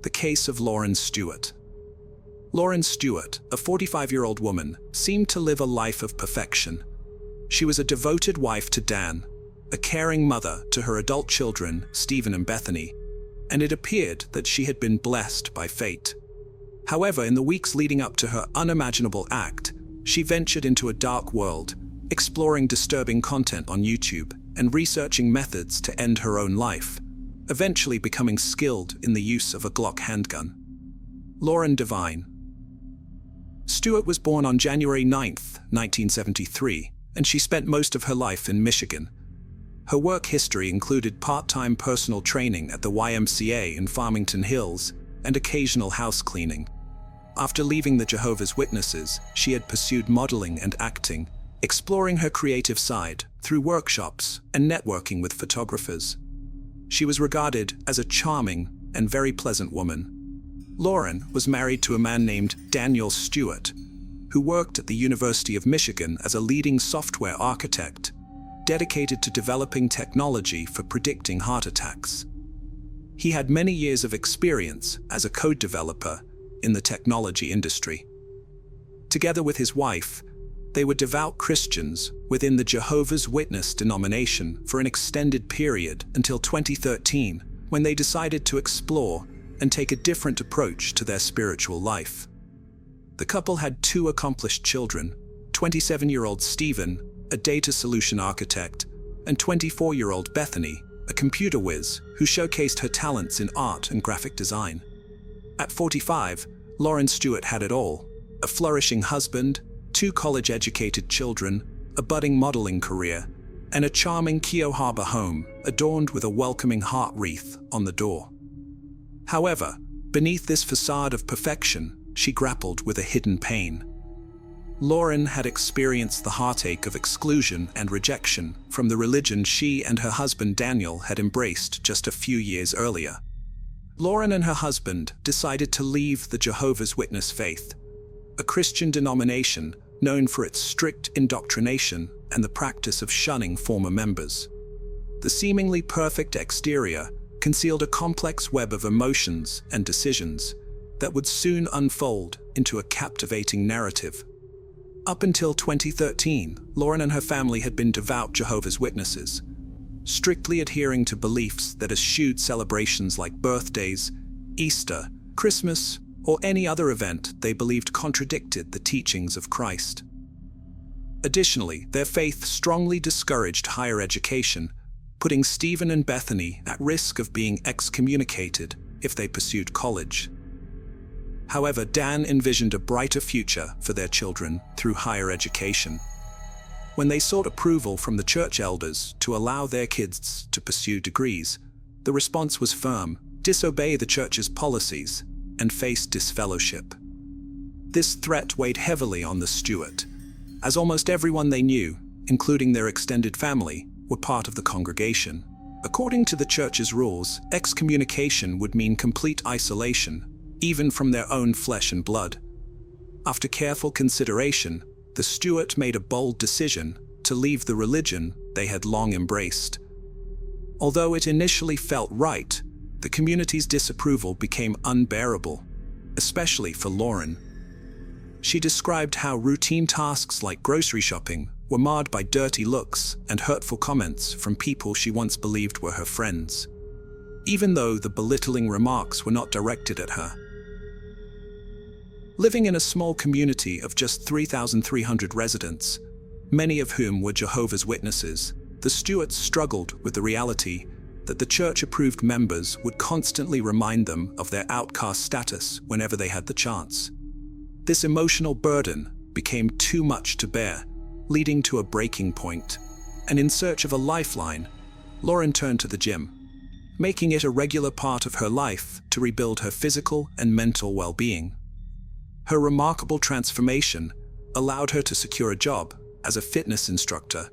The case of Lauren Stewart. Lauren Stewart, a 45-year-old woman, seemed to live a life of perfection. She was a devoted wife to Dan, a caring mother to her adult children, Stephen and Bethany, and it appeared that she had been blessed by fate. However, in the weeks leading up to her unimaginable act, she ventured into a dark world, exploring disturbing content on YouTube and researching methods to end her own life, eventually becoming skilled in the use of a Glock handgun. Lauren Devine. Stewart was born on January 9, 1973, and she spent most of her life in Michigan. Her work history included part-time personal training at the YMCA in Farmington Hills and occasional house cleaning. After leaving the Jehovah's Witnesses, she had pursued modeling and acting, exploring her creative side through workshops and networking with photographers. She was regarded as a charming and very pleasant woman. Lauren was married to a man named Daniel Stewart, who worked at the University of Michigan as a leading software architect, dedicated to developing technology for predicting heart attacks. He had many years of experience as a code developer in the technology industry. Together with his wife, they were devout Christians within the Jehovah's Witness denomination for an extended period until 2013, when they decided to explore and take a different approach to their spiritual life. The couple had two accomplished children, 27-year-old Stephen, a data solution architect, and 24-year-old Bethany, a computer whiz who showcased her talents in art and graphic design. At 45, Lauren Stewart had it all: a flourishing husband, two college-educated children, a budding modeling career, and a charming Keio Harbor home adorned with a welcoming heart wreath on the door. However, beneath this facade of perfection, she grappled with a hidden pain. Lauren had experienced the heartache of exclusion and rejection from the religion she and her husband Daniel had embraced just a few years earlier. Lauren and her husband decided to leave the Jehovah's Witness faith, a Christian denomination known for its strict indoctrination and the practice of shunning former members. The seemingly perfect exterior concealed a complex web of emotions and decisions that would soon unfold into a captivating narrative. Up until 2013, Lauren and her family had been devout Jehovah's Witnesses, strictly adhering to beliefs that eschewed celebrations like birthdays, Easter, Christmas, or any other event they believed contradicted the teachings of Christ. Additionally, their faith strongly discouraged higher education, putting Stephen and Bethany at risk of being excommunicated if they pursued college. However, Dan envisioned a brighter future for their children through higher education. When they sought approval from the church elders to allow their kids to pursue degrees, the response was firm: disobey the church's policies and face disfellowship. This threat weighed heavily on the Stewart, as almost everyone they knew, including their extended family, were part of the congregation. According to the church's rules, excommunication would mean complete isolation, even from their own flesh and blood. After careful consideration, the Stewart made a bold decision to leave the religion they had long embraced. Although it initially felt right, the community's disapproval became unbearable, especially for Lauren. She described how routine tasks like grocery shopping were marred by dirty looks and hurtful comments from people she once believed were her friends, even though the belittling remarks were not directed at her. Living in a small community of just 3,300 residents, many of whom were Jehovah's Witnesses, the Stewarts struggled with the reality that the church-approved members would constantly remind them of their outcast status whenever they had the chance. This emotional burden became too much to bear, leading to a breaking point, and in search of a lifeline, Lauren turned to the gym, making it a regular part of her life to rebuild her physical and mental well-being. Her remarkable transformation allowed her to secure a job as a fitness instructor,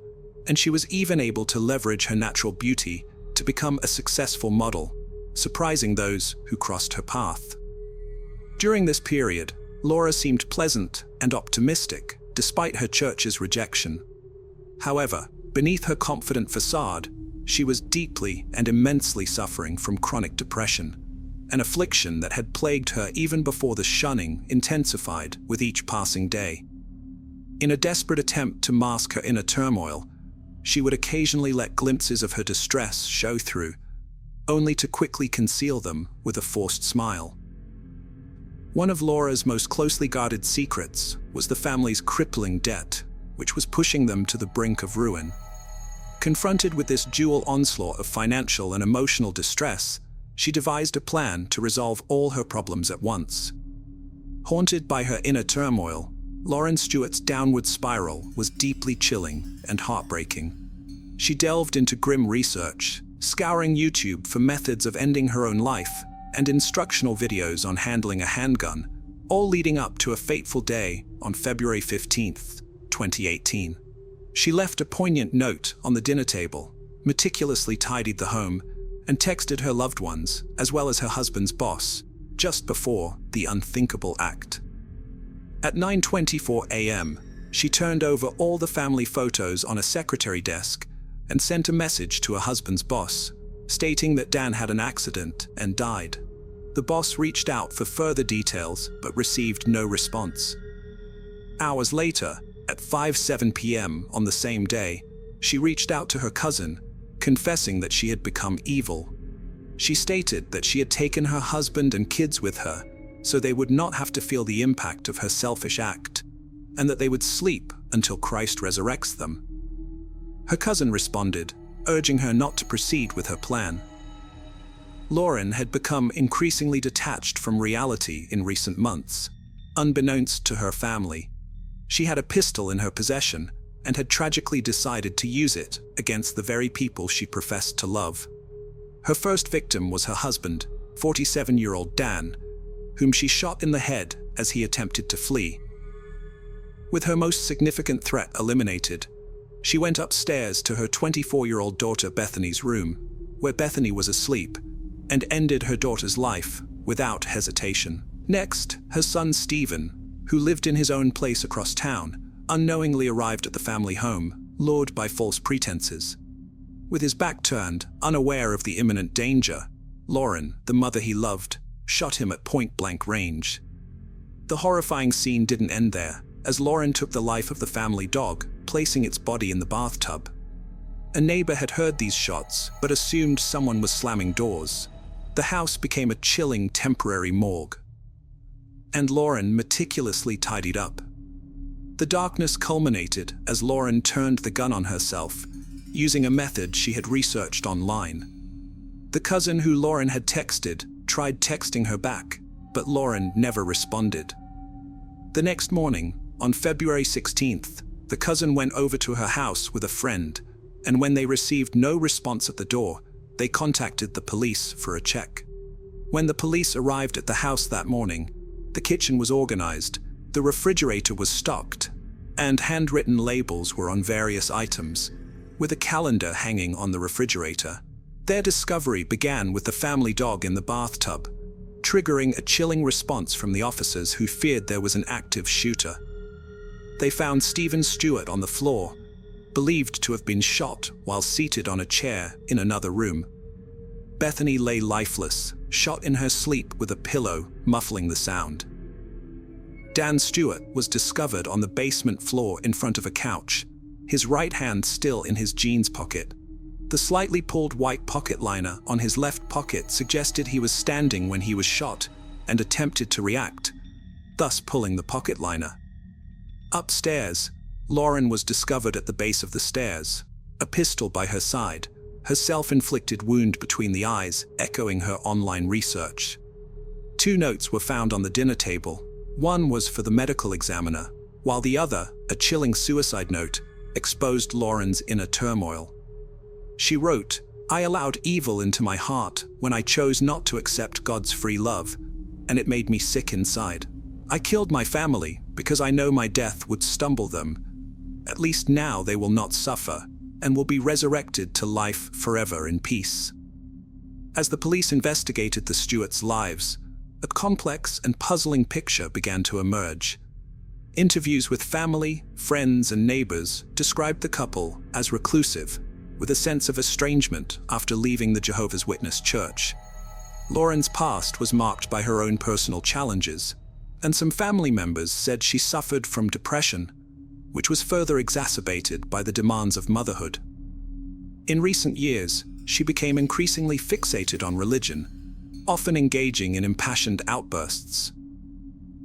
and she was even able to leverage her natural beauty to become a successful model, surprising those who crossed her path. During this period, Laura seemed pleasant and optimistic despite her church's rejection. However, beneath her confident facade, she was deeply and immensely suffering from chronic depression, an affliction that had plagued her even before the shunning intensified with each passing day. In a desperate attempt to mask her inner turmoil, she would occasionally let glimpses of her distress show through, only to quickly conceal them with a forced smile. One of Laura's most closely guarded secrets was the family's crippling debt, which was pushing them to the brink of ruin. Confronted with this dual onslaught of financial and emotional distress, she devised a plan to resolve all her problems at once. Haunted by her inner turmoil, Lauren Stewart's downward spiral was deeply chilling and heartbreaking. She delved into grim research, scouring YouTube for methods of ending her own life and instructional videos on handling a handgun, all leading up to a fateful day on February 15, 2018. She left a poignant note on the dinner table, meticulously tidied the home, and texted her loved ones, as well as her husband's boss, just before the unthinkable act. At 9:24 a.m., she turned over all the family photos on a secretary desk and sent a message to her husband's boss, stating that Dan had an accident and died. The boss reached out for further details but received no response. Hours later, at 5:07 p.m. on the same day, she reached out to her cousin, confessing that she had become evil. She stated that she had taken her husband and kids with her so they would not have to feel the impact of her selfish act, and that they would sleep until Christ resurrects them. Her cousin responded, urging her not to proceed with her plan. Lauren had become increasingly detached from reality in recent months. Unbeknownst to her family, she had a pistol in her possession and had tragically decided to use it against the very people she professed to love. Her first victim was her husband, 47-year-old Dan, whom she shot in the head as he attempted to flee. With her most significant threat eliminated, she went upstairs to her 24-year-old daughter Bethany's room, where Bethany was asleep, and ended her daughter's life without hesitation. Next, her son Stephen, who lived in his own place across town, unknowingly arrived at the family home, lured by false pretenses. With his back turned, unaware of the imminent danger, Lauren, the mother he loved, shot him at point-blank range. The horrifying scene didn't end there, as Lauren took the life of the family dog, placing its body in the bathtub. A neighbor had heard these shots, but assumed someone was slamming doors. The house became a chilling temporary morgue, and Lauren meticulously tidied up. The darkness culminated as Lauren turned the gun on herself, using a method she had researched online. The cousin who Lauren had texted tried texting her back, but Lauren never responded. The next morning, on February 16th, the cousin went over to her house with a friend, and when they received no response at the door, they contacted the police for a check. When the police arrived at the house that morning, the kitchen was organized, the refrigerator was stocked, and handwritten labels were on various items, with a calendar hanging on the refrigerator. Their discovery began with the family dog in the bathtub, triggering a chilling response from the officers who feared there was an active shooter. They found Stephen Stewart on the floor, believed to have been shot while seated on a chair in another room. Bethany lay lifeless, shot in her sleep with a pillow muffling the sound. Dan Stewart was discovered on the basement floor in front of a couch, his right hand still in his jeans pocket. The slightly pulled white pocket liner on his left pocket suggested he was standing when he was shot and attempted to react, thus pulling the pocket liner. Upstairs, Lauren was discovered at the base of the stairs, a pistol by her side, her self-inflicted wound between the eyes echoing her online research. 2 notes were found on the dinner table. One was for the medical examiner, while the other, a chilling suicide note, exposed Lauren's inner turmoil. She wrote, "I allowed evil into my heart when I chose not to accept God's free love, and it made me sick inside. I killed my family because I know my death would stumble them. At least now they will not suffer, and will be resurrected to life forever in peace." As the police investigated the Stewarts' lives, a complex and puzzling picture began to emerge. Interviews with family, friends, and neighbors described the couple as reclusive, with a sense of estrangement after leaving the Jehovah's Witness church. Lauren's past was marked by her own personal challenges, and some family members said she suffered from depression, which was further exacerbated by the demands of motherhood. In recent years, she became increasingly fixated on religion, often engaging in impassioned outbursts.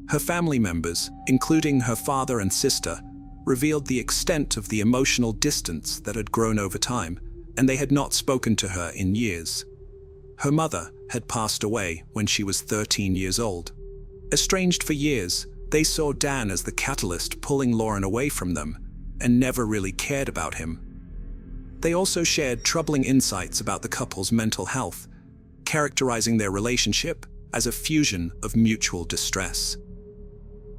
Her family members, including her father and sister, revealed the extent of the emotional distance that had grown over time, and they had not spoken to her in years. Her mother had passed away when she was 13 years old. Estranged for years, they saw Dan as the catalyst pulling Lauren away from them, and never really cared about him. They also shared troubling insights about the couple's mental health, characterizing their relationship as a fusion of mutual distress.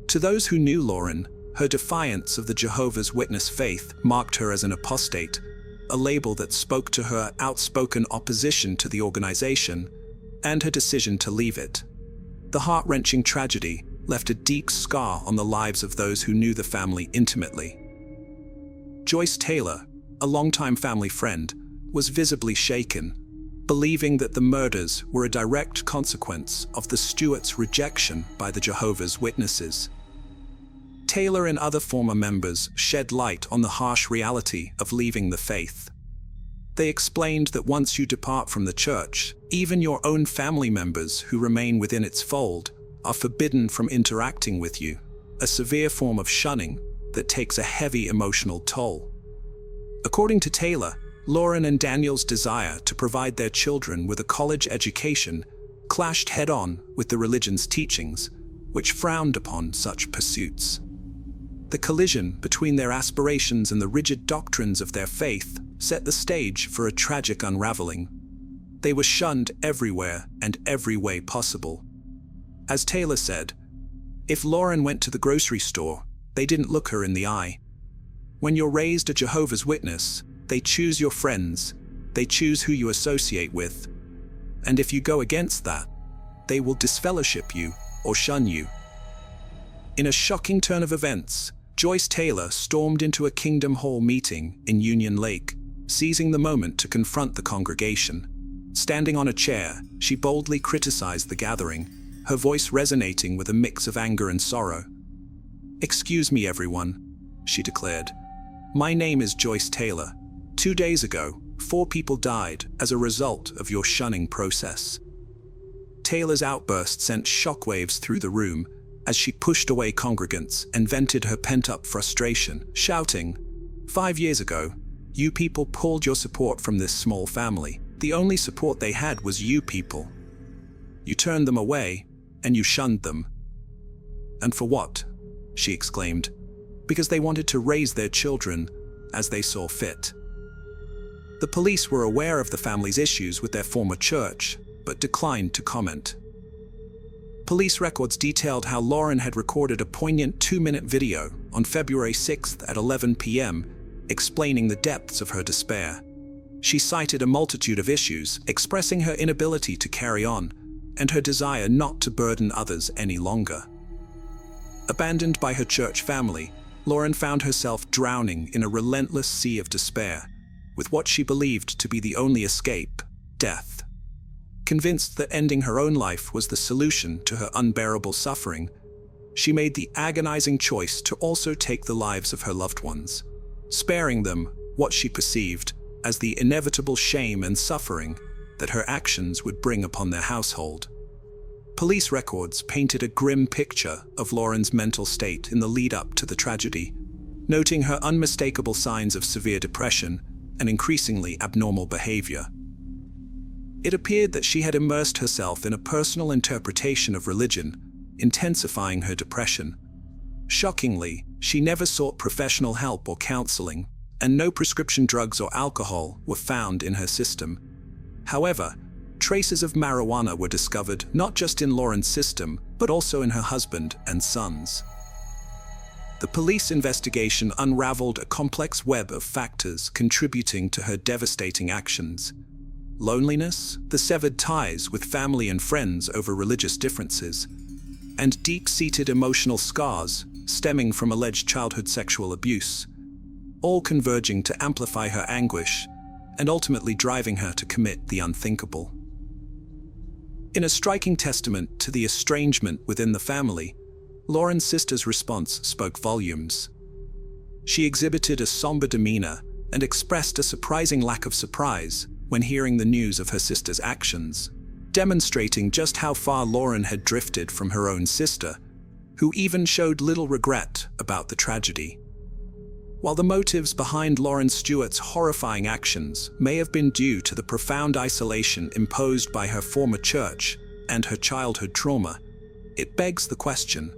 To those who knew Lauren, Her defiance of the Jehovah's Witness faith marked her as an apostate, a label that spoke to her outspoken opposition to the organization and her decision to leave it. The heart-wrenching tragedy left a deep scar on the lives of those who knew the family intimately. Joyce Taylor, a longtime family friend, was visibly shaken, believing that the murders were a direct consequence of the Stewarts' rejection by the Jehovah's Witnesses. Taylor and other former members shed light on the harsh reality of leaving the faith. They explained that once you depart from the church, even your own family members who remain within its fold are forbidden from interacting with you, a severe form of shunning that takes a heavy emotional toll. According to Taylor, Lauren and Daniel's desire to provide their children with a college education clashed head-on with the religion's teachings, which frowned upon such pursuits. The collision between their aspirations and the rigid doctrines of their faith set the stage for a tragic unraveling. They were shunned everywhere and every way possible. As Taylor said, if Lauren went to the grocery store, they didn't look her in the eye. When you're raised a Jehovah's Witness, they choose your friends, they choose who you associate with, and if you go against that, they will disfellowship you or shun you. In a shocking turn of events, Joyce Taylor stormed into a Kingdom Hall meeting in Union Lake, seizing the moment to confront the congregation. Standing on a chair, she boldly criticized the gathering, her voice resonating with a mix of anger and sorrow. "Excuse me, everyone," she declared. "My name is Joyce Taylor. 2 days ago, 4 people died as a result of your shunning process." Taylor's outburst sent shockwaves through the room as she pushed away congregants and vented her pent-up frustration, shouting, "5 years ago, you people pulled your support from this small family. The only support they had was you people. You turned them away, and you shunned them. And for what?" she exclaimed. "Because they wanted to raise their children as they saw fit." The police were aware of the family's issues with their former church, but declined to comment. Police records detailed how Lauren had recorded a poignant 2-minute video on February 6th at 11 p.m., explaining the depths of her despair. She cited a multitude of issues, expressing her inability to carry on and her desire not to burden others any longer. Abandoned by her church family, Lauren found herself drowning in a relentless sea of despair, with what she believed to be the only escape, death. Convinced that ending her own life was the solution to her unbearable suffering, she made the agonizing choice to also take the lives of her loved ones, sparing them what she perceived as the inevitable shame and suffering that her actions would bring upon their household. Police records painted a grim picture of Lauren's mental state in the lead-up to the tragedy, noting her unmistakable signs of severe depression and increasingly abnormal behavior. It appeared that she had immersed herself in a personal interpretation of religion, intensifying her depression. Shockingly, she never sought professional help or counseling, and no prescription drugs or alcohol were found in her system. However, traces of marijuana were discovered not just in Lauren's system, but also in her husband and sons. The police investigation unraveled a complex web of factors contributing to her devastating actions. Loneliness, the severed ties with family and friends over religious differences, and deep-seated emotional scars stemming from alleged childhood sexual abuse, all converging to amplify her anguish and ultimately driving her to commit the unthinkable. In a striking testament to the estrangement within the family, Lauren's sister's response spoke volumes. She exhibited a somber demeanor and expressed a surprising lack of surprise when hearing the news of her sister's actions, demonstrating just how far Lauren had drifted from her own sister, who even showed little regret about the tragedy. While the motives behind Lauren Stewart's horrifying actions may have been due to the profound isolation imposed by her former church and her childhood trauma, it begs the question,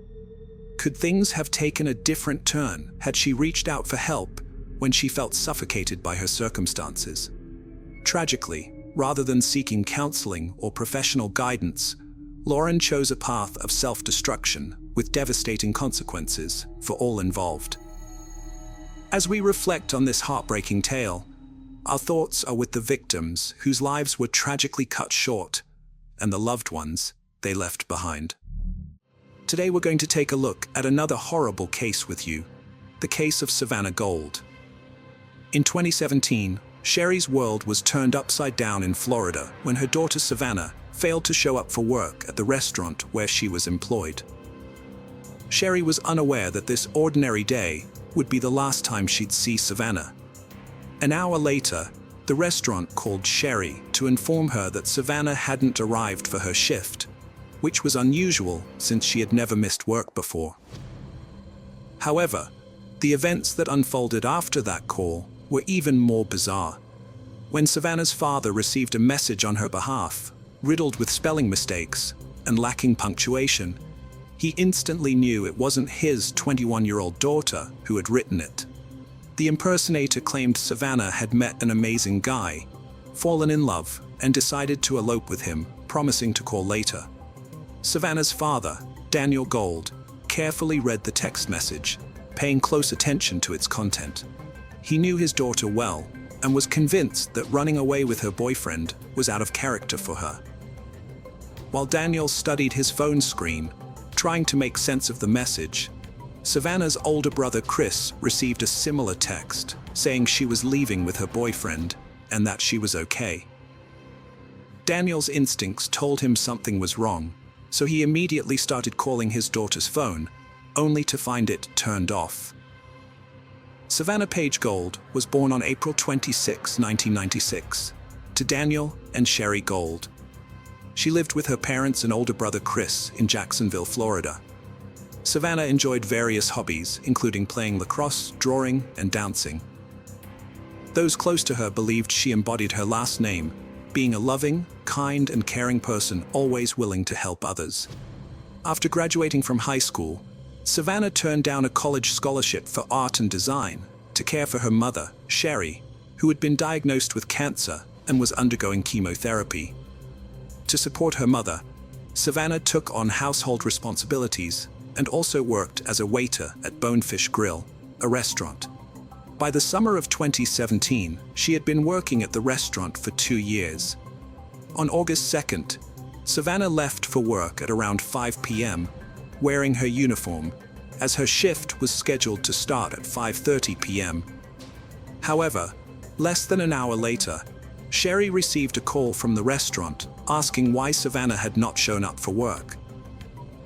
could things have taken a different turn had she reached out for help when she felt suffocated by her circumstances? Tragically, rather than seeking counseling or professional guidance, Lauren chose a path of self-destruction, with devastating consequences for all involved. As we reflect on this heartbreaking tale, our thoughts are with the victims whose lives were tragically cut short, and the loved ones they left behind. Today we're going to take a look at another horrible case with you, the case of Savannah Gold. In 2017, Sherry's world was turned upside down in Florida when her daughter Savannah failed to show up for work at the restaurant where she was employed. Sherry was unaware that this ordinary day would be the last time she'd see Savannah. An hour later, the restaurant called Sherry to inform her that Savannah hadn't arrived for her shift, which was unusual since she had never missed work before. However, the events that unfolded after that call were even more bizarre. When Savannah's father received a message on her behalf, riddled with spelling mistakes and lacking punctuation, he instantly knew it wasn't his 21-year-old daughter who had written it. The impersonator claimed Savannah had met an amazing guy, fallen in love, and decided to elope with him, promising to call later. Savannah's father, Daniel Gold, carefully read the text message, paying close attention to its content. He knew his daughter well and was convinced that running away with her boyfriend was out of character for her. While Daniel studied his phone screen, trying to make sense of the message, Savannah's older brother Chris received a similar text saying she was leaving with her boyfriend and that she was okay. Daniel's instincts told him something was wrong, so he immediately started calling his daughter's phone, only to find it turned off. Savannah Page Gold was born on April 26, 1996, to Daniel and Sherry Gold. She lived with her parents and older brother Chris in Jacksonville, Florida. Savannah enjoyed various hobbies, including playing lacrosse, drawing, and dancing. Those close to her believed she embodied her last name, being a loving, kind, and caring person always willing to help others. After graduating from high school, Savannah turned down a college scholarship for art and design to care for her mother, Sherry, who had been diagnosed with cancer and was undergoing chemotherapy. To support her mother, Savannah took on household responsibilities and also worked as a waiter at Bonefish Grill, a restaurant. By the summer of 2017, she had been working at the restaurant for 2 years. On August 2nd, Savannah left for work at around 5 p.m., wearing her uniform, as her shift was scheduled to start at 5:30 p.m. However, less than an hour later, Sherry received a call from the restaurant asking why Savannah had not shown up for work.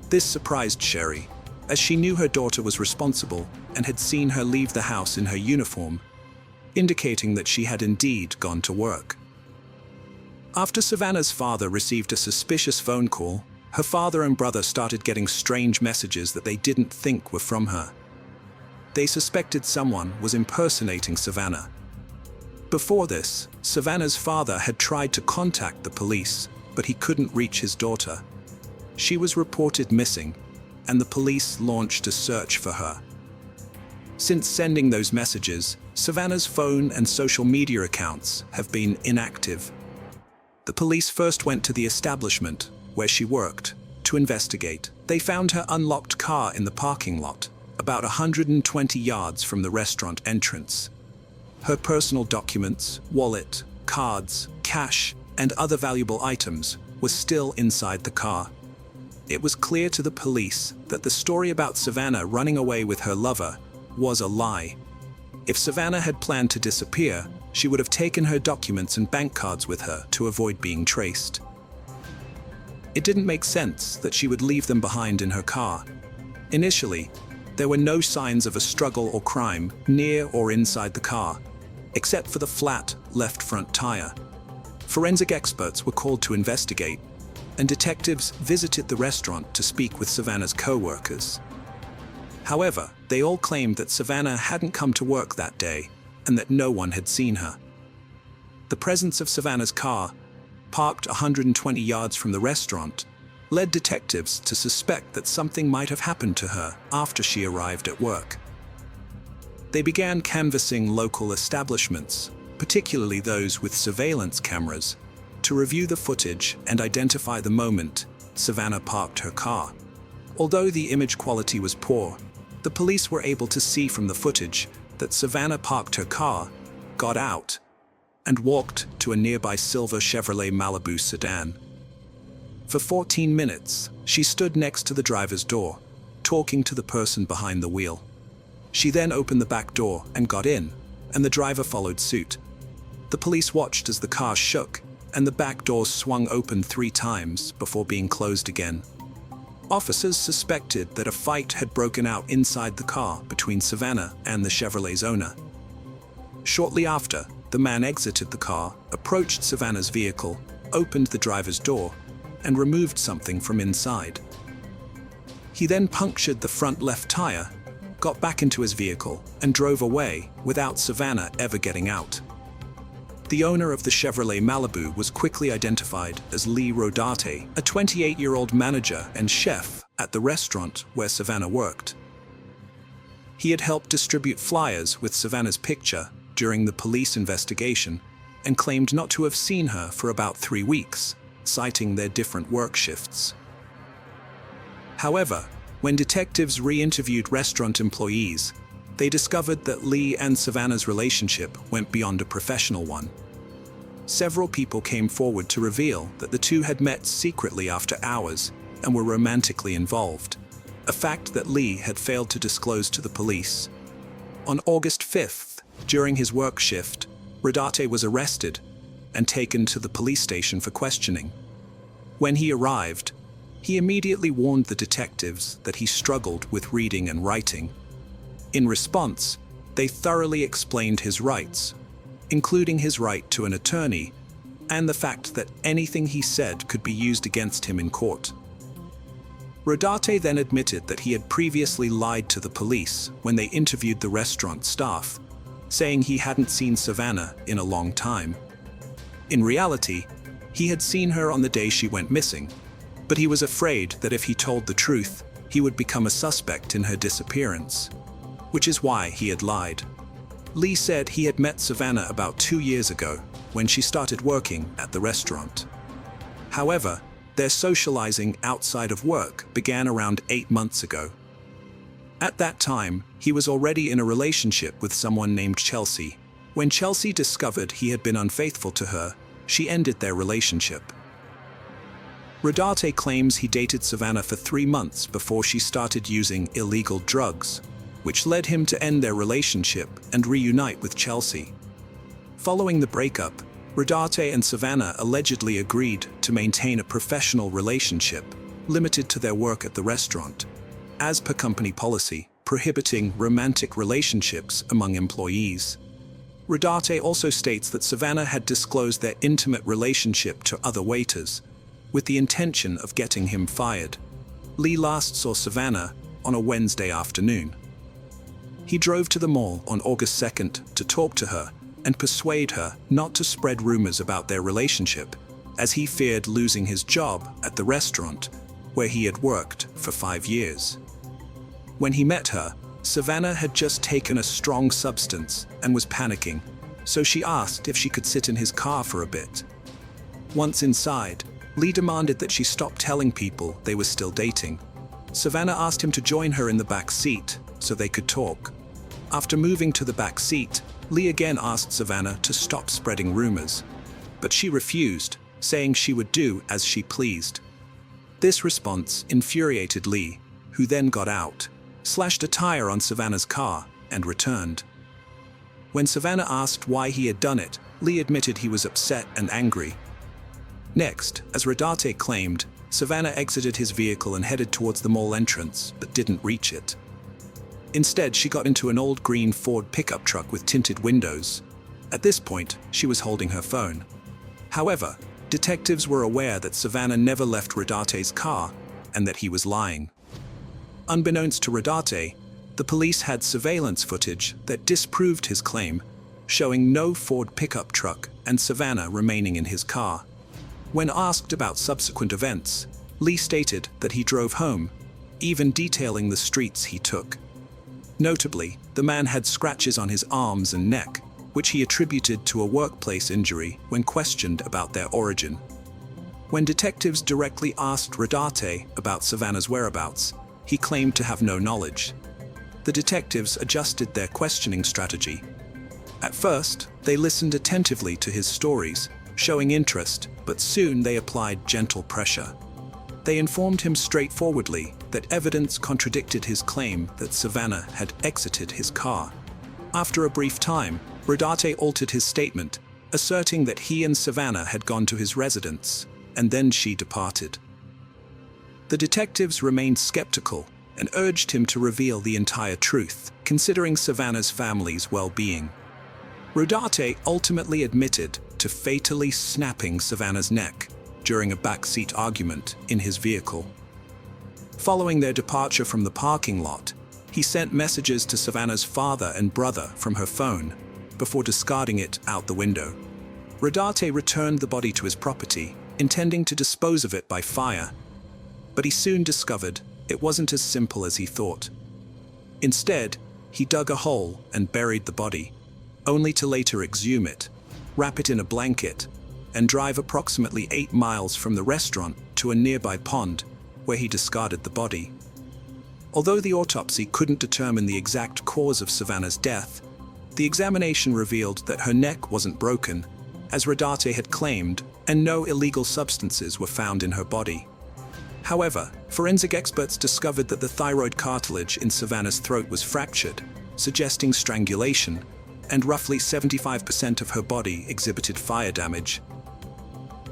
This surprised Sherry, as she knew her daughter was responsible and had seen her leave the house in her uniform, indicating that she had indeed gone to work. After Savannah's father received a suspicious phone call, her father and brother started getting strange messages that they didn't think were from her. They suspected someone was impersonating Savannah. Before this, Savannah's father had tried to contact the police, but he couldn't reach his daughter. She was reported missing, and the police launched a search for her. Since sending those messages, Savannah's phone and social media accounts have been inactive. The police first went to the establishment where she worked to investigate. They found her unlocked car in the parking lot, about 120 yards from the restaurant entrance. Her personal documents, wallet, cards, cash, and other valuable items were still inside the car. It was clear to the police that the story about Savannah running away with her lover was a lie. If Savannah had planned to disappear, she would have taken her documents and bank cards with her to avoid being traced. It didn't make sense that she would leave them behind in her car. Initially, there were no signs of a struggle or crime near or inside the car, except for the flat left front tire. Forensic experts were called to investigate, and detectives visited the restaurant to speak with Savannah's co-workers. However, they all claimed that Savannah hadn't come to work that day and that no one had seen her. The presence of Savannah's car, parked 120 yards from the restaurant, led detectives to suspect that something might have happened to her after she arrived at work. They began canvassing local establishments, particularly those with surveillance cameras, to review the footage and identify the moment Savannah parked her car. Although the image quality was poor, the police were able to see from the footage that Savannah parked her car, got out, and walked to a nearby silver Chevrolet Malibu sedan. For 14 minutes, she stood next to the driver's door, talking to the person behind the wheel. She then opened the back door and got in, and the driver followed suit. The police watched as the car shook, and the back door swung open 3 times before being closed again. Officers suspected that a fight had broken out inside the car between Savannah and the Chevrolet's owner. Shortly after, the man exited the car, approached Savannah's vehicle, opened the driver's door, and removed something from inside. He then punctured the front left tire, got back into his vehicle, and drove away without Savannah ever getting out. The owner of the Chevrolet Malibu was quickly identified as Lee Rodarte, a 28-year-old manager and chef at the restaurant where Savannah worked. He had helped distribute flyers with Savannah's picture during the police investigation and claimed not to have seen her for about 3 weeks, citing their different work shifts. However, when detectives re-interviewed restaurant employees, they discovered that Lee and Savannah's relationship went beyond a professional one. Several people came forward to reveal that the two had met secretly after hours and were romantically involved, a fact that Lee had failed to disclose to the police. On August 5th, during his work shift, Rodarte was arrested and taken to the police station for questioning. When he arrived, he immediately warned the detectives that he struggled with reading and writing. In response, they thoroughly explained his rights, including his right to an attorney, and the fact that anything he said could be used against him in court. Rodarte then admitted that he had previously lied to the police when they interviewed the restaurant staff, saying he hadn't seen Savannah in a long time. In reality, he had seen her on the day she went missing, but he was afraid that if he told the truth, he would become a suspect in her disappearance, which is why he had lied. Lee said he had met Savannah about 2 years ago when she started working at the restaurant. However, their socializing outside of work began around 8 months ago. At that time, he was already in a relationship with someone named Chelsea. When Chelsea discovered he had been unfaithful to her, she ended their relationship. Rodarte claims he dated Savannah for 3 months before she started using illegal drugs, which led him to end their relationship and reunite with Chelsea. Following the breakup, Rodarte and Savannah allegedly agreed to maintain a professional relationship, limited to their work at the restaurant, as per company policy, prohibiting romantic relationships among employees. Rodarte also states that Savannah had disclosed their intimate relationship to other waiters, with the intention of getting him fired. Lee last saw Savannah on a Wednesday afternoon. He drove to the mall on August 2nd to talk to her and persuade her not to spread rumors about their relationship, as he feared losing his job at the restaurant where he had worked for 5 years. When he met her, Savannah had just taken a strong substance and was panicking, so she asked if she could sit in his car for a bit. Once inside, Lee demanded that she stop telling people they were still dating. Savannah asked him to join her in the back seat so they could talk. After moving to the back seat, Lee again asked Savannah to stop spreading rumors, but she refused, saying she would do as she pleased. This response infuriated Lee, who then got out, slashed a tire on Savannah's car, and returned. When Savannah asked why he had done it, Lee admitted he was upset and angry. Next, as Rodarte claimed, Savannah exited his vehicle and headed towards the mall entrance, but didn't reach it. Instead, she got into an old green Ford pickup truck with tinted windows. At this point, she was holding her phone. However, detectives were aware that Savannah never left Rodarte's car and that he was lying. Unbeknownst to Rodarte, the police had surveillance footage that disproved his claim, showing no Ford pickup truck and Savannah remaining in his car. When asked about subsequent events, Lee stated that he drove home, even detailing the streets he took. Notably, the man had scratches on his arms and neck, which he attributed to a workplace injury when questioned about their origin. When detectives directly asked Rodarte about Savannah's whereabouts, he claimed to have no knowledge. The detectives adjusted their questioning strategy. At first, they listened attentively to his stories, showing interest, but soon they applied gentle pressure. They informed him straightforwardly that evidence contradicted his claim that Savannah had exited his car. After a brief time, Rodarte altered his statement, asserting that he and Savannah had gone to his residence, and then she departed. The detectives remained skeptical and urged him to reveal the entire truth, considering Savannah's family's well-being. Rodarte ultimately admitted to fatally snapping Savannah's neck during a backseat argument in his vehicle. Following their departure from the parking lot, he sent messages to Savannah's father and brother from her phone before discarding it out the window. Rodarte returned the body to his property, intending to dispose of it by fire, but he soon discovered it wasn't as simple as he thought. Instead, he dug a hole and buried the body, only to later exhume it, wrap it in a blanket, and drive approximately 8 miles from the restaurant to a nearby pond, where he discarded the body. Although the autopsy couldn't determine the exact cause of Savannah's death, the examination revealed that her neck wasn't broken, as Rodarte had claimed, and no illegal substances were found in her body. However, forensic experts discovered that the thyroid cartilage in Savannah's throat was fractured, suggesting strangulation, and roughly 75% of her body exhibited fire damage.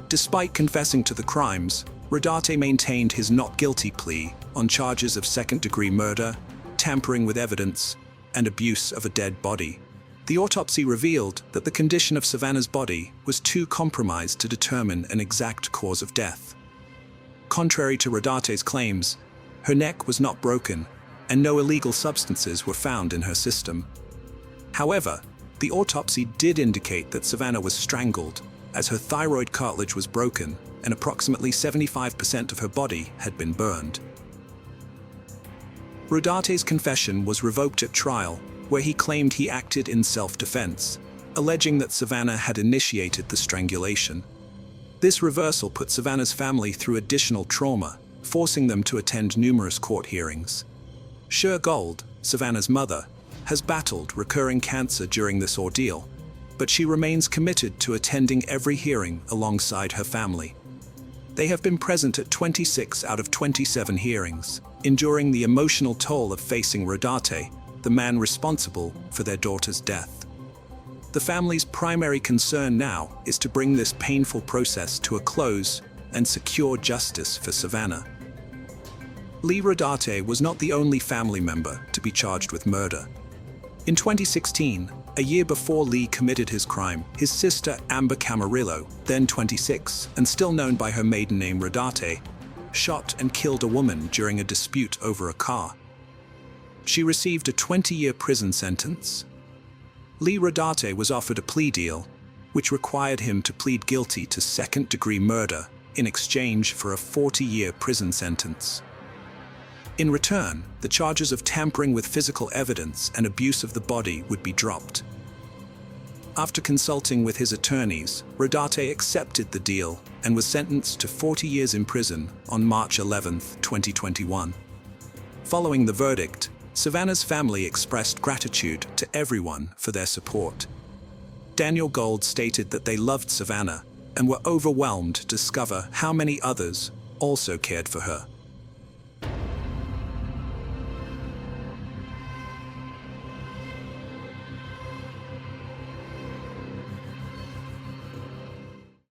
Despite confessing to the crimes, Rodarte maintained his not guilty plea on charges of second-degree murder, tampering with evidence, and abuse of a dead body. The autopsy revealed that the condition of Savannah's body was too compromised to determine an exact cause of death. Contrary to Rodarte's claims, her neck was not broken, and no illegal substances were found in her system. However, the autopsy did indicate that Savannah was strangled, as her thyroid cartilage was broken and approximately 75% of her body had been burned. Rodarte's confession was revoked at trial, where he claimed he acted in self-defense, alleging that Savannah had initiated the strangulation. This reversal put Savannah's family through additional trauma, forcing them to attend numerous court hearings. Cher Gold, Savannah's mother, has battled recurring cancer during this ordeal, but she remains committed to attending every hearing alongside her family. They have been present at 26 out of 27 hearings, enduring the emotional toll of facing Rodarte, the man responsible for their daughter's death. The family's primary concern now is to bring this painful process to a close and secure justice for Savannah. Lee Rodarte was not the only family member to be charged with murder. In 2016, a year before Lee committed his crime, his sister Amber Camarillo, then 26 and still known by her maiden name Rodarte, shot and killed a woman during a dispute over a car. She received a 20-year prison sentence. Lee Rodarte was offered a plea deal, which required him to plead guilty to second-degree murder in exchange for a 40-year prison sentence. In return, the charges of tampering with physical evidence and abuse of the body would be dropped. After consulting with his attorneys, Rodarte accepted the deal and was sentenced to 40 years in prison on March 11, 2021. Following the verdict, Savannah's family expressed gratitude to everyone for their support. Daniel Gold stated that they loved Savannah and were overwhelmed to discover how many others also cared for her.